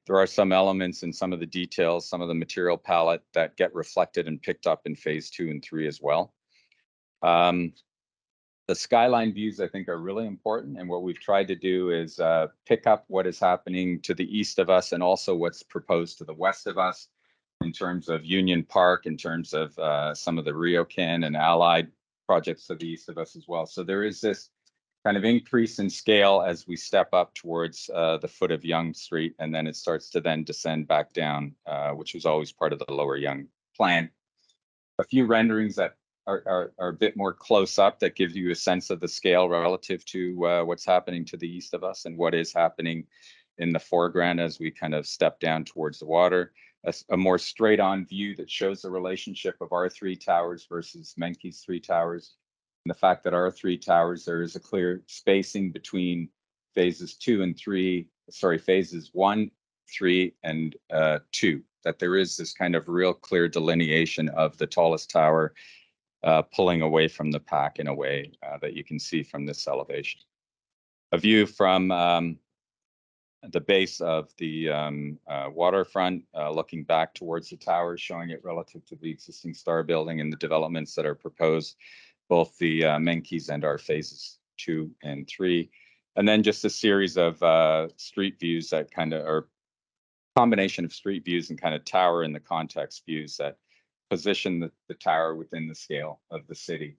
there are some elements and some of the details, some of the material palette that get reflected and picked up in phase 2 and 3 as well. The skyline views, I think, are really important. And what we've tried to do is pick up what is happening to the east of us and also what's proposed to the west of us in terms of Union Park, in terms of some of the RioCan and Allied projects to the east of us as well. So there is this kind of increase in scale as we step up towards the foot of Yonge Street, and then it starts to then descend back down, which was always part of the Lower Yonge plan. A few renderings that are a bit more close up that gives you a sense of the scale relative to what's happening to the east of us and what is happening in the foreground as we kind of step down towards the water. A more straight on view that shows the relationship of our three towers versus Menke's three towers. And the fact that our three towers, there is a clear spacing between phases 2 and 3, sorry, phases 1, 3, and 2, that there is this kind of real clear delineation of the tallest tower pulling away from the pack in a way that you can see from this elevation. A view from the base of the waterfront, looking back towards the tower, showing it relative to the existing Star Building and the developments that are proposed, both the Menke's and our phases 2 and 3. And then just a series of street views that kind of are combination of street views and kind of tower in the context views that position the tower within the scale of the city.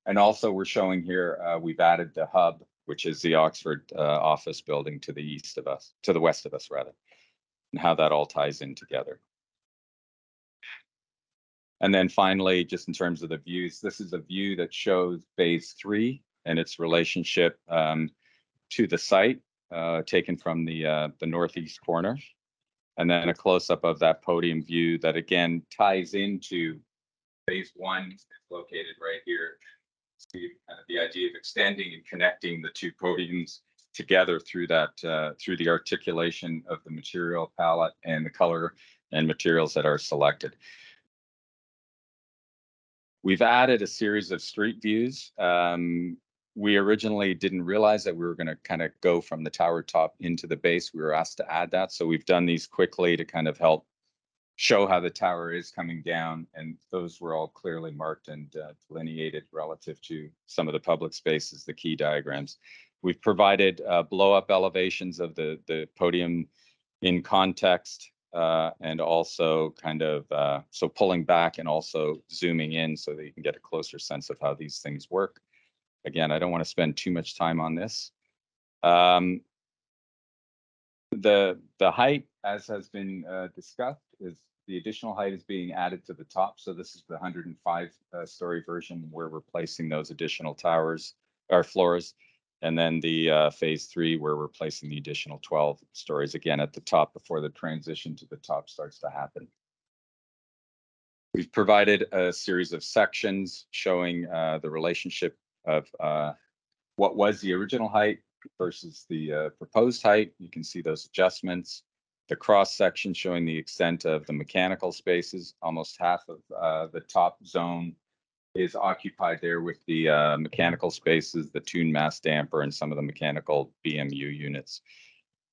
And also we're showing here, we've added the hub, which is the Oxford office building to the east of us, to the west of us rather, and how that all ties in together. And then finally, just in terms of the views, this is a view that shows phase 3 and its relationship to the site, taken from the northeast corner. And then a close-up of that podium view that again ties into phase 1. It's located right here. See kind of the idea of extending and connecting the two podiums together through that through the articulation of the material palette and the color and materials that are selected. We've added a series of street views. We originally didn't realize that we were going to kind of go from the tower top into the base. We were asked to add that, so we've done these quickly to kind of help show how the tower is coming down, and those were all clearly marked and delineated relative to some of the public spaces, the key diagrams. We've provided blow-up elevations of the podium in context, and also kind of so pulling back and also zooming in so that you can get a closer sense of how these things work. Again, I don't want to spend too much time on this. The height, as has been discussed, is the additional height is being added to the top. So this is the 105 story version where we're placing those additional towers or floors. And then the phase 3 where we're placing the additional 12 stories again at the top before the transition to the top starts to happen. We've provided a series of sections showing the relationship of what was the original height versus the proposed height. You can see those adjustments. The cross section showing the extent of the mechanical spaces. Almost half of the top zone is occupied there with the mechanical spaces, the tune mass damper, and some of the mechanical BMU units.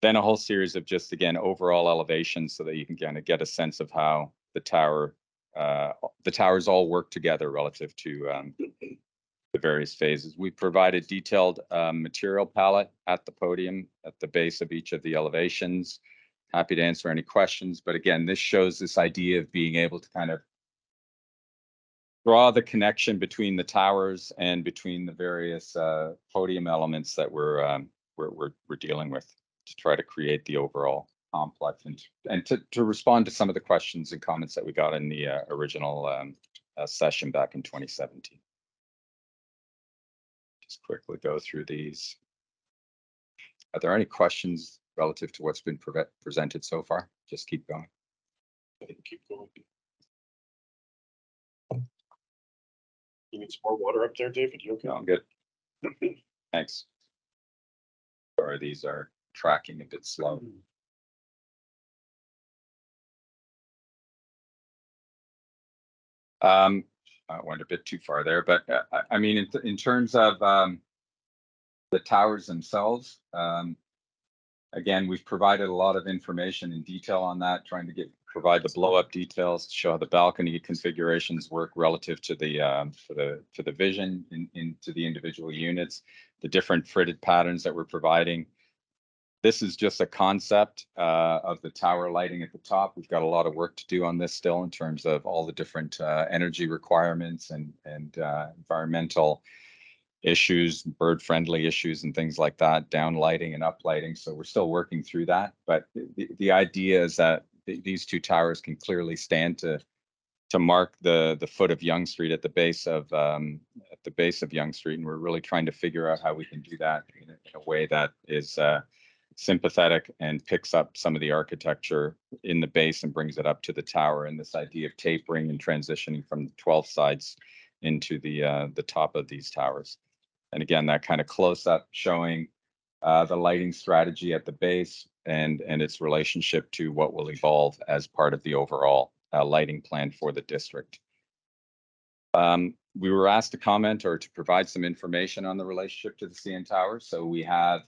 Then a whole series of just, again, overall elevations so that you can kind of get a sense of how the towers all work together relative to the various phases. We provided detailed material palette at the podium, at the base of each of the elevations. Happy to answer any questions, but again, this shows this idea of being able to kind of draw the connection between the towers and between the various podium elements that we're dealing with to try to create the overall complex and to respond to some of the questions and comments that we got in the original session back in 2017. Just quickly go through these. Are there any questions relative to what's been presented so far? Just keep going. Keep going. You need some more water up there, David? You okay? No, I'm good. Thanks. Sorry, these are tracking a bit slow. I went a bit too far there, but I mean, in terms of the towers themselves, again, we've provided a lot of information and detail on that, trying to provide the blow-up details to show how the balcony configurations work relative to the for the vision into the individual units, the different fritted patterns that we're providing. This is just a concept of the tower lighting at the top. We've got a lot of work to do on this still in terms of all the different energy requirements and environmental issues, bird-friendly issues and things like that, down lighting and up lighting. So we're still working through that. But the idea is that these two towers can clearly stand to to mark the foot of Yonge Street at the base of Yonge Street, and we're really trying to figure out how we can do that in a way that is sympathetic and picks up some of the architecture in the base and brings it up to the tower, and this idea of tapering and transitioning from the 12 sides into the top of these towers. And again, that kind of close up showing the lighting strategy at the base and its relationship to what will evolve as part of the overall lighting plan for the district. We were asked to comment or to provide some information on the relationship to the CN Tower. So we have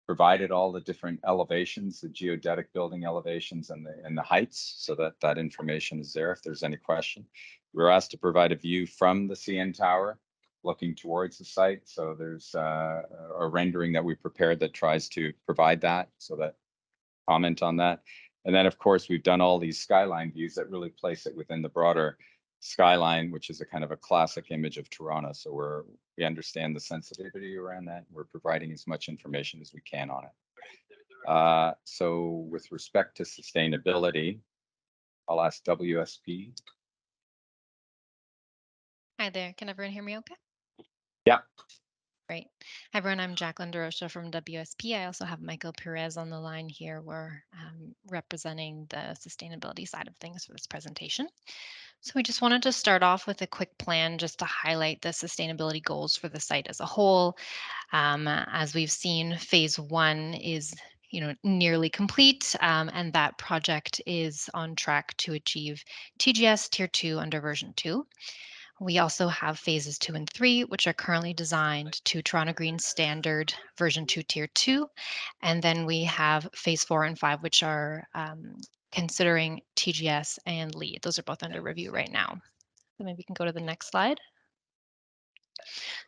provided all the different elevations, the geodetic building elevations and the heights, so that information is there if there's any question. We were asked to provide a view from the CN Tower looking towards the site. So there's a rendering that we prepared that tries to provide that, so that comment on that. And then, of course, we've done all these skyline views that really place it within the broader skyline, which is a kind of a classic image of Toronto. So we understand the sensitivity around that. We're providing as much information as we can on it. So with respect to sustainability, I'll ask WSP. Hi there. Can everyone hear me okay? Yeah. Great. Hi, everyone. I'm Jacqueline DeRocha from WSP. I also have Michael Perez on the line here. We're representing the sustainability side of things for this presentation. So we just wanted to start off with a quick plan just to highlight the sustainability goals for the site as a whole. As we've seen, phase 1 is nearly complete, and that project is on track to achieve TGS Tier 2 under version 2. We also have phases 2 and 3, which are currently designed to Toronto Green Standard version 2 Tier 2. And then we have phase 4 and 5, which are considering TGS and LEED. Those are both under review right now. So maybe we can go to the next slide.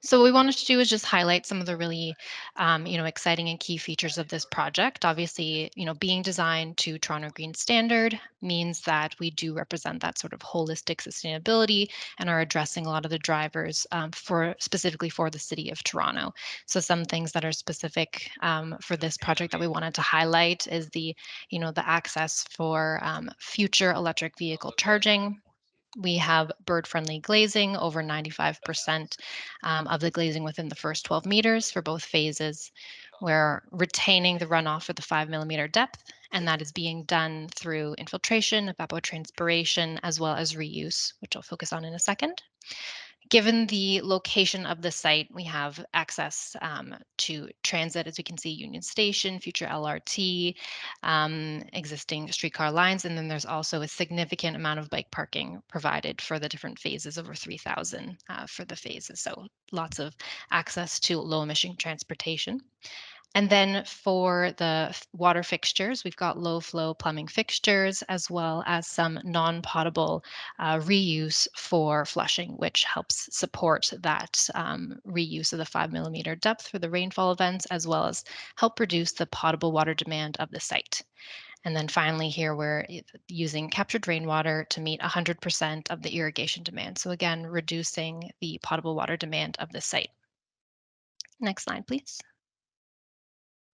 So what we wanted to do is just highlight some of the really, exciting and key features of this project. Obviously, being designed to Toronto Green Standard means that we do represent that sort of holistic sustainability and are addressing a lot of the drivers specifically for the city of Toronto. So some things that are specific for this project that we wanted to highlight is the access for future electric vehicle charging. We have bird-friendly glazing, over 95% of the glazing within the first 12 meters for both phases. We're retaining the runoff for the 5 millimeter depth, and that is being done through infiltration, evapotranspiration, as well as reuse, which I'll focus on in a second. Given the location of the site, we have access to transit, as we can see, Union Station, future LRT, existing streetcar lines, and then there's also a significant amount of bike parking provided for the different phases, over 3,000 for the phases. So lots of access to low emission transportation. And then for the water fixtures, we've got low flow plumbing fixtures, as well as some non-potable reuse for flushing, which helps support that reuse of the 5 millimeter depth for the rainfall events, as well as help reduce the potable water demand of the site. And then finally here, we're using captured rainwater to meet 100% of the irrigation demand. So again, reducing the potable water demand of the site. Next slide, please.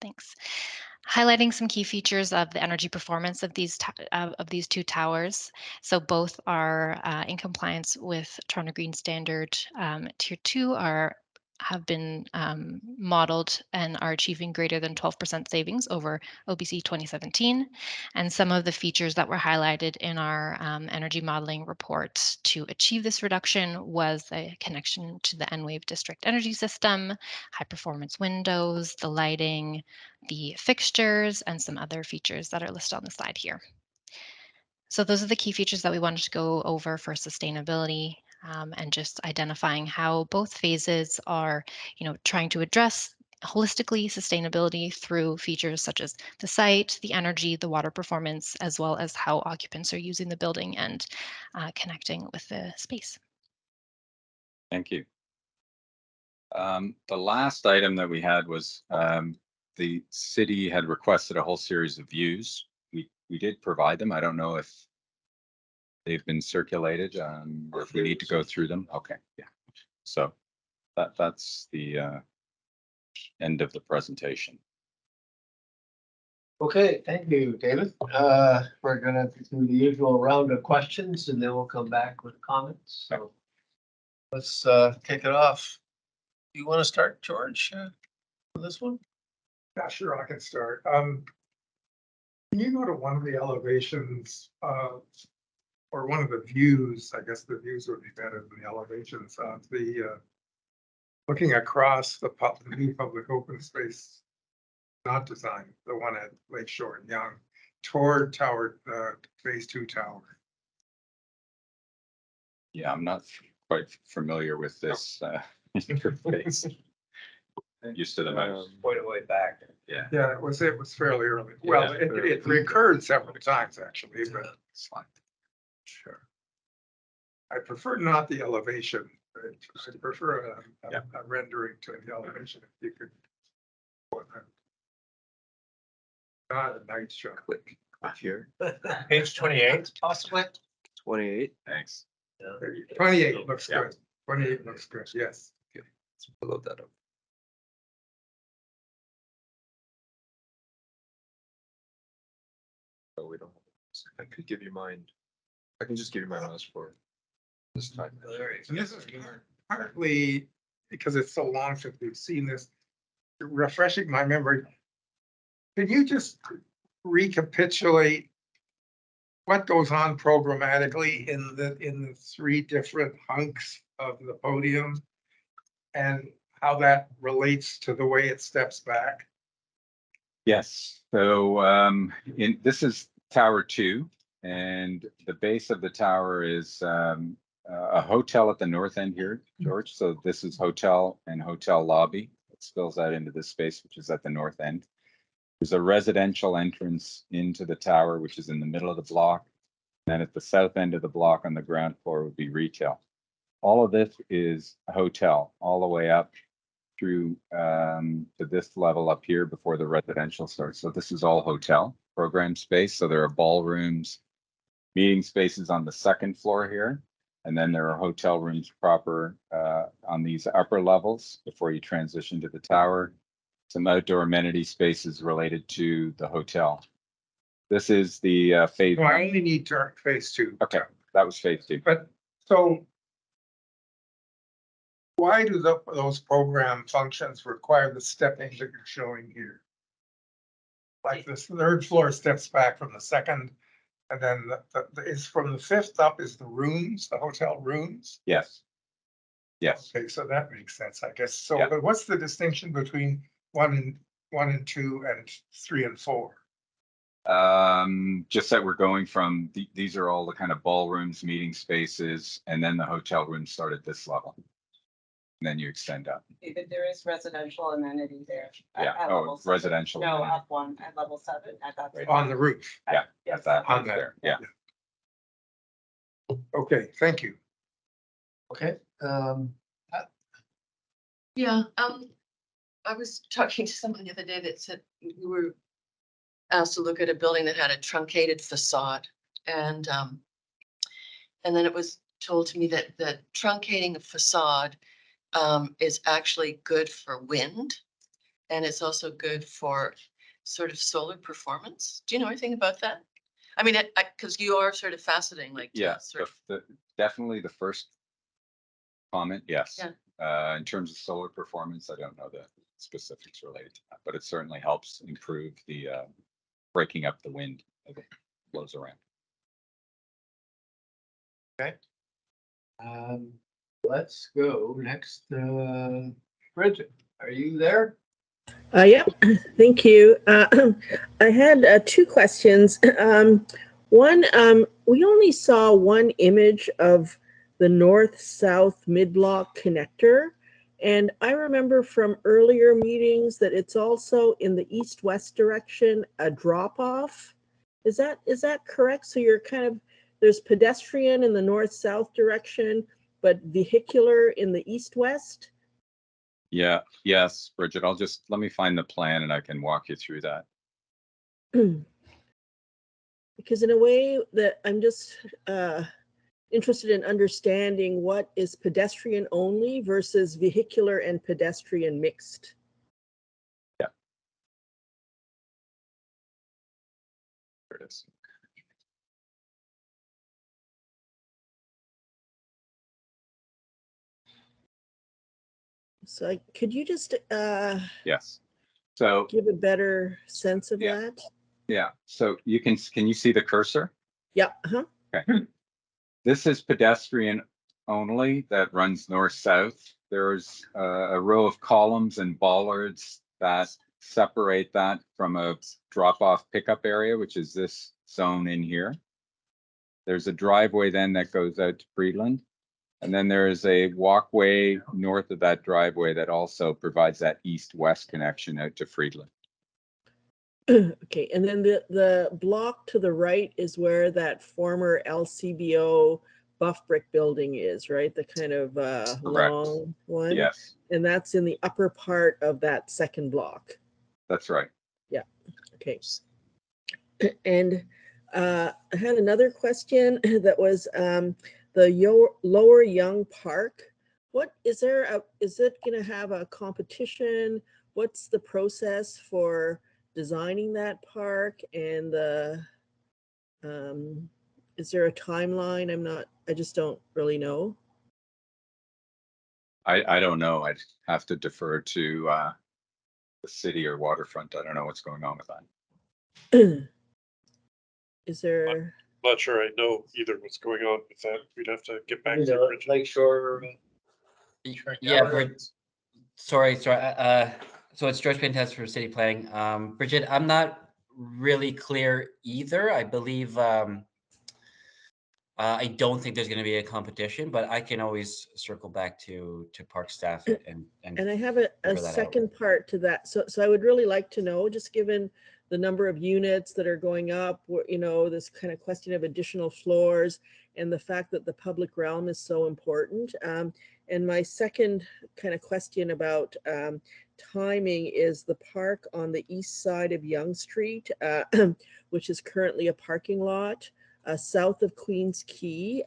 Thanks. Highlighting some key features of the energy performance of these two towers. So both are in compliance with Toronto Green Standard. Tier 2 have been modeled and are achieving greater than 12% savings over OBC 2017. And some of the features that were highlighted in our energy modeling report to achieve this reduction was a connection to the N-Wave district energy system, high performance windows, the lighting, the fixtures, and some other features that are listed on the slide here. So those are the key features that we wanted to go over for sustainability. And just identifying how both phases are, trying to address holistically sustainability through features such as the site, the energy, the water performance, as well as how occupants are using the building and connecting with the space. Thank you. The last item that we had was the city had requested a whole series of views. We did provide them. I don't know if they've been circulated, or if we need to go through them. Okay, yeah. So that's the end of the presentation. Okay, thank you, David. We're gonna do the usual round of questions and then we'll come back with comments. So let's kick it off. You want to start, George, with this one? Yeah, sure, I can start. Can you go to one of the elevations, or one of the views? I guess the views would be better than the elevations of the, looking across the new public open space, not designed, the one at Lakeshore and Yonge, toward tower, phase 2 tower. Yeah, I'm not quite familiar with this interface. Used to the mouse. Quite a way back. Yeah. Yeah, it was fairly early. Well, it recurred several times actually, but It's fine. Sure. I prefer not the elevation. I prefer a rendering to the elevation if you could. Not a night shot. Click here. Page 28, possibly. 28. Thanks. 28 looks good. 28 looks good, yes. Okay, let's load that up. So we don't, I could give you mine. I can just give you my mouse for this time. And this is partly because it's so long since we've seen this, refreshing my memory. Can you just recapitulate what goes on programmatically in the 3 different hunks of the podium and how that relates to the way it steps back? Yes, so this is Tower 2, and the base of the tower is a hotel at the north end here, George. So this is hotel and hotel lobby. It spills out into this space, which is at the north end. There's a residential entrance into the tower, which is in the middle of the block. Then at the south end of the block on the ground floor would be retail. All of this is a hotel all the way up through to this level up here before the residential starts. So this is all hotel program space. So there are ballrooms, meeting spaces on the second floor here. And then there are hotel rooms proper on these upper levels before you transition to the tower. Some outdoor amenity spaces related to the hotel. This is the phase. No, I only need phase 2. Okay, that was phase 2. But so why do those program functions require the stepping that you're showing here? Like this 3rd floor steps back from the 2nd, and then is from the 5th up is the rooms, the hotel rooms? Yes. Yes. Okay, so that makes sense, I guess. So, Yeah. but what's the distinction between 1 and 2 and 3 and 4? Just that we're going from these are all the kind of ballrooms, meeting spaces, and then the hotel rooms start at this level. And then you extend up. David, there is residential amenity there. Yeah, level seven. residential. No, amenity. up 1 at level 7 at that. On the roof? Yeah, Yes. at that On roof that. there, yeah. Okay, thank you. Okay, Yeah, I was talking to someone the other day that said we were asked to look at a building that had a truncated facade. And then it was told to me that truncating a facade is actually good for wind. And it's also good for sort of solar performance. Do you know anything about that? I mean, because you are sort of fascinating, like. Yeah, Sort of, definitely the first comment, yes. Yeah. In terms of solar performance, I don't know the specifics related to that, but it certainly helps improve the breaking up the wind as it blows around. okay. Let's go next. Bridget, are you there? Yeah, thank you. I had 2 questions. One, we only saw one image of the north-south mid-block connector. And I remember from earlier meetings that it's also in the east-west direction, a drop-off. Is that correct? So you're kind of, there's pedestrian in the north-south direction, but vehicular in the east-west? Yeah, yes, Bridget, let me find the plan and I can walk you through that. Because in a way that I'm just interested in understanding what is pedestrian only versus vehicular and pedestrian mixed. Yeah. is. So could you just Yes. So give a better sense of Yeah. that? yeah, so can you see the cursor? Yeah. Uh-huh. Okay. This is pedestrian only that runs north-south. There's a row of columns and bollards that separate that from a drop-off pickup area, which is this zone in here. There's a driveway then that goes out to Friedland. And then there is a walkway north of that driveway that also provides that east-west connection out to Friedland. Okay, and then the block to the right is where that former LCBO buff brick building is, right? The kind of long one. Yes, And that's in the upper part of that second block. that's right. Yeah. Okay. And I had another question that was the Lower Yonge Park. What is there? Is it going to have a competition? What's the process for designing that park? And is there a timeline? I just don't really know. I don't know. I'd have to defer to the city or Waterfront. I don't know what's going on with that. Is there? Not sure I know either what's going on with that. We'd have to get back to Bridget. Lakeshore. Yeah, sorry. So it's George Pintas for City Planning. Bridget, I'm not really clear either. I believe, I don't think there's going to be a competition, but I can always circle back to park staff and And I have a figure that out. second part to that. So I would really like to know, just given the number of units that are going up, this kind of question of additional floors and the fact that the public realm is so important. And my second kind of question about timing is the park on the east side of Yonge Street, which is currently a parking lot south of Queen's Quay,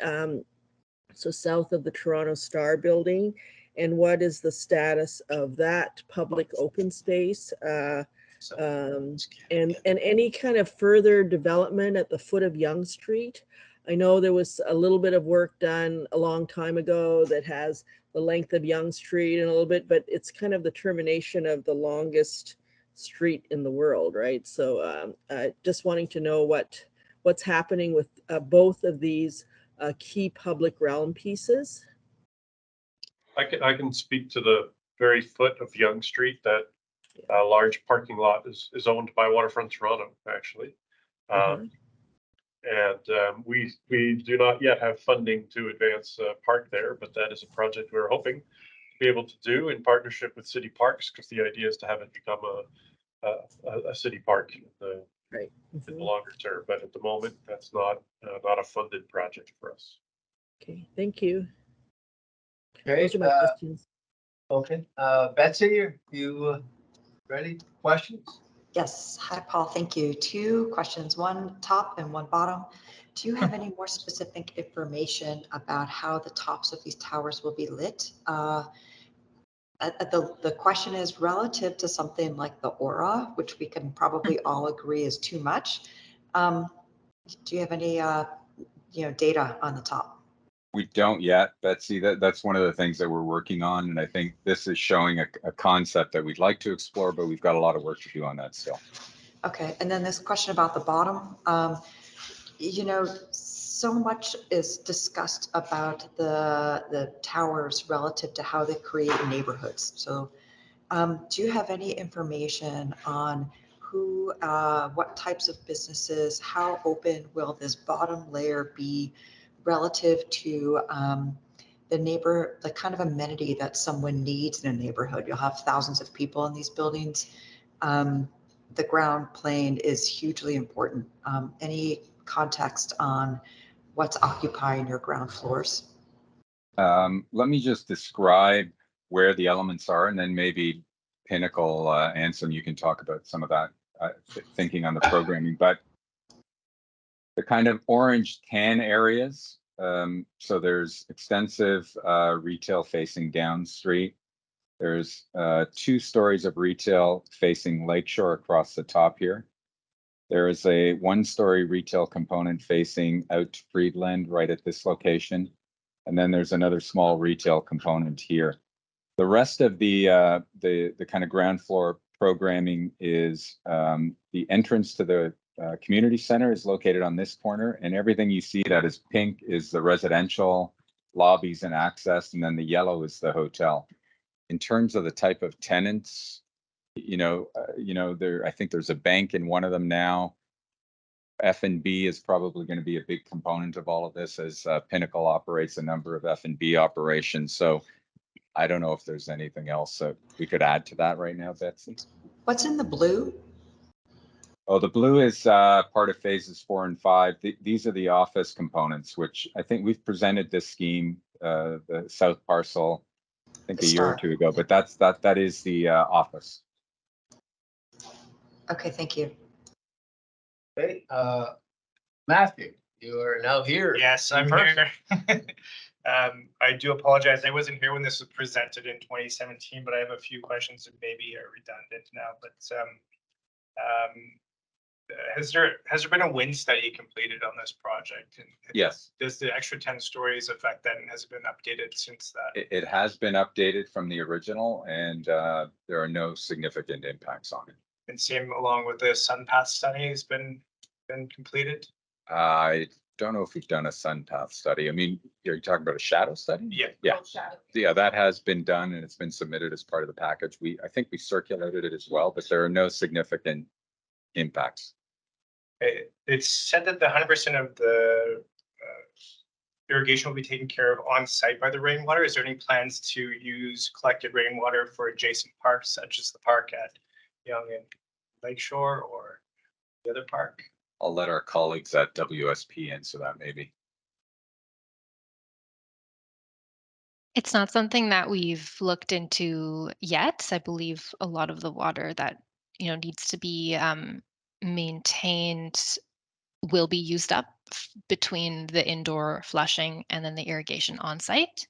so south of the Toronto Star building. And what is the status of that public open space? And any kind of further development at the foot of Yonge Street. I know there was a little bit of work done a long time ago that has the length of Yonge Street and a little bit, but it's kind of the termination of the longest street in the world, right? So just wanting to know what's happening with both of these key public realm pieces. I can speak to the very foot of Yonge Street. That large parking lot is owned by Waterfront Toronto, actually. And we do not yet have funding to advance park there, but that is a project we're hoping to be able to do in partnership with City Parks, because the idea is to have it become a city park in the longer term. But at the moment, that's not a funded project for us. Okay, thank you. Okay, Those are my questions. Okay, Betsy, are you ready? Questions? Yes. Hi, Paul. Thank you. Two questions, one top and one bottom. Do you have any more specific information about how the tops of these towers will be lit? The question is relative to something like the aura, which we can probably all agree is too much. Do you have any data on the top? We don't yet, Betsy. That's one of the things that we're working on. And I think this is showing a concept that we'd like to explore, but we've got a lot of work to do on that still. Okay. And then this question about the bottom, so much is discussed about the towers relative to how they create neighborhoods. So do you have any information on what types of businesses, how open will this bottom layer be relative to the kind of amenity that someone needs in a neighborhood? You'll have thousands of people in these buildings. The ground plane is hugely important. Any context on what's occupying your ground floors? Let me just describe where the elements are, and then maybe Pinnacle, Anselm, you can talk about some of that thinking on the programming. But the kind of orange tan areas, so there's extensive retail facing down street. There's 2 stories of retail facing Lakeshore across the top here. There is a one-story retail component facing out to Friedland right at this location. And then there's another small retail component here. The rest of the kind of ground floor programming is the entrance to the community center is located on this corner, and everything you see that is pink is the residential lobbies and access, and then the yellow is the hotel. In terms of the type of tenants, I think there's a bank in one of them now. F&B is probably going to be a big component of all of this, as Pinnacle operates a number of F&B operations. So I don't know if there's anything else that we could add to that right now, Betsy. What's in the blue? Oh, the blue is part of phases 4 and 5. These are the office components, which I think we've presented this scheme, the south parcel, I think a year or two ago, but that is the office. Okay, thank you. Okay, Matthew, you are now here. Yes, in I'm person. here. I do apologize. I wasn't here when this was presented in 2017, but I have a few questions that maybe are redundant now. But has there been a wind study completed on this project? And Yes. Does the extra 10 stories affect that, and has it been updated since that? It has been updated from the original, and there are no significant impacts on it. And same along with the sun path study has been completed? I don't know if we've done a sun path study. I mean, you're talking about a shadow study? Yeah. Yeah. Yeah, that has been done and it's been submitted as part of the package. I think we circulated it as well, but there are no significant impacts. It's said that the 100% of the irrigation will be taken care of on site by the rainwater. Is there any plans to use collected rainwater for adjacent parks, such as the park at Yonge and Lakeshore or the other park? I'll let our colleagues at WSP answer that maybe. It's not something that we've looked into yet. I believe a lot of the water that needs to be maintained will be used up between the indoor flushing and then the irrigation on site.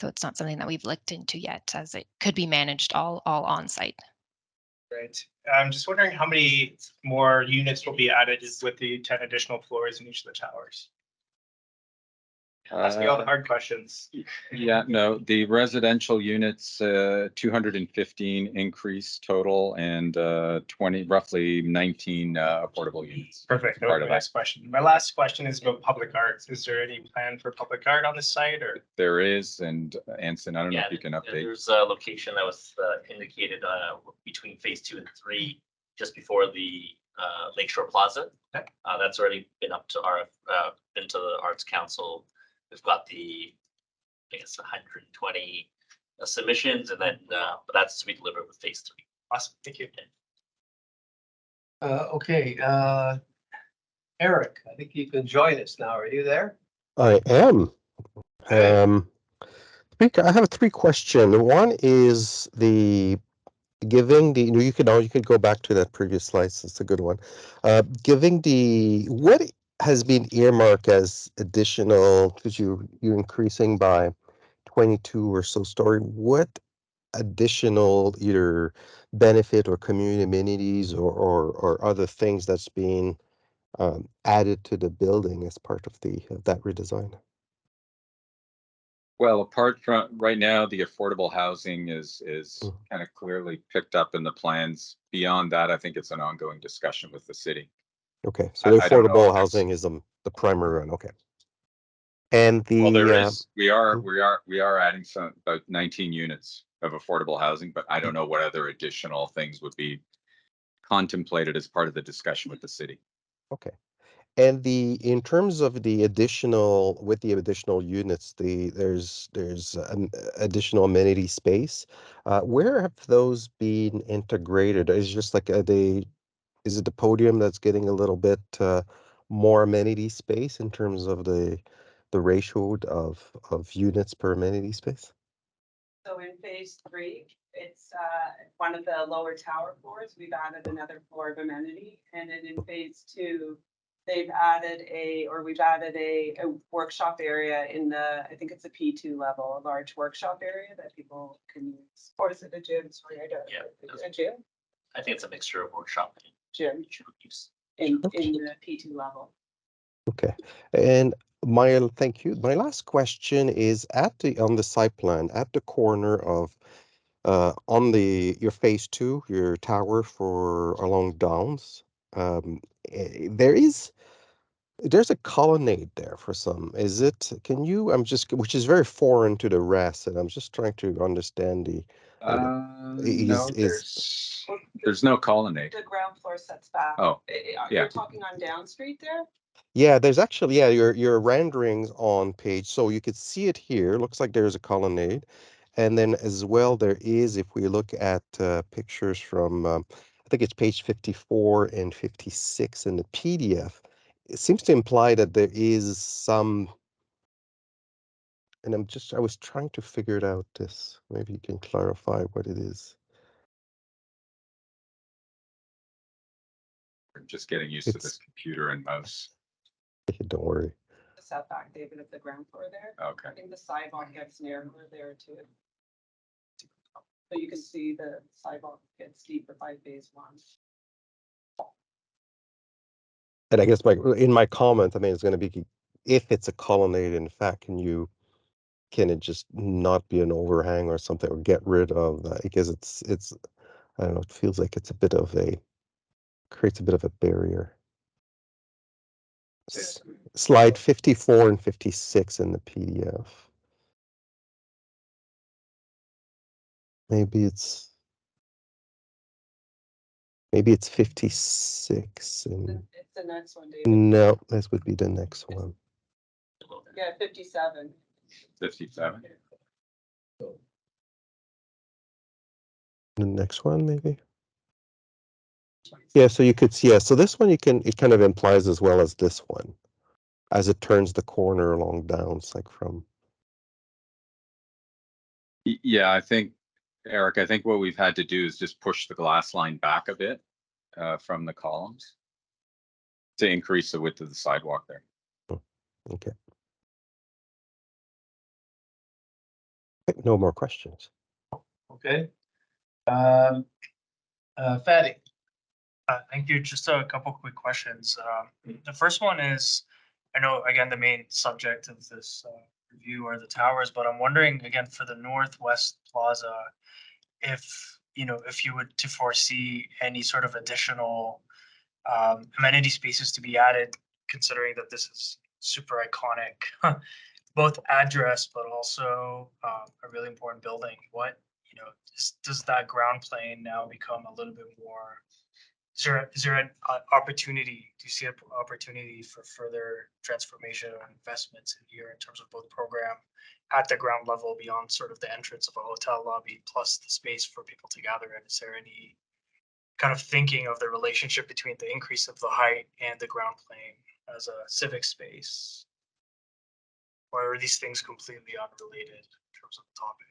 So it's not something that we've looked into yet, as it could be managed all on site. Right. I'm just wondering how many more units will be added with the 10 additional floors in each of the towers. Ask me all the hard questions. Yeah, no, the residential units, 215 increase total, and roughly 19 affordable units. Perfect. That Part was of my that. next question. My last question is about public art. Is there any plan for public art on the site, or? There is, and Anson, I don't know if you can update. There's a location that was indicated between phase 2 and 3, just before the Lakeshore Plaza. Okay. That's already been up to into the Arts Council. We've got I guess 120 submissions, and then but that's to be delivered with phase 3. Awesome, thank you. Okay, Eric, I think you can join us now. Are you there? I am. I have 3 questions. One is you could go back to that previous slide. It's a good one. What has been earmarked as additional, because you're increasing by 22 or so story. What additional either benefit or community amenities or other things that's being added to the building as part of that redesign? Well, apart from right now, the affordable housing is kind of clearly picked up in the plans. Beyond that, I think it's an ongoing discussion with the city. Okay, so the I don't know affordable if housing is the primary one. Okay, and well, there is. We are adding about 19 units of affordable housing, but I don't know what other additional things would be contemplated as part of the discussion with the city. Okay. And in terms of the additional units, there's an additional amenity space. Where have those been integrated? Is it just like is it the podium that's getting a little bit more amenity space in terms of the ratio of units per amenity space? So in phase 3, it's one of the lower tower floors. We've added another floor of amenity, and then in phase 2. We've added a workshop area in I think it's a P2 level, a large workshop area that people can use. Or is it a gym? Sorry, I don't know. Yeah. Is it a gym? I think it's a mixture of workshop and Gym. use. in the P2 level. Okay, and thank you. My last question is on the site plan at the corner of on your phase 2, your tower for along Downs. There's a colonnade there for some. Which is very foreign to the rest, and I'm just trying to understand No, there's no colonnade. The ground floor sets back. Oh, You're yeah. talking on Down Street there? Yeah, there's actually, your renderings on page, so you could see it here. Looks like there's a colonnade. And then as well, there is, if we look at pictures from, I think it's page 54 and 56 in the PDF, it seems to imply that there is some, and I was trying to figure it out this. Maybe you can clarify what it is. I'm just getting used to this computer and mouse. Don't worry. The setback, David, of the ground floor there. Okay. I think the sidewalk gets narrower there too. So you can see the sidewalk gets deeper by phase 1. And I guess in my comment, I mean, it's going to be, if it's a colonnade, in fact, can it just not be an overhang or something, or get rid of that? Because it's, I don't know, it feels like it's creates a bit of a barrier. Slide 54 and 56 in the PDF. Maybe it's 56 and It's the next one, David. no, this would be the next one. Yeah, 57. 57. The next one, maybe. Yeah, so you could see, so this one it kind of implies as well as this one, as it turns the corner along Downs, like from. Yeah, I think, Eric, what we've had to do is just push the glass line back a bit from the columns to increase the width of the sidewalk there. Okay. No more questions. Okay. Fatty. Thank you. Just a couple quick questions. The first one is, I know, again, the main subject of this review are the towers, but I'm wondering, again, for the Northwest Plaza, if you would to foresee any sort of additional amenity spaces to be added, considering that this is super iconic, both address, but also a really important building. Does that ground plane now become a little bit more? Is there an opportunity? Do you see an opportunity for further transformation or investments in here in terms of both program at the ground level beyond sort of the entrance of a hotel lobby plus the space for people to gather in? Is there any kind of thinking of the relationship between the increase of the height and the ground plane as a civic space? Or are these things completely unrelated in terms of the topic?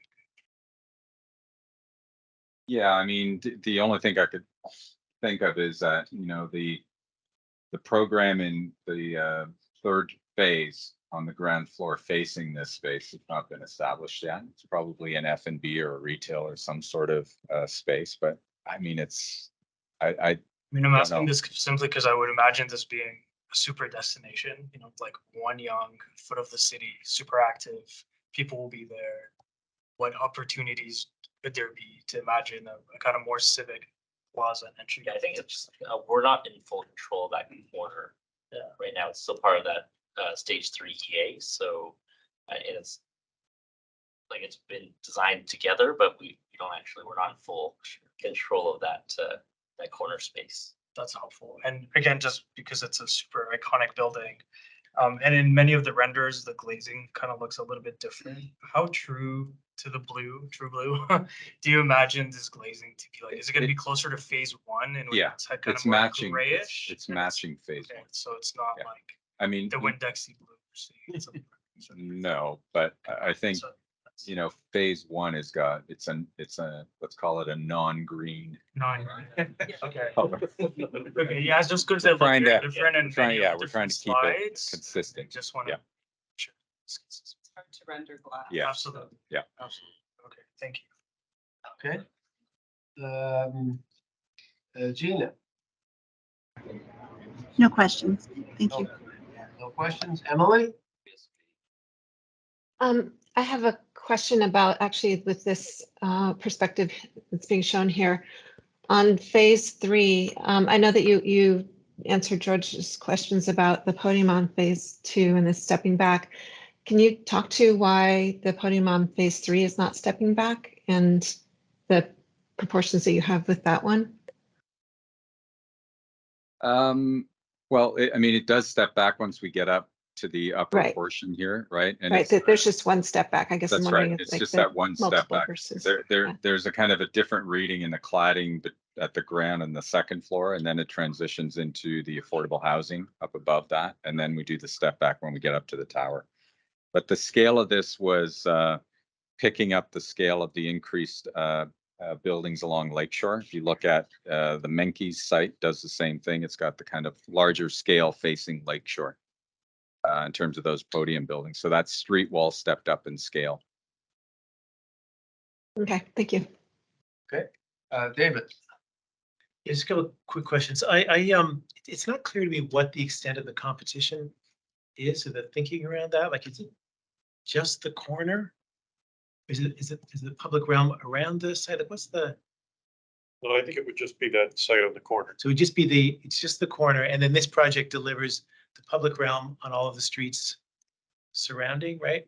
Yeah, I mean, the only thing I could think of is that, the program in the third phase on the ground floor facing this space has not been established yet. It's probably an F&B or a retail or some sort of space, but I mean, I'm asking this simply because I would imagine this being a super destination, like one Yonge, foot of the city, super active, people will be there. What opportunities could there be to imagine a kind of more civic plaza entry? Yeah, I think it's we're not in full control of that corner. Right now, it's still part of that stage 3 EA. So it's like it's been designed together, but we're not in full control of that corner space. That's helpful. And again, just because it's a super iconic building, and in many of the renders, the glazing kind of looks a little bit different. How true to the blue, true blue, do you imagine this glazing to be like? Is it going to be closer to phase 1? And yeah, it's matching. grayish? It's matching phase 1. So it's not like I mean the Windexy blue. No, but I think phase 1 has got it's a let's call it a non-green. Okay. Okay. Yeah, it's just because they look different and we're trying to keep it consistent. Just want to. Sure. It's hard to render glass. Yeah. Absolutely. Yeah. Absolutely. Okay. Thank you. Okay. Gina. No questions. Thank you. No questions? Emily? I have a question about actually with this perspective that's being shown here. On phase 3, I know that you answered George's questions about the podium on phase 2 and the stepping back. Can you talk to why the podium on phase 3 is not stepping back and the proportions that you have with that one? Well, I mean, it does step back once we get up to the upper Right. portion here, right? And Right, there's just one step back. I guess I'm that's wondering right. if It's like just they're that one step multiple back. versus. There's a kind of a different reading in the cladding at the ground and the second floor, and then it transitions into the affordable housing up above that, and then we do the step back when we get up to the tower. But the scale of this was picking up the scale of the increased buildings along Lakeshore. If you look at the Menkes site, does the same thing. It's got the kind of larger scale facing Lakeshore in terms of those podium buildings. So that street wall stepped up in scale. Okay, thank you. Okay, David. Just a couple quick questions. It's not clear to me what the extent of the competition is, or the thinking around that. Like, is it just the corner? Is the public realm around the site? Like, what's the? Well, I think it would just be that site on the corner. So it would just be it's just the corner, and then this project delivers the public realm on all of the streets surrounding, right?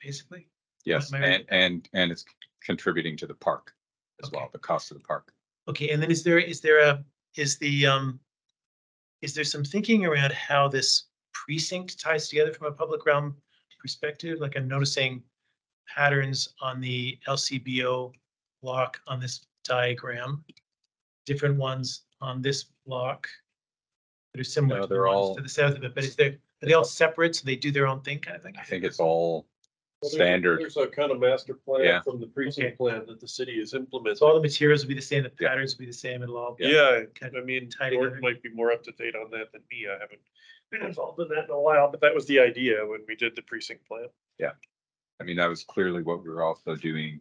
Basically. Yes, Am I right? and it's contributing to the park as well, the cost of the park. Okay, and then is there some thinking around how this precinct ties together from a public realm perspective? Like, I'm noticing patterns on the LCBO block on this diagram, different ones on this block that are similar No, to the they're ones all- to the south of it, but are they all separate, so they do their own thing kind of thing? I think it's all Well, standard. There's a kind of master plan Yeah. from the precinct plan that the city is implementing. So all the materials will be the same, the patterns will be the same, it'll all. Yeah, kind I of mean, tied Gordon together. might be more up to date on that than me. I haven't been involved in that in a while, but that was the idea when we did the precinct plan. Yeah. I mean, that was clearly what we were also doing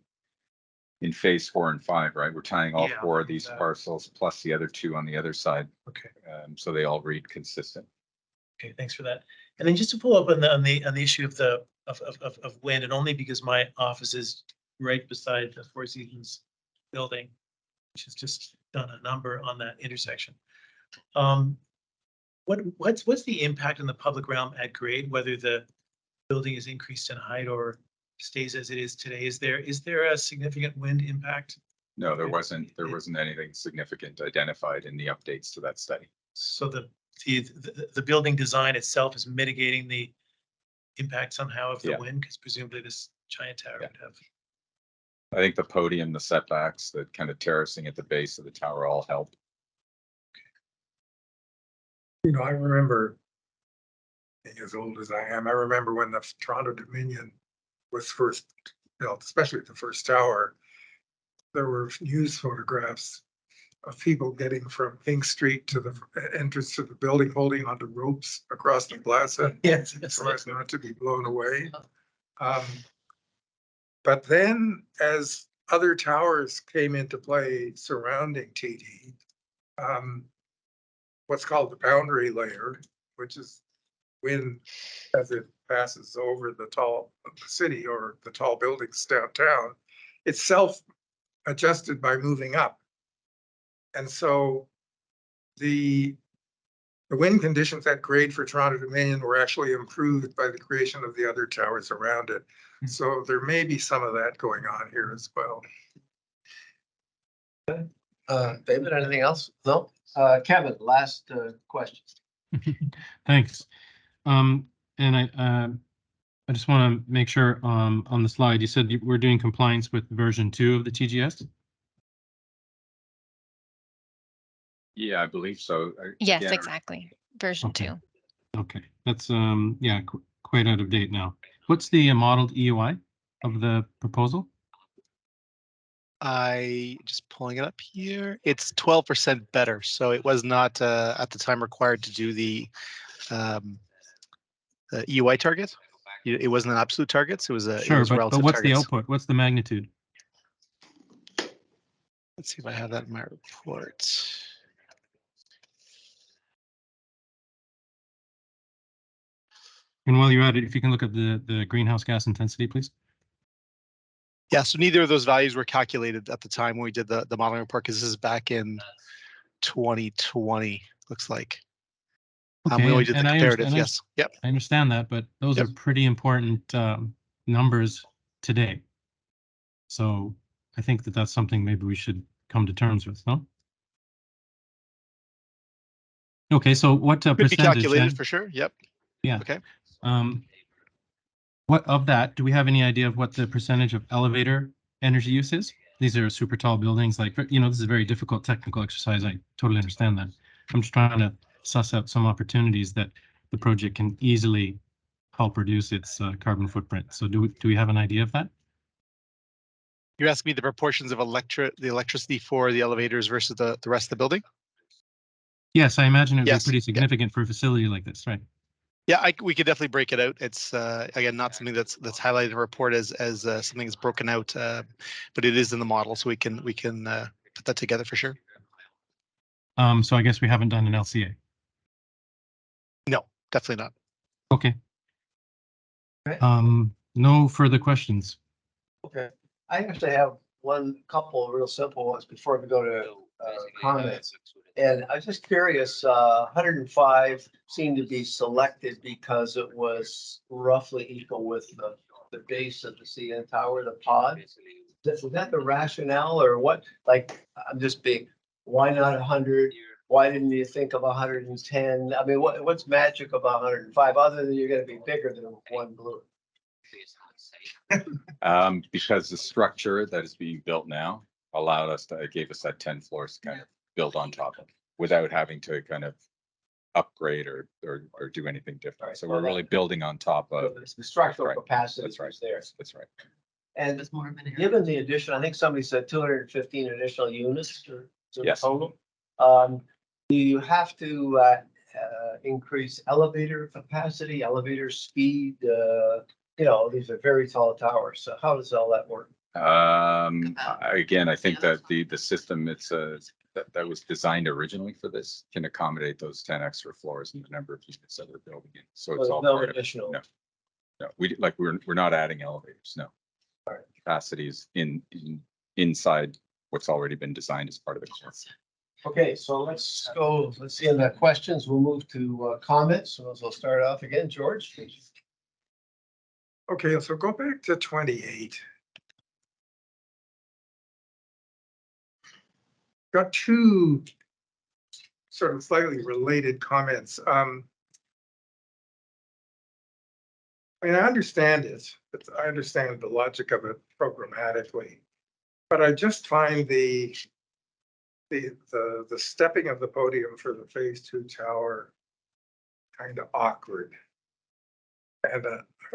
in phase 4 and 5, right? We're tying all Yeah, 4 of these that. parcels plus the other 2 on the other side. Okay. So they all read consistent. Okay, thanks for that. And then just to follow up on the issue of the wind, and only because my office is right beside the Four Seasons building, which has just done a number on that intersection. What's the impact on the public realm at grade, whether the building is increased in height or stays as it is today? Is there a significant wind impact? No, there wasn't anything significant identified in the updates to that study. So the building design itself is mitigating the impact somehow of the Yeah. wind, because presumably this giant tower would have. I think the podium, the setbacks, the kind of terracing at the base of the tower all help. You know, I remember, being as old as I am, I remember when the Toronto Dominion was first built, especially the first tower, there were news photographs of people getting from King Street to the entrance to the building, holding onto ropes across the plaza. Yes. So as not to be blown away. But then as other towers came into play surrounding TD, what's called the boundary layer, which is wind as it passes over the city or the tall buildings downtown, itself adjusted by moving up. And so the wind conditions at grade for Toronto Dominion were actually improved by the creation of the other towers around it. So there may be some of that going on here as well. David, anything else? No? Kevin, last question. Thanks. And I just want to make sure on the slide, you said we're doing compliance with version 2 of the TGS? Yeah, I believe so. Yes, Again, exactly. Version Okay. 2. Okay, that's yeah, quite out of date now. What's the modeled EUI of the proposal? I just pulling it up here. It's 12% better. So it was not at the time required to do the EUI target. It wasn't an absolute target. So it was a Sure, it was but relative what's the targets. output? What's the magnitude? Let's see if I have that in my report. And while you're at it, if you can look at the greenhouse gas intensity, please. Yeah, so neither of those values were calculated at the time when we did the modeling report, because this is back in 2020, looks like. We Okay, only did the and comparative, yes. Yep. I understand that, but those Yep. are pretty important numbers today. So I think that that's something maybe we should come to terms with, no? Okay, so what Could be percentage calculated then? for sure, yep. Yeah. Okay. What of that, do we have any idea of what the percentage of elevator energy use is? These are super tall buildings, like, this is a very difficult technical exercise. I totally understand that. I'm just trying to suss out some opportunities that the project can easily help reduce its carbon footprint. So do we have an idea of that? You're asking me the proportions of the electricity for the elevators versus the rest of the building? Yes, I imagine it would be Yes, pretty yeah. significant for a facility like this, right? Yeah, we could definitely break it out. It's again not something that's highlighted in the report as something that's broken out, but it is in the model, so we can put that together for sure. So I guess we haven't done an LCA. No, definitely not. Okay. Okay. No further questions. Okay, I actually have one couple of real simple ones before we go to comments. And I was just curious, 105 seemed to be selected because it was roughly equal with the base of the CN tower, the pod. Is that the rationale or what? Like, I'm just being, why not 100? Why didn't you think of 110? I mean, what's magic about 105 other than you're going to be bigger than one blue? Because the structure that is being built now allowed us to, it gave us that 10 floors to kind of build on top of without having to kind of upgrade or do anything different. Right, So well, we're really building on top of. The structural Right. capacity That's right. is there. That's right. And given the addition, I think somebody said 215 additional units to the Yes. total. Do you have to increase elevator capacity, elevator speed? These are very tall towers. So how does all that work? Again, I think that the system that was designed originally for this can accommodate those 10 extra floors and the number of units that we're building in. So it's all no part of it. additional. No, we're not adding elevators. No. All right. Capacities inside what's already been designed as part of the core. Okay, so let's see in the questions. We'll move to comments. So we'll start off again, George. Okay, so go back to 28. Got two sort of slightly related comments. I mean, I understand it, but I understand the logic of it programmatically, but I just find the stepping of the podium for the phase 2 tower kind of awkward. And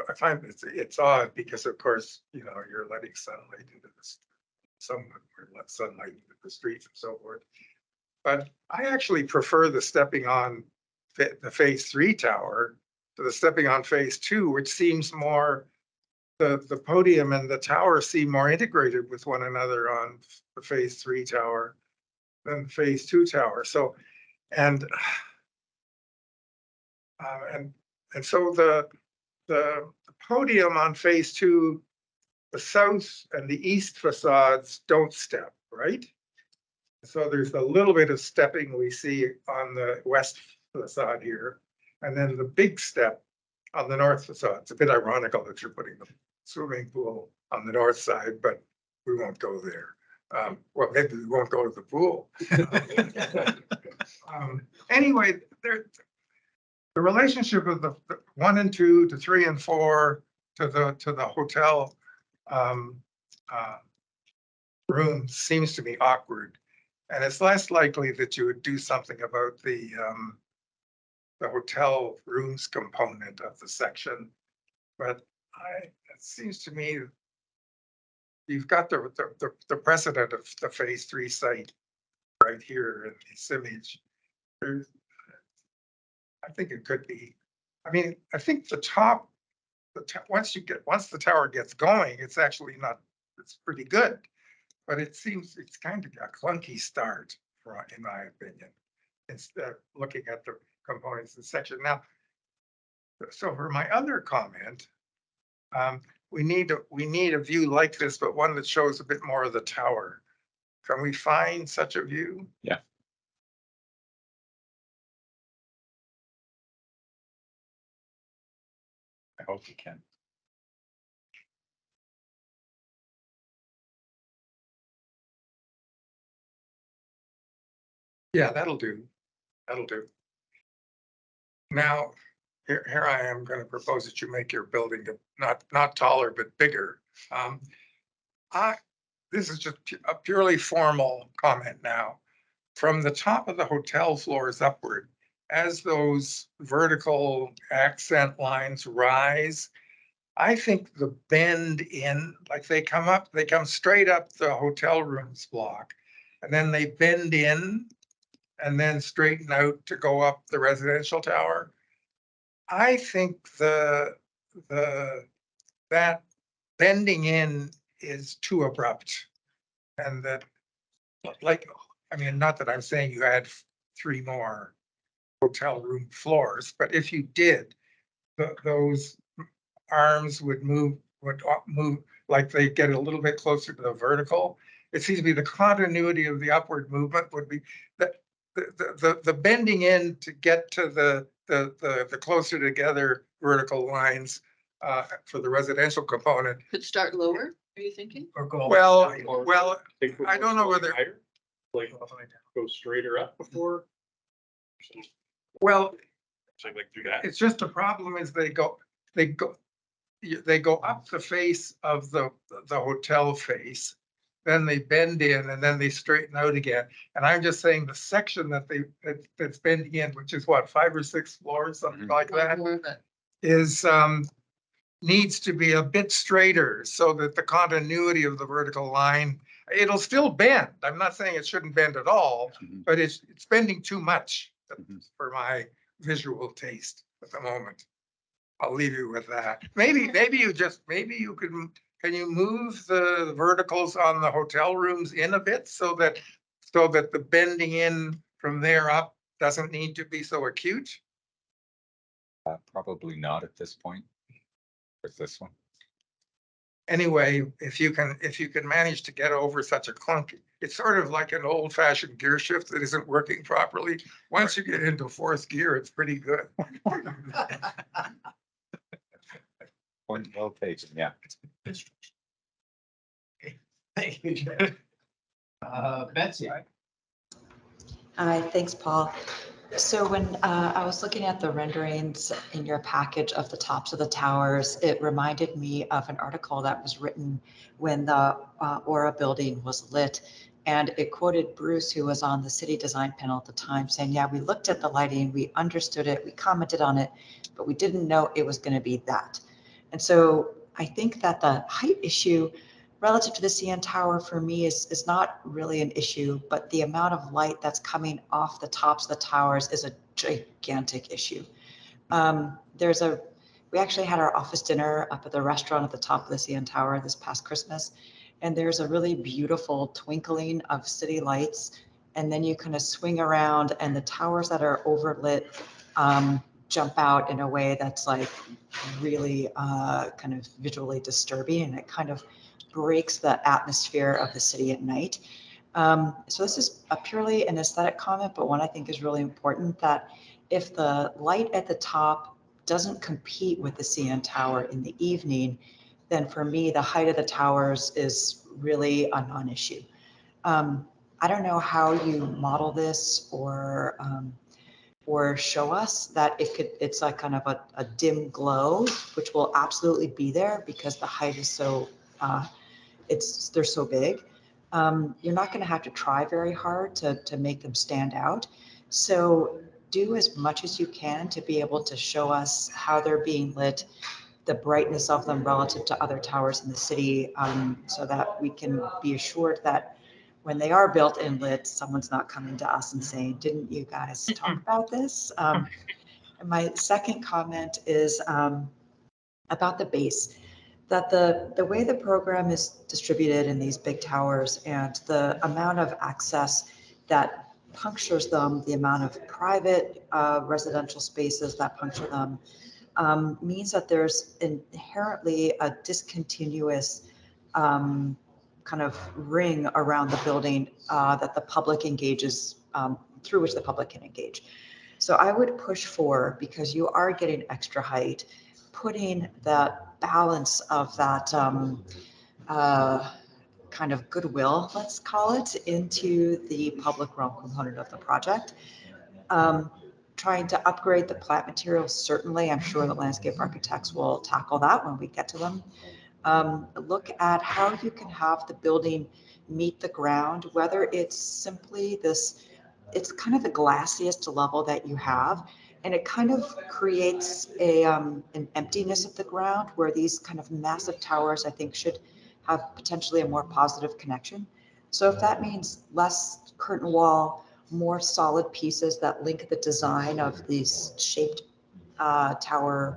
I find it's odd because, of course, you're letting sunlight into this, let sunlight into the streets and so forth. But I actually prefer the stepping on the phase 3 tower to the stepping on phase 2, which seems more, the podium and the tower seem more integrated with one another on the phase 3 tower than the phase 2 tower. So, and so the podium on phase 2, the south and the east facades don't step, right? So there's a little bit of stepping we see on the west facade here, and then the big step on the north facade. It's a bit ironical that you're putting the swimming pool on the north side, but we won't go there. Well, maybe we won't go to the pool. Anyway, the relationship of the 1 and 2 to 3 and 4 to the hotel room seems to be awkward. And it's less likely that you would do something about the hotel rooms component of the section. But it seems to me you've got the precedent of the phase 3 site right here in this image. I think it could be. I mean, I think once the tower gets going, it's actually not. It's pretty good. But it seems it's kind of a clunky start, in my opinion, instead of looking at the components in section. Now, So for my other comment, we need a view like this, but one that shows a bit more of the tower. Can we find such a view? Yeah. I hope we can. Yeah, that'll do. That'll do. Now, here I am going to propose that you make your building not taller, but bigger. This is just a purely formal comment now. From the top of the hotel floors upward, as those vertical accent lines rise, I think the bend in, like they come straight up the hotel rooms block, and then they bend in and then straighten out to go up the residential tower. I think that bending in is too abrupt. And that, like, I mean, not that I'm saying you add 3 more hotel room floors, but if you did, those arms would move like they get a little bit closer to the vertical. It seems to be the continuity of the upward movement would be that the bending in to get to the closer together vertical lines for the residential component. Could start lower, are you thinking? Or go. Well, or take I don't know whether. higher, like go straighter up before. Well, Something like do that. it's just the problem is they go up the face of the hotel face, then they bend in and then they straighten out again. And I'm just saying the section that's bending in, which is what, 5 or 6 floors, something like that, is needs to be a bit straighter so that the continuity of the vertical line, it'll still bend. I'm not saying it shouldn't bend at all, but it's bending too much for my visual taste at the moment. I'll leave you with that. Maybe you can you move the verticals on the hotel rooms in a bit so that the bending in from there up doesn't need to be so acute? Probably not at this point. With this one. Anyway, if you can manage to get over such a clunky, it's sort of like an old fashioned gear shift that isn't working properly. Once you get into 4th gear, it's pretty good. Point well taken, yeah. Thank you, Jeff. Betsy. Hi, thanks, Paul. So when I was looking at the renderings in your package of the tops of the towers, it reminded me of an article that was written when the Aura building was lit. And it quoted Bruce, who was on the city design panel at the time, saying, yeah, we looked at the lighting, we understood it, we commented on it, but we didn't know it was going to be that. And so I think that the height issue relative to the CN Tower for me is not really an issue, but the amount of light that's coming off the tops of the towers is a gigantic issue. We actually had our office dinner up at the restaurant at the top of the CN Tower this past Christmas, and there's a really beautiful twinkling of city lights, and then you kind of swing around and the towers that are overlit jump out in a way that's like really kind of visually disturbing, and it kind of breaks the atmosphere of the city at night. So this is a purely an aesthetic comment, but one I think is really important, that if the light at the top doesn't compete with the CN Tower in the evening, then for me, the height of the towers is really a non-issue. I don't know how you model this or show us that it's like kind of a dim glow, which will absolutely be there because the height is so, they're so big. You're not going to have to try very hard to make them stand out. So do as much as you can to be able to show us how they're being lit, the brightness of them relative to other towers in the city, so that we can be assured that when they are built and lit, someone's not coming to us and saying, didn't you guys talk about this? And my second comment is about the base, that the way the program is distributed in these big towers and the amount of access that punctures them, the amount of private residential spaces that puncture them, means that there's inherently a discontinuous kind of ring around the building that the public engages, through which the public can engage. So I would push for, because you are getting extra height, putting that balance of that kind of goodwill, let's call it, into the public realm component of the project. Trying to upgrade the plant materials, certainly. I'm sure the landscape architects will tackle that when we get to them. Look at how you can have the building meet the ground, whether it's simply this, it's kind of the glassiest level that you have, and it kind of creates an emptiness of the ground where these kind of massive towers, I think, should have potentially a more positive connection. So if that means less curtain wall, more solid pieces that link the design of these shaped towers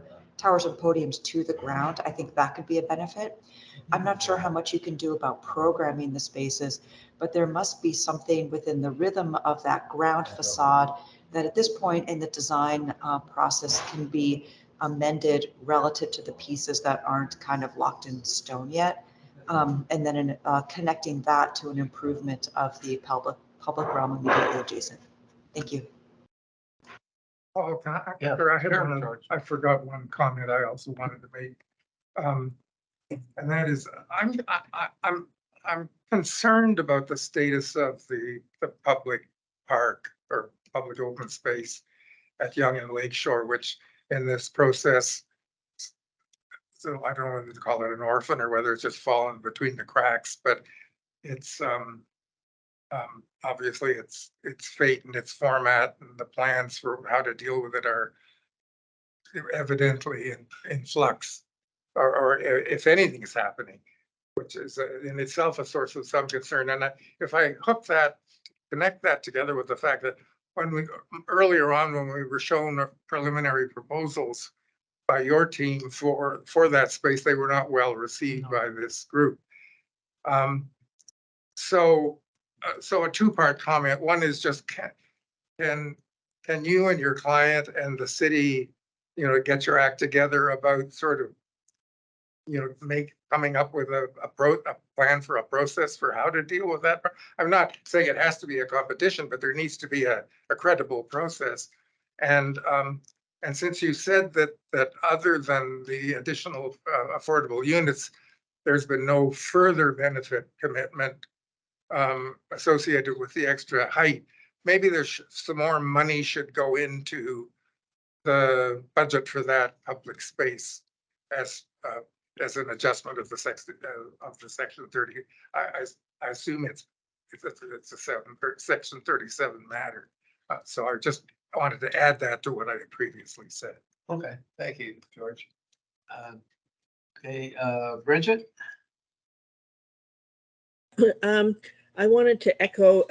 and podiums to the ground, I think that could be a benefit. I'm not sure how much you can do about programming the spaces, but there must be something within the rhythm of that ground facade that at this point in the design process can be amended relative to the pieces that aren't kind of locked in stone yet. And then connecting that to an improvement of the public realm immediately adjacent. Thank you. Oh, can I, I had one, I forgot one comment I also wanted to make. And that is, I'm concerned about the status of the public park or public open space at Yonge and Lakeshore, which in this process, so I don't know whether to call it an orphan or whether it's just fallen between the cracks, but it's obviously its fate and its format and the plans for how to deal with it are evidently in flux, or if anything is happening, which is in itself a source of some concern. And if I connect that together with the fact that when we earlier on, when we were shown preliminary proposals by your team for that space, they were not well received by this group. So a two-part comment. One is just can you and your client and the city, get your act together about sort of, coming up with a plan for a process for how to deal with that. I'm not saying it has to be a competition, but there needs to be a credible process. And since you said that other than the additional affordable units, there's been no further benefit commitment associated with the extra height, maybe there's some more money should go into the budget for that public space as an adjustment of the section 30. I assume it's a section 37 matter. So I just wanted to add that to what I previously said. Okay, thank you, George. Okay, Bridget. I wanted to echo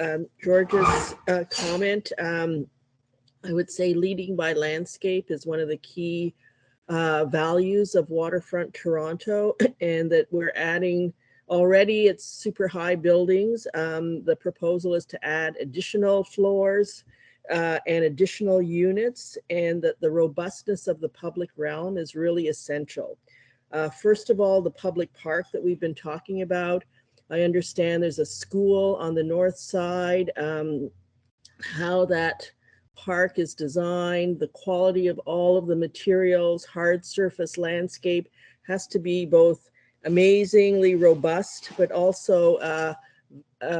George's comment. I would say leading by landscape is one of the key values of Waterfront Toronto, and that we're adding already, it's super high buildings. The proposal is to add additional floors and additional units, and that the robustness of the public realm is really essential. First of all, the public park that we've been talking about. I understand there's a school on the north side, how that park is designed, the quality of all of the materials, hard surface landscape has to be both amazingly robust, but also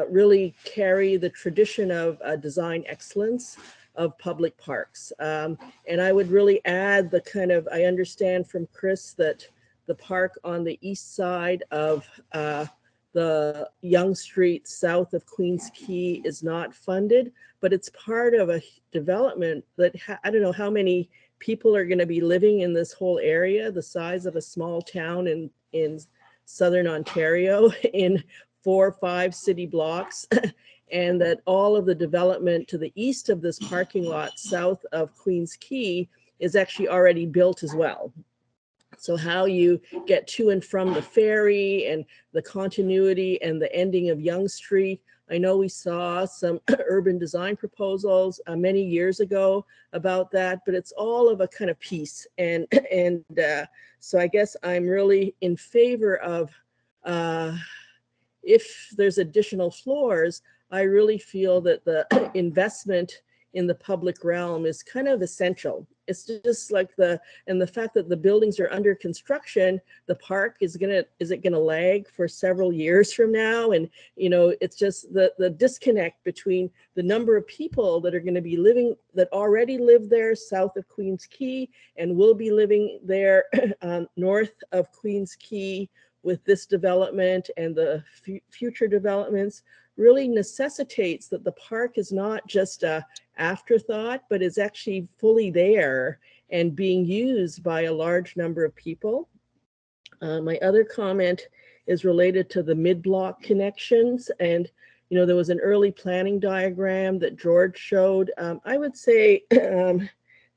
really carry the tradition of design excellence of public parks. And I would really add the kind of, I understand from Chris that the park on the east side of the Yonge Street south of Queens Quay is not funded, but it's part of a development that I don't know how many people are going to be living in this whole area, the size of a small town in southern Ontario, in 4 or 5 city blocks, and that all of the development to the east of this parking lot south of Queens Quay is actually already built as well. So how you get to and from the ferry and the continuity and the ending of Yonge Street, I know we saw some urban design proposals many years ago about that, but it's all of a kind of piece. And so I guess I'm really in favor of if there's additional floors, I really feel that the investment in the public realm is kind of essential. It's just like the fact that the buildings are under construction, the park is it gonna lag for several years from now? And, you know, it's just the disconnect between the number of people that are gonna be living, that already live there south of Queens Quay and will be living there north of Queens Quay with this development and the future developments really necessitates that the park is not just a afterthought, but is actually fully there and being used by a large number of people. My other comment is related to the mid-block connections. And, you know, there was an early planning diagram that George showed. I would say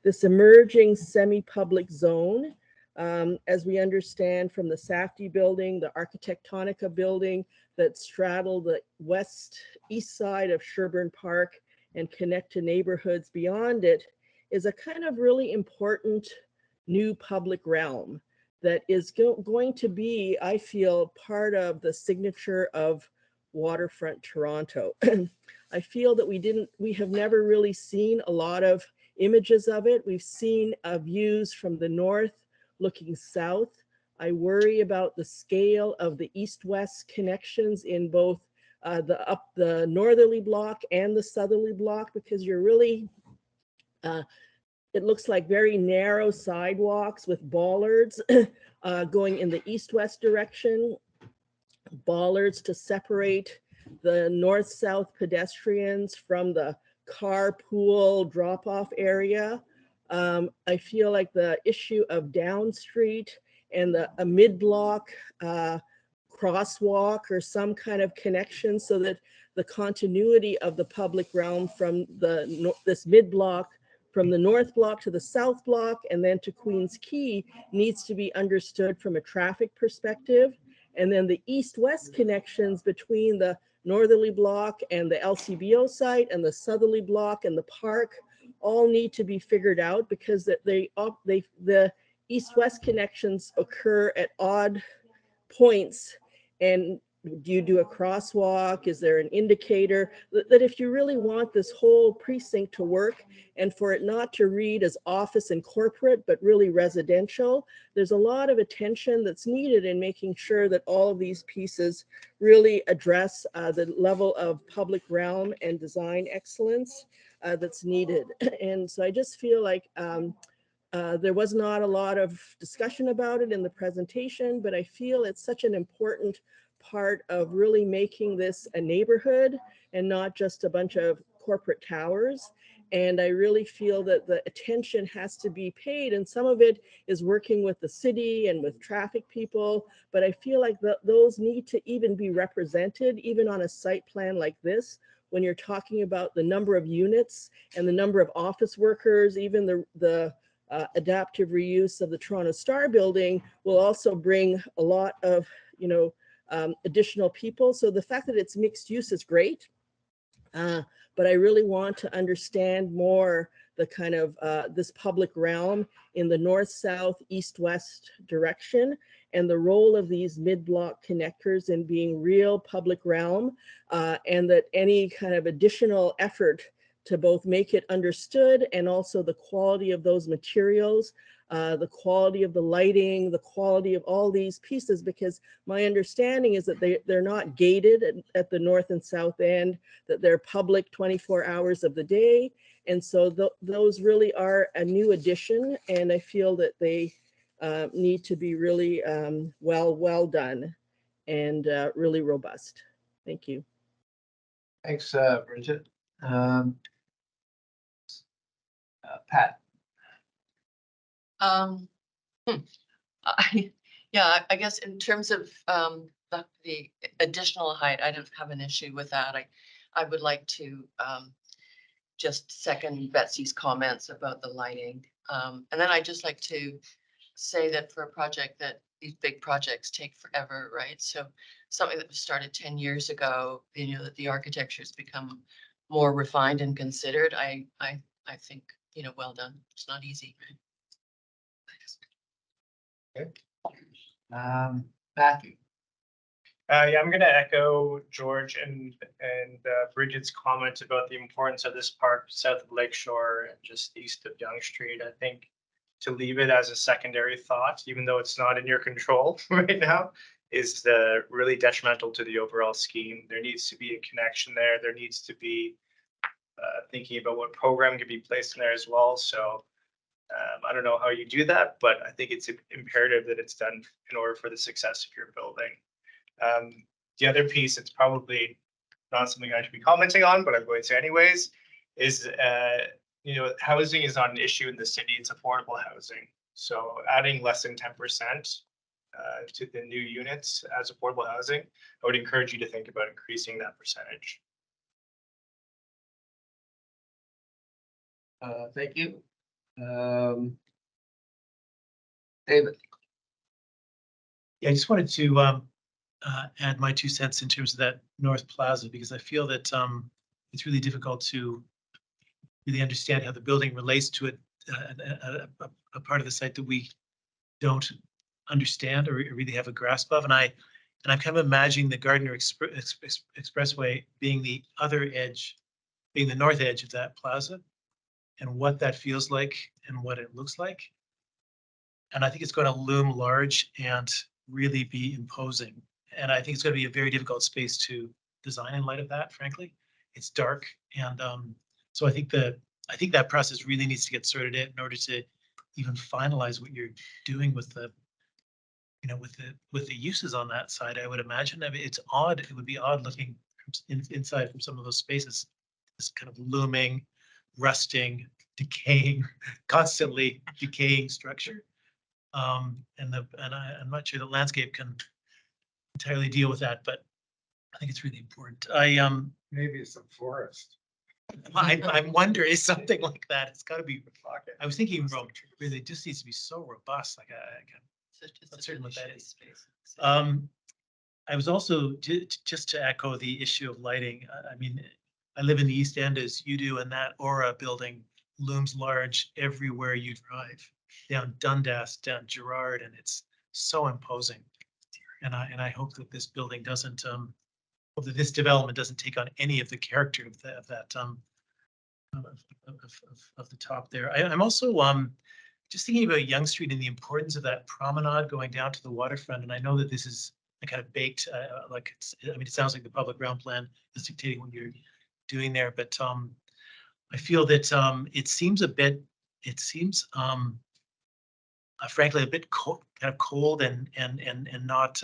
this emerging semi-public zone, as we understand from the Safdie building, the Architectonica building that straddle the east side of Sherburne Park and connect to neighborhoods beyond it, is a kind of really important new public realm that is going to be, I feel, part of the signature of Waterfront Toronto. I feel that we have never really seen a lot of images of it. We've seen views from the north looking south. I worry about the scale of the east-west connections in both the northerly block and the southerly block, because you're really, it looks like very narrow sidewalks with bollards going in the east-west direction, bollards to separate the north-south pedestrians from the carpool drop-off area. I feel like the issue of Down Street and a mid-block crosswalk or some kind of connection so that the continuity of the public realm from this mid-block, from the north block to the south block and then to Queens Quay needs to be understood from a traffic perspective. And then the east-west connections between the northerly block and the LCBO site and the southerly block and the park all need to be figured out, because the east-west connections occur at odd points. And do you do a crosswalk? Is there an indicator? That if you really want this whole precinct to work and for it not to read as office and corporate, but really residential, there's a lot of attention that's needed in making sure that all of these pieces really address the level of public realm and design excellence that's needed. And so I just feel like there was not a lot of discussion about it in the presentation, but I feel it's such an important part of really making this a neighborhood and not just a bunch of corporate towers. And I really feel that the attention has to be paid, and some of it is working with the city and with traffic people, but I feel like those need to even be represented even on a site plan like this, when you're talking about the number of units and the number of office workers. Even the adaptive reuse of the Toronto Star building will also bring a lot of, you know, additional people. So the fact that it's mixed use is great, but I really want to understand more the kind of this public realm in the north, south, east, west direction, and the role of these mid-block connectors in being real public realm, and that any kind of additional effort to both make it understood and also the quality of those materials, the quality of the lighting, the quality of all these pieces, because my understanding is that they're not gated at the north and south end, that they're public 24 hours of the day. And so those really are a new addition, and I feel that they need to be really well done and really robust. Thank you. Thanks, Bridget. Pat. I guess in terms of the additional height, I don't have an issue with that. I would like to just second Betsy's comments about the lighting. And then I'd just like to say that for a project that these big projects take forever, right? So something that was started 10 years ago, you know, that the architecture's become more refined and considered, I think, you know, well done. It's not easy, right? Matthew. Yeah, I'm gonna echo George and Bridget's comment about the importance of this park south of Lakeshore and just east of Yonge Street. I think to leave it as a secondary thought, even though it's not in your control right now, is really detrimental to the overall scheme. There needs to be a connection there. There needs to be thinking about what program could be placed in there as well. So I don't know how you do that, but I think it's imperative that it's done in order for the success of your building. The other piece, it's probably not something I should be commenting on, but I'm going to anyways, is you know, housing is not an issue in the city. It's affordable housing. So adding less than 10% to the new units as affordable housing, I would encourage you to think about increasing that percentage. Thank you. David. Yeah, I just wanted to add my 2 cents in terms of that North Plaza, because I feel that it's really difficult to really understand how the building relates to it, a part of the site that we don't understand or really have a grasp of. And I'm kind of imagining the Gardiner Expressway being the other edge, being the north edge of that plaza, and what that feels like and what it looks like. And I think it's going to loom large and really be imposing. And I think it's going to be a very difficult space to design in light of that, frankly. It's dark. And so I think that process really needs to get sorted out in order to even finalize what you're doing with the, you know, with the uses on that side. I would imagine. I mean, it's odd. It would be odd looking inside from some of those spaces. This kind of looming, rusting, decaying, constantly decaying structure. I'm not sure the landscape can entirely deal with that, but I think it's really important. Maybe it's a forest. I'm wondering something like that. It's got to be. I was thinking, really, it just needs to be so robust. Like I'm not certain what that is. I was also just to echo the issue of lighting. I mean, I live in the East End as you do, and that Aura building looms large everywhere you drive, down Dundas, down Gerrard, and it's so imposing. And I hope that this building doesn't, hope that this development doesn't take on any of the character of that of the top there. I'm also just thinking about Yonge Street and the importance of that promenade going down to the waterfront. And I know that this is kind of baked, like I mean, it sounds like the public ground plan is dictating what you're doing there, but I feel that it seems frankly a bit cold, kind of cold and not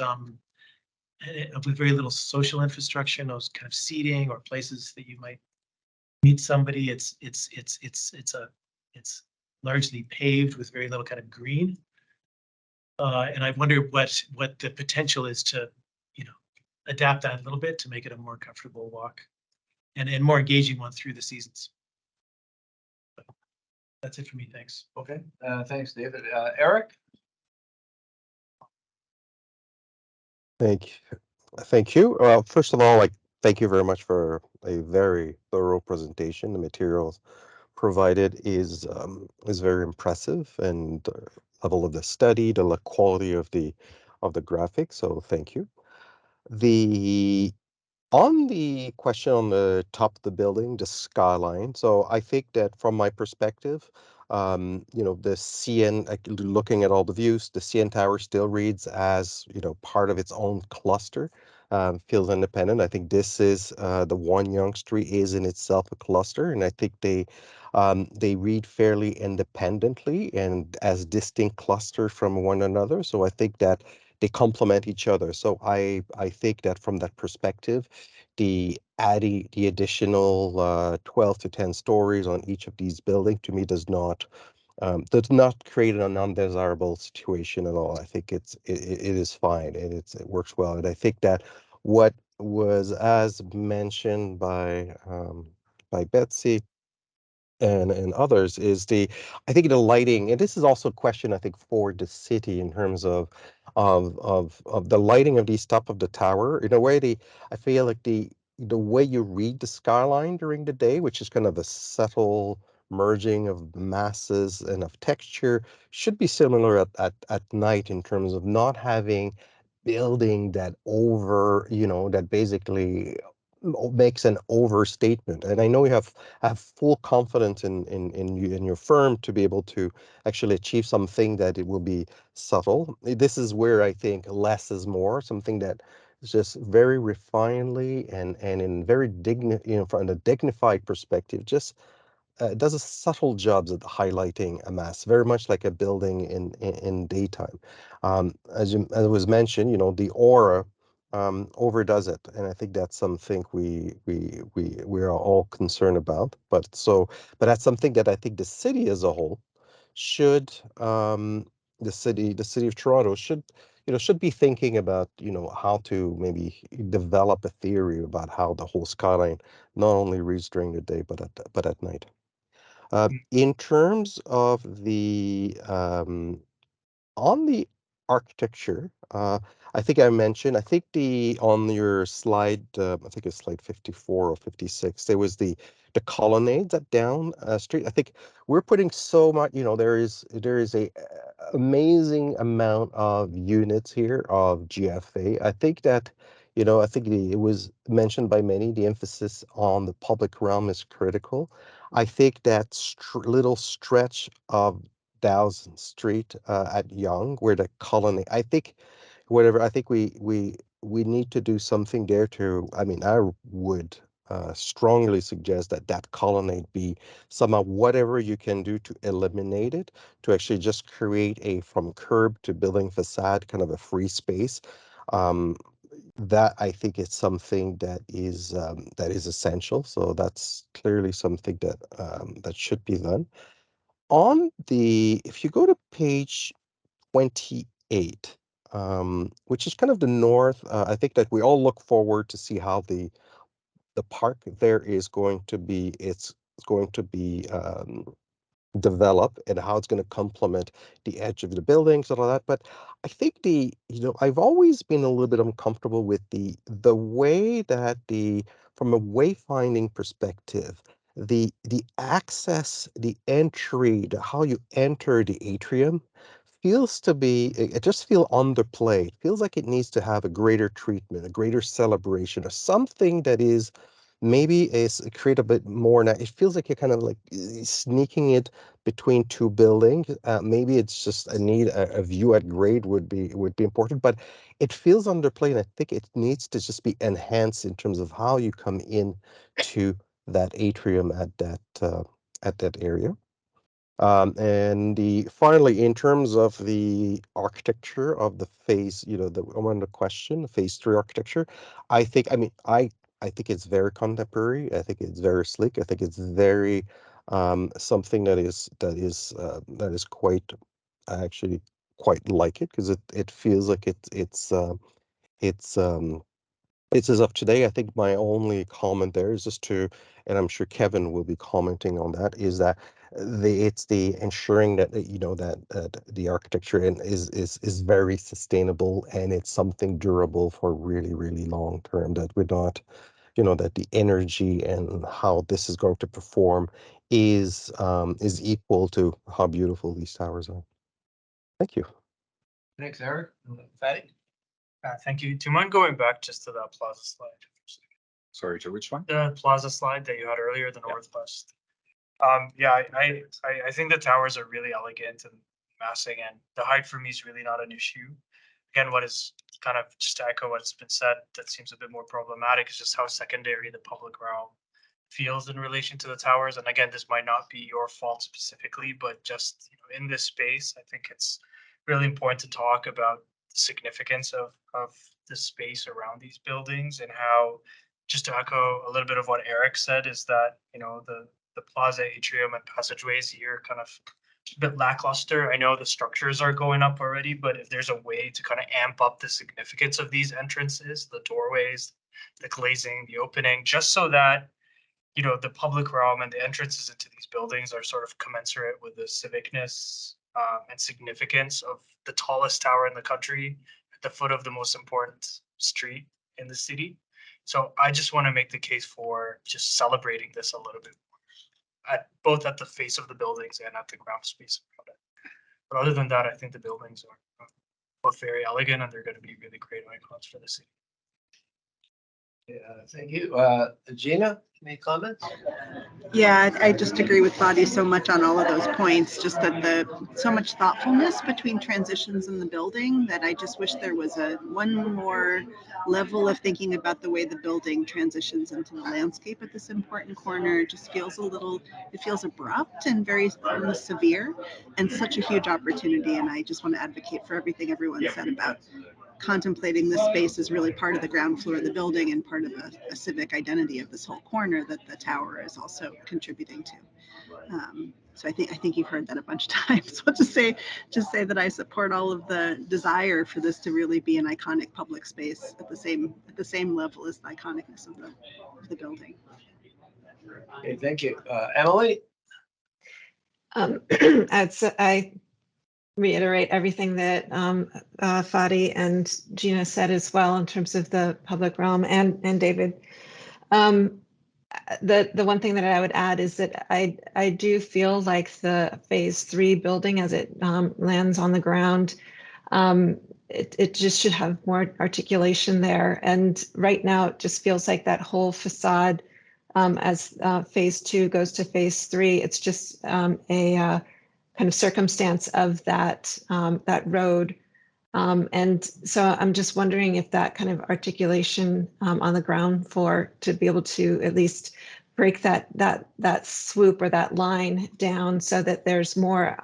with very little social infrastructure, those kind of seating or places that you might meet somebody. It's largely paved with very little kind of green. And I wonder what the potential is to, you know, adapt that a little bit to make it a more comfortable walk and more engaging one through the seasons. But that's it for me. Thanks. Okay. Thanks, David. Eric. Thank you. Well, first of all, thank you very much for a very thorough presentation. The materials provided is very impressive, and level of the study, the quality of the graphics. So thank you. On the question on the top of the building, the skyline. So I think that from my perspective, you know, the CN, looking at all the views, the CN Tower still reads as, you know, part of its own cluster, feels independent. I think this is the one Yonge Street is in itself a cluster, and I think they read fairly independently and as distinct clusters from one another. So I think that they complement each other. So I think that from that perspective, the additional 12 to 10 stories on each of these buildings to me does not create an undesirable situation at all. I think it is fine and it works well. And I think that what was as mentioned by Betsy, and others is I think the lighting, and this is also a question I think for the city in terms of the lighting of these top of the tower. In a way, I feel like the way you read the skyline during the day, which is kind of a subtle merging of masses and of texture, should be similar at night in terms of not having building that that basically makes an overstatement. And I know you have full confidence in you in your firm to be able to actually achieve something that it will be subtle. This is where I think less is more, something that is just very refinedly and in very from a dignified perspective, just does a subtle jobs at highlighting a mass, very much like a building in daytime. As was mentioned, the aura overdoes it, and I think that's something we are all concerned about. But that's something that I think the city as a whole should the city of Toronto should be thinking about how to maybe develop a theory about how the whole skyline not only reads during the day but at night. In terms of on the architecture, I think I mentioned, I think on your slide, I think it's slide 54 or 56, there was the colonnades at down street. I think we're putting so much, there is a amazing amount of units here of GFA. I think that, I think it was mentioned by many, the emphasis on the public realm is critical. I think that little stretch of Dowson Street at Yonge, where the colony, I think, I think we need to do something there to, I mean, I would strongly suggest that colonnade be somehow whatever you can do to eliminate it, to actually just create a from curb to building facade kind of a free space. That I think is something that is essential. So that's clearly something that should be done. If you go to page 28, which is kind of the north, I think that we all look forward to see how the park there is going to be. It's going to be develop and how it's going to complement the edge of the buildings and all that. But I think I've always been a little bit uncomfortable with the way that from a wayfinding perspective, the access, the entry, how you enter the atrium feels to be, it just feel underplayed. Feels like it needs to have a greater treatment, a greater celebration, or something that is maybe create a bit more. Now it feels like you're kind of like sneaking it between two buildings. Maybe it's just a view at grade would be important, but it feels underplayed. And I think it needs to just be enhanced in terms of how you come in to that atrium at that area. And finally, in terms of the architecture of the phase, on the question, phase 3 architecture, I think, I think it's very contemporary. I think it's very sleek. I think it's very something that is quite, I actually quite like it because it feels like it's as of today. I think my only comment there is just and I'm sure Kevin will be commenting on that, is that it's the ensuring that that the architecture is very sustainable and it's something durable for really, really long term, that we're not, that the energy and how this is going to perform is equal to how beautiful these towers are. Thank you. Thanks, Eric. Fatty? Thank you. Do you mind going back just to that plaza slide? Sorry, to which one? The plaza slide that you had earlier, the northwest. Yeah, I think the towers are really elegant and massing, and the height for me is really not an issue. Again, what is kind of just to echo what's been said, that seems a bit more problematic is just how secondary the public realm feels in relation to the towers. And again, this might not be your fault specifically, but just in this space, I think it's really important to talk about the significance of the space around these buildings, and how, just to echo a little bit of what Eric said, is that the plaza atrium and passageways here kind of a bit lackluster. I know the structures are going up already, but if there's a way to kind of amp up the significance of these entrances, the doorways, the glazing, the opening, just so that you know, the public realm and the entrances into these buildings are sort of commensurate with the civicness and significance of the tallest tower in the country at the foot of the most important street in the city. So I just want to make the case for just celebrating this a little bit more, both at the face of the buildings and at the ground space around it. But other than that, I think the buildings are both very elegant and they're going to be really great icons for the city. Yeah, thank you. Gina, any comments? Yeah, I just agree with Fadi so much on all of those points, just that so much thoughtfulness between transitions in the building that I just wish there was one more level of thinking about the way the building transitions into the landscape at this important corner. It just feels it feels abrupt and very severe and such a huge opportunity. And I just want to advocate for everything everyone said about contemplating this space as really part of the ground floor of the building and part of a civic identity of this whole corner that the tower is also contributing to. So I think you've heard that a bunch of times. So just say that I support all of the desire for this to really be an iconic public space at the same level as the iconicness of the building. Okay, thank you. Emily? I reiterate everything that Fadi and Gina said as well in terms of the public realm and David. The one thing that I would add is that I do feel like the phase 3 building as it lands on the ground, it just should have more articulation there. And right now it just feels like that whole facade as phase 2 goes to phase 3, it's just a kind of circumstance of that road. And so I'm just wondering if that kind of articulation on the ground floor to be able to at least break that swoop or that line down so that there's more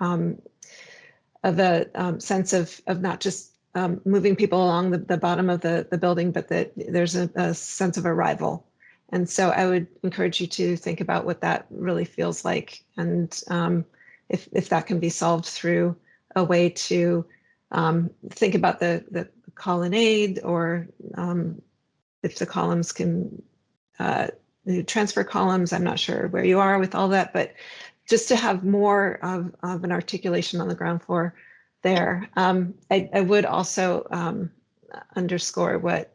of a sense of not just moving people along the bottom of the building, but that there's a sense of arrival. And so I would encourage you to think about what that really feels like, and if that can be solved through a way to think about the colonnade, or if the columns can transfer columns. I'm not sure where you are with all that, but just to have more of an articulation on the ground floor there. I would also underscore what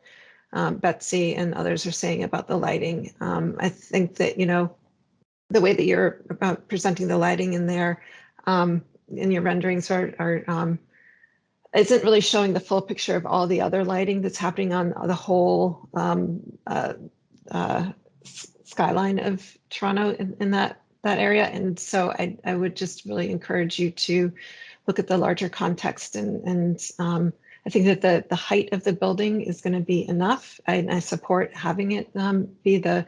Betsy and others are saying about the lighting. I think that, the way that you're presenting the lighting in there, in your renderings are isn't really showing the full picture of all the other lighting that's happening on the whole skyline of Toronto in that area. And so I would just really encourage you to look at the larger context, and I think that the height of the building is going to be enough. I support having it be the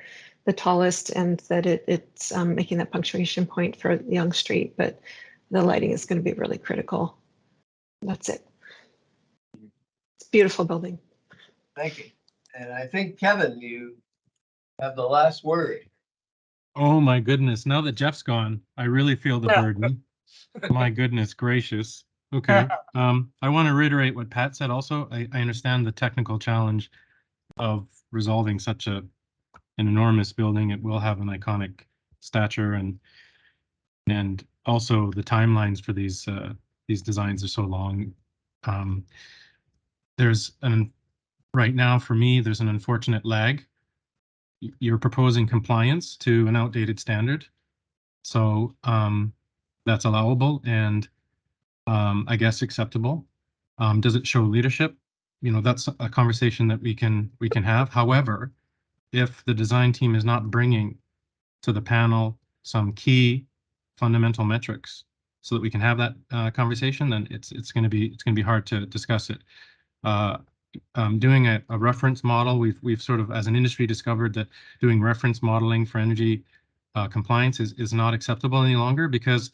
tallest, and that it's making that punctuation point for Yonge Street, but the lighting is going to be really critical. That's it. It's a beautiful building. Thank you. And I think, Kevin, you have the last word. Oh my goodness, now that Jeff's gone, I really feel the burden. My goodness gracious. Okay. I want to reiterate what Pat said also. I understand the technical challenge of resolving such an enormous building. It will have an iconic stature, and also the timelines for these designs are so long. Right now for me, there's an unfortunate lag. You're proposing compliance to an outdated standard. So that's allowable and I guess acceptable. Does it show leadership? That's a conversation that we can have. However, if the design team is not bringing to the panel some key fundamental metrics so that we can have that conversation, then it's going to be hard to discuss it. Doing a reference model, we've sort of as an industry discovered that doing reference modeling for energy compliance is not acceptable any longer, because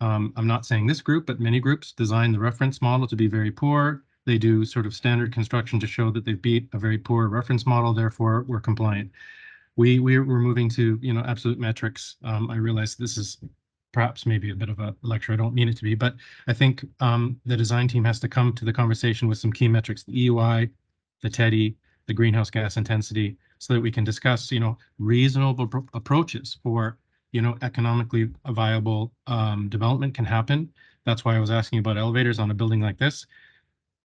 I'm not saying this group, but many groups design the reference model to be very poor. They do sort of standard construction to show that they've beat a very poor reference model, therefore we're compliant. We're moving to absolute metrics. I realize this is perhaps maybe a bit of a lecture. I don't mean it to be, but I think the design team has to come to the conversation with some key metrics: the EUI, the TEDI, the greenhouse gas intensity, so that we can discuss, reasonable approaches for, economically viable development can happen. That's why I was asking about elevators on a building like this.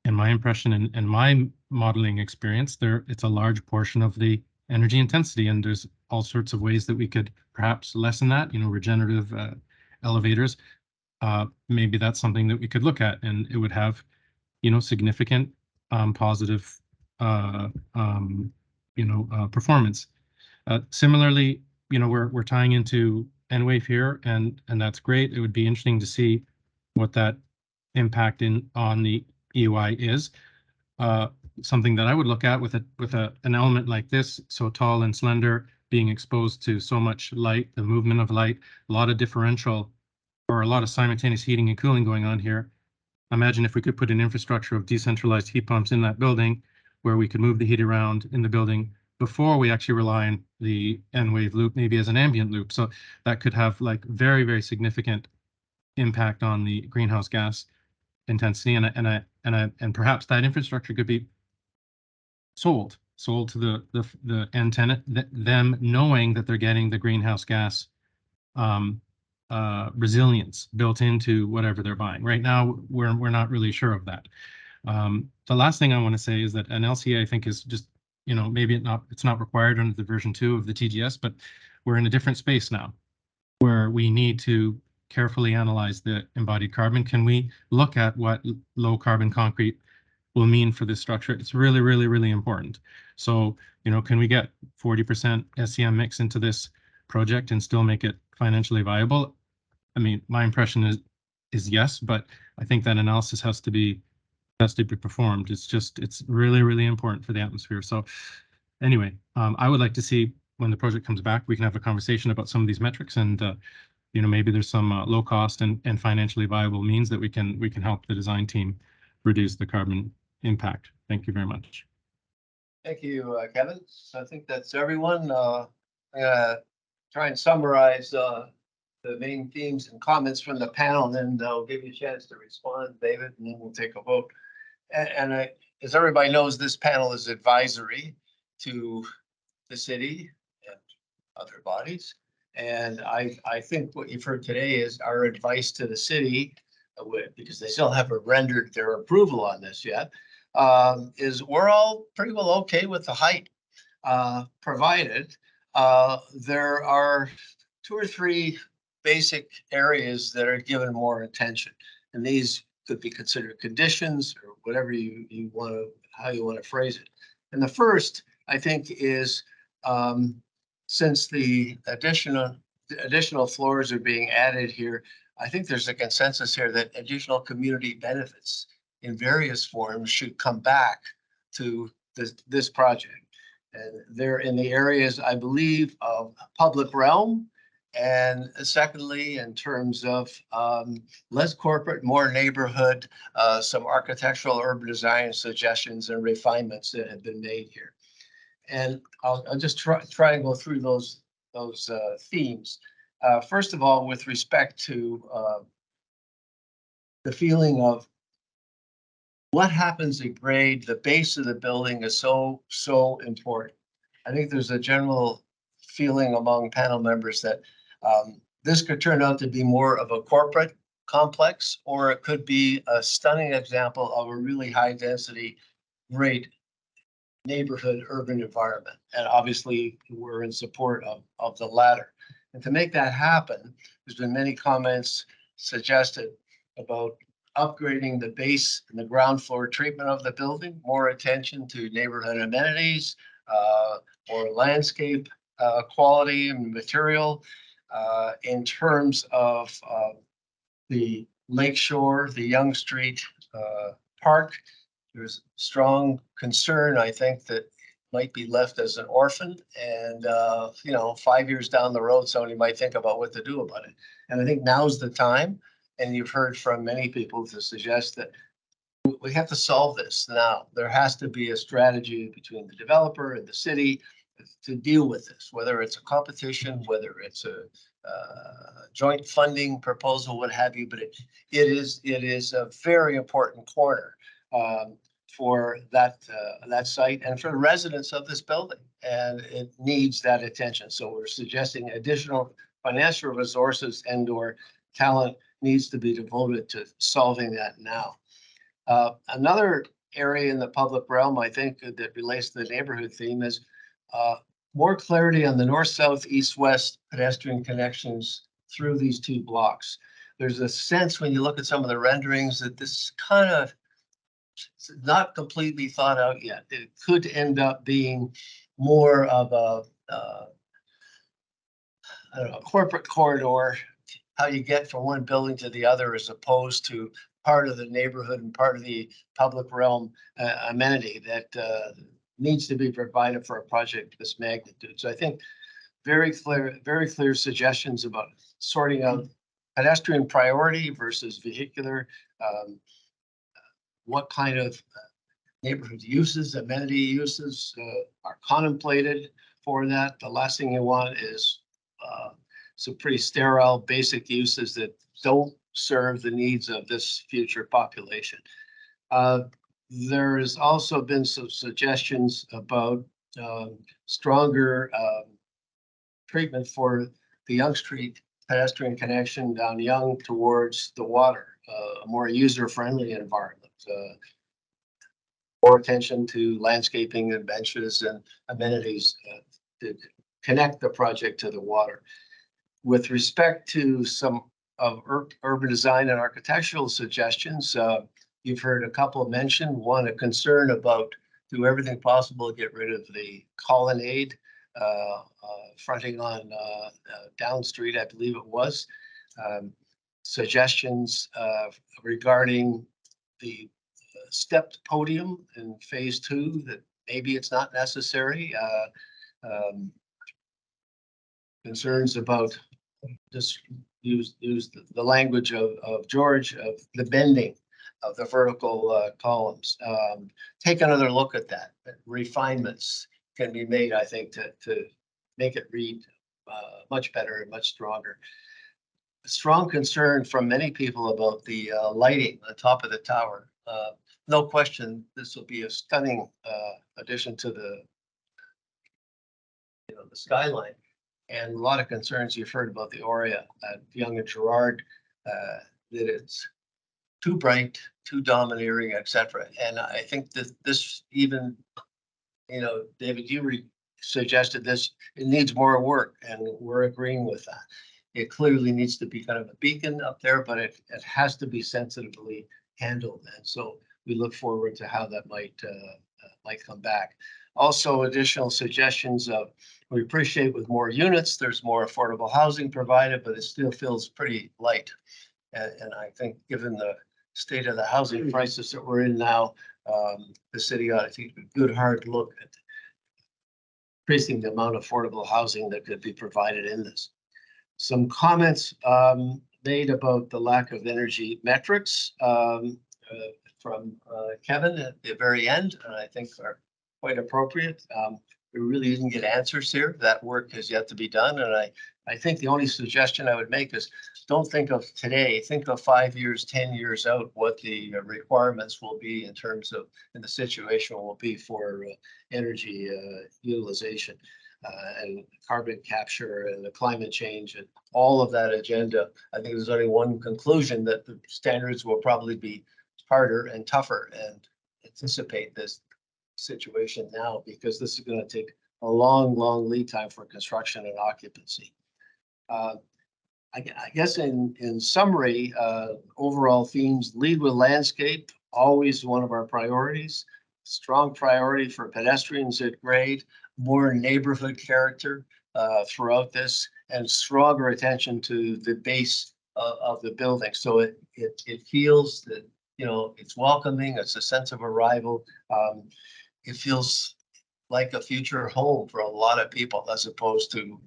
In my impression and my modeling experience, it's a large portion of the energy intensity, and there's all sorts of ways that we could perhaps lessen that, regenerative elevators. Maybe that's something that we could look at, and it would have, significant positive, performance. Similarly, we're tying into N-Wave here, and that's great. It would be interesting to see what that impact on the EUI is. Something that I would look at with an element like this, so tall and slender, being exposed to so much light, the movement of light, a lot of differential or a lot of simultaneous heating and cooling going on here. Imagine if we could put an infrastructure of decentralized heat pumps in that building where we could move the heat around in the building before we actually rely on the N-Wave loop, maybe as an ambient loop. So that could have like very, very significant impact on the greenhouse gas intensity, and perhaps that infrastructure could be sold to the end tenant, them knowing that they're getting the greenhouse gas resilience built into whatever they're buying. Right now, we're not really sure of that. The last thing I want to say is that an LCA, I think, is just, maybe it's not required under the version 2 of the TGS, but we're in a different space now where we need to carefully analyze the embodied carbon. Can we look at what low carbon concrete will mean for this structure? It's really, really, really important. So, can we get 40% SEM mix into this project and still make it financially viable? I mean, my impression is yes, but I think that analysis has to be performed. It's really, really important for the atmosphere. So anyway, I would like to see when the project comes back, we can have a conversation about some of these metrics, and maybe there's some low cost and financially viable means that we can help the design team reduce the carbon impact. Thank you very much. Thank you, Kevin. So I think that's everyone. I'm gonna try and summarize the main themes and comments from the panel, and then I'll give you a chance to respond, David, and then we'll take a vote. And as everybody knows, this panel is advisory to the city and other bodies. And I think what you've heard today is our advice to the city, because they still haven't rendered their approval on this yet, is we're all pretty well okay with the height, provided there are 2 or 3 basic areas that are given more attention. And these could be considered conditions or whatever you want to, how you want to phrase it. And the first, I think, is since the additional floors are being added here, I think there's a consensus here that additional community benefits in various forms should come back to this project. And they're in the areas, I believe, of public realm. And secondly, in terms of less corporate, more neighborhood, some architectural urban design suggestions and refinements that have been made here. And I'll just try and go through those themes. First of all, with respect to the feeling of what happens at grade, the base of the building is so important. I think there's a general feeling among panel members that this could turn out to be more of a corporate complex, or it could be a stunning example of a really high density, great neighborhood urban environment. And obviously we're in support of the latter. And to make that happen, there's been many comments suggested about upgrading the base and the ground floor treatment of the building, more attention to neighborhood amenities, or landscape quality and material. In terms of the Lakeshore, the Yonge Street Park, there's strong concern, I think, that might be left as an orphan, and 5 years down the road, somebody might think about what to do about it. And I think now's the time, and you've heard from many people to suggest that we have to solve this now. There has to be a strategy between the developer and the city to deal with this, whether it's a competition, whether it's a joint funding proposal, what have you. But it is a very important corner. for that site and for the residents of this building, and it needs that attention. So we're suggesting additional financial resources and/or talent needs to be devoted to solving that now. Another area in the public realm, I think, that relates to the neighborhood theme is more clarity on the north, south, east, west pedestrian connections through these two blocks. There's a sense when you look at some of the renderings that this kind of not completely thought out yet. It could end up being more of a, I don't know, corporate corridor, how you get from one building to the other as opposed to part of the neighborhood and part of the public realm amenity that needs to be provided for a project of this magnitude. So I think very clear suggestions about sorting out pedestrian priority versus vehicular, what kind of neighborhood uses, amenity uses are contemplated for that. The last thing you want is some pretty sterile basic uses that don't serve the needs of this future population. There has also been some suggestions about stronger treatment for the Yonge Street pedestrian connection down Yonge towards the water, a more user-friendly environment. More attention to landscaping and benches and amenities to connect the project to the water. With respect to some of urban design and architectural suggestions, you've heard a couple mentioned. One, a concern about do everything possible to get rid of the colonnade fronting on Down Street, I believe it was. Suggestions regarding the stepped podium in phase 2 that maybe it's not necessary. Concerns about just use the language of George of the bending of the vertical columns. Take another look at that. Refinements can be made, I think, to make it read much better and much stronger. A strong concern from many people about the lighting on top of the tower. No question, this will be a stunning addition to the skyline. And a lot of concerns you've heard about the Aurea at Yonge and Gerrard, that it's too bright, too domineering, etc. And I think that this even, David, you suggested this, it needs more work, and we're agreeing with that. It clearly needs to be kind of a beacon up there, but it has to be sensitively handled. And so we look forward to how that might come back. Also, additional suggestions of, we appreciate with more units, there's more affordable housing provided, but it still feels pretty light. And I think given the state of the housing crisis that we're in now, the city ought to take a good hard look at increasing the amount of affordable housing that could be provided in this. Some comments made about the lack of energy metrics from Kevin at the very end, and I think are quite appropriate. We really didn't get answers here. That work has yet to be done. And I think the only suggestion I would make is don't think of today, think of 5 years, 10 years out, what the requirements will be in terms of, and the situation will be for energy utilization and carbon capture and the climate change and all of that agenda. I think there's only one conclusion, that the standards will probably be harder and tougher, and anticipate this situation now, because this is going to take a long lead time for construction and occupancy. I guess in summary, overall themes: lead with landscape, always one of our priorities. Strong priority for pedestrians at grade, more neighborhood character throughout this, and stronger attention to the base of the building. So it feels that, it's welcoming, it's a sense of arrival. It feels like a future home for a lot of people, as opposed to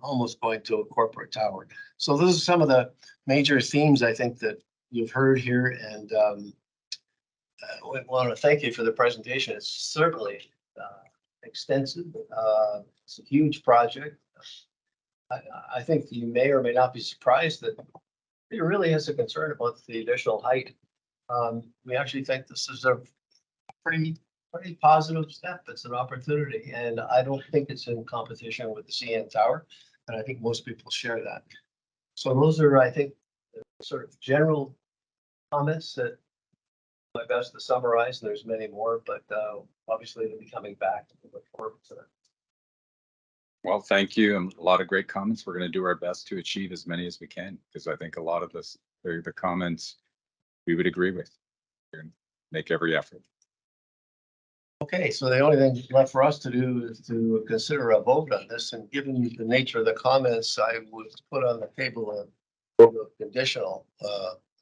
almost going to a corporate tower. So those are some of the major themes I think that you've heard here, and I want to thank you for the presentation. It's certainly extensive. It's a huge project. I think you may or may not be surprised that there really is a concern about the additional height. We actually think this is a pretty positive step. It's an opportunity, and I don't think it's in competition with the CN Tower. And I think most people share that. So those are, I think, sort of general comments that my best to summarize. There's many more, but obviously they'll be coming back. Look forward to that. Well, thank you. And a lot of great comments. We're going to do our best to achieve as many as we can, because I think a lot of this, the comments we would agree with. We're going to make every effort. Okay, so the only thing left for us to do is to consider a vote on this, and given the nature of the comments, I would put on the table a vote of conditional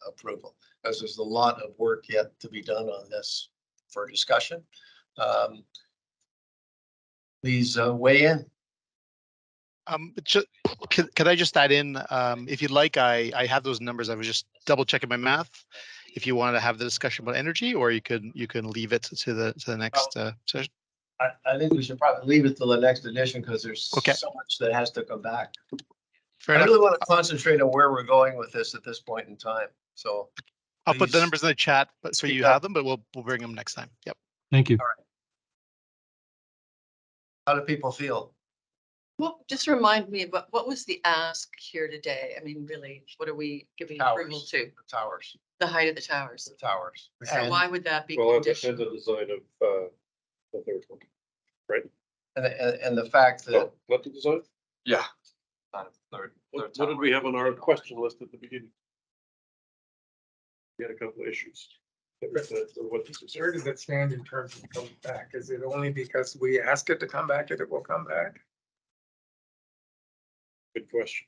approval, because there's a lot of work yet to be done on this for discussion. Please weigh in. Could I just add in, if you'd like, I have those numbers. I was just double checking my math. If you want to have the discussion about energy, or you can leave it to the next session. I think we should probably leave it till the next edition, because there's so much that has to come back. Fair I enough. really want to concentrate on where we're going with this at this point in time. So I'll put the please numbers in the chat, but so you up. have them, but we'll bring them next time. Yep. Thank you. All right. How do people feel? Well, just remind me of what was the ask here today? I mean, really, what are we giving approval to? The towers. The height of the towers. The towers. So why would that be Well, it depends conditional? on the design of the third one, right? And the fact that Oh, not the design? Yeah. What did we have on our question list at the beginning? We had a couple of issues. Where does it stand in terms of coming back? Is it only because we ask it to come back that it will come back? Good question.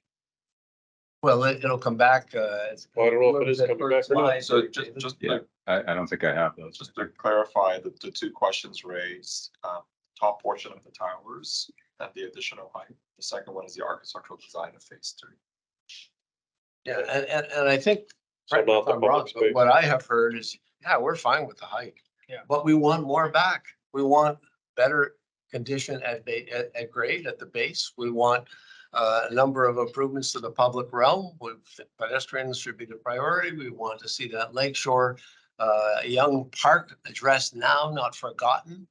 well, it'll come back. Well, I don't know if it is coming back or not. So just Yeah, I don't think I have those. just to clarify the two questions raised, top portion of the towers and the additional height. The second one is the architectural design of phase 3. Yeah, and I think, So correct me not if the I'm wrong, public but space. what I have heard is, yeah, we're fine with the height. Yeah. But we want more back. We want better condition at grade at the base. We want a number of improvements to the public realm. With pedestrians should be the priority. We want to see that lakeshore young park addressed now, not forgotten.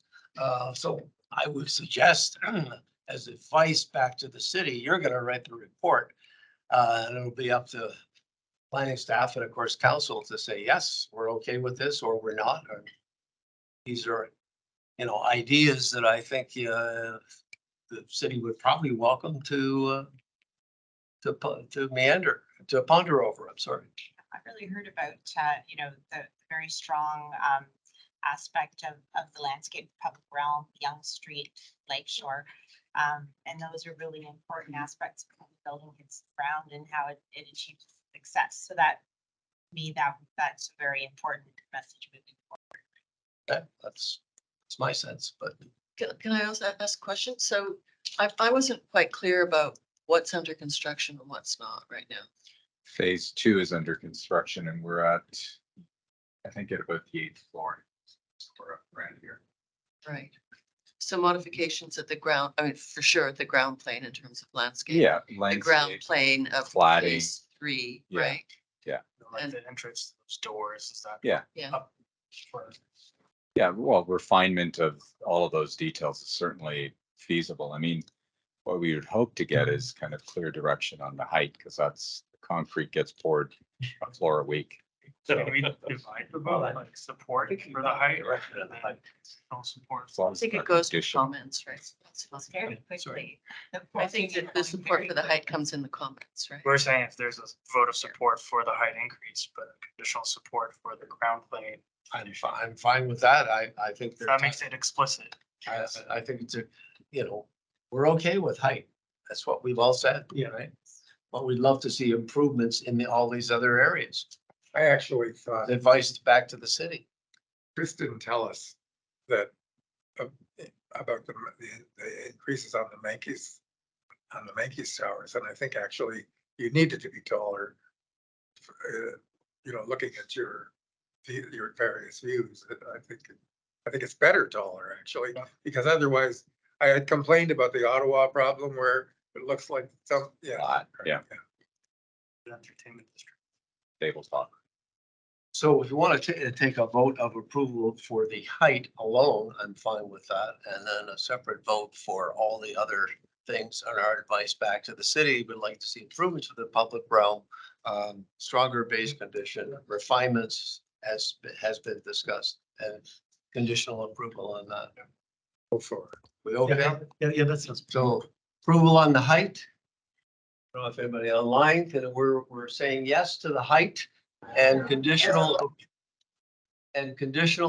So I would suggest as advice back to the city, you're going to write the report, and it'll be up to planning staff and of course council to say, yes, we're okay with this, or we're not. Or these are, ideas that I think the city would probably welcome to meander, to ponder over. I'm sorry. I really heard about, the very strong aspect of the landscape, public realm, Yonge Street, Lakeshore. And those are really important aspects of the building its ground and how it achieves success. So that, to me, that's a very important message moving forward. Okay, that's my sense, but Can I also ask a question? So I wasn't quite clear about what's under construction and what's not right now. Phase 2 is under construction, and we're at, I think, at about the 8th floor. So we're up around here. Right. So modifications at the ground, I mean, for sure at the ground plane in terms of landscape. Yeah, The ground landscape, plane of cladding. phase 3, Yeah. right? Yeah. Like And- the entrance, those doors, is that? Yeah. Yeah. Up for- Yeah, well, refinement of all of those details is certainly feasible. I mean, what we would hope to get is kind of clear direction on the height, because that's, the concrete gets poured a floor a week. So can we divide the vote, like support for the height or no support? As long I as think it's it goes to conditional. comments, right? Very sorry. quickly. I think that the support for the height comes in the comments, right? We're saying if there's a vote of support for the height increase, but conditional support for the ground plane, I'm fine with that. I think that makes it explicit. I think it's we're okay with height. That's what we've all said. Yeah. Right. But we'd love to see improvements in all these other areas. I actually thought Advice back to the city. Chris didn't tell us that about the increases on the Mankey's towers, and I think actually you needed to be taller. Looking at your various views, I think it's better taller actually, because otherwise I had complained about the Ottawa problem where it looks like some, Yeah. Entertainment district. Tabletop. So if you want to take a vote of approval for the height alone, I'm fine with that. And then a separate vote for all the other things on our advice back to the city. We'd like to see improvements to the public realm, stronger base condition, refinements as has been discussed, and conditional approval on that. Go for it. We okay? Yeah, that sounds. So approval on the height. I don't know if anybody online, we're saying yes to the height and conditional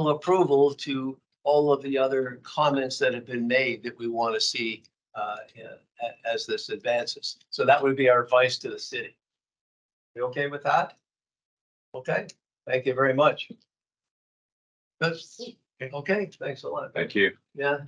approval to all of the other comments that have been made that we want to see as this advances. So that would be our advice to the city. You okay with that? Okay, thank you very much. Good. Okay, thanks a lot. Thank you. Yeah,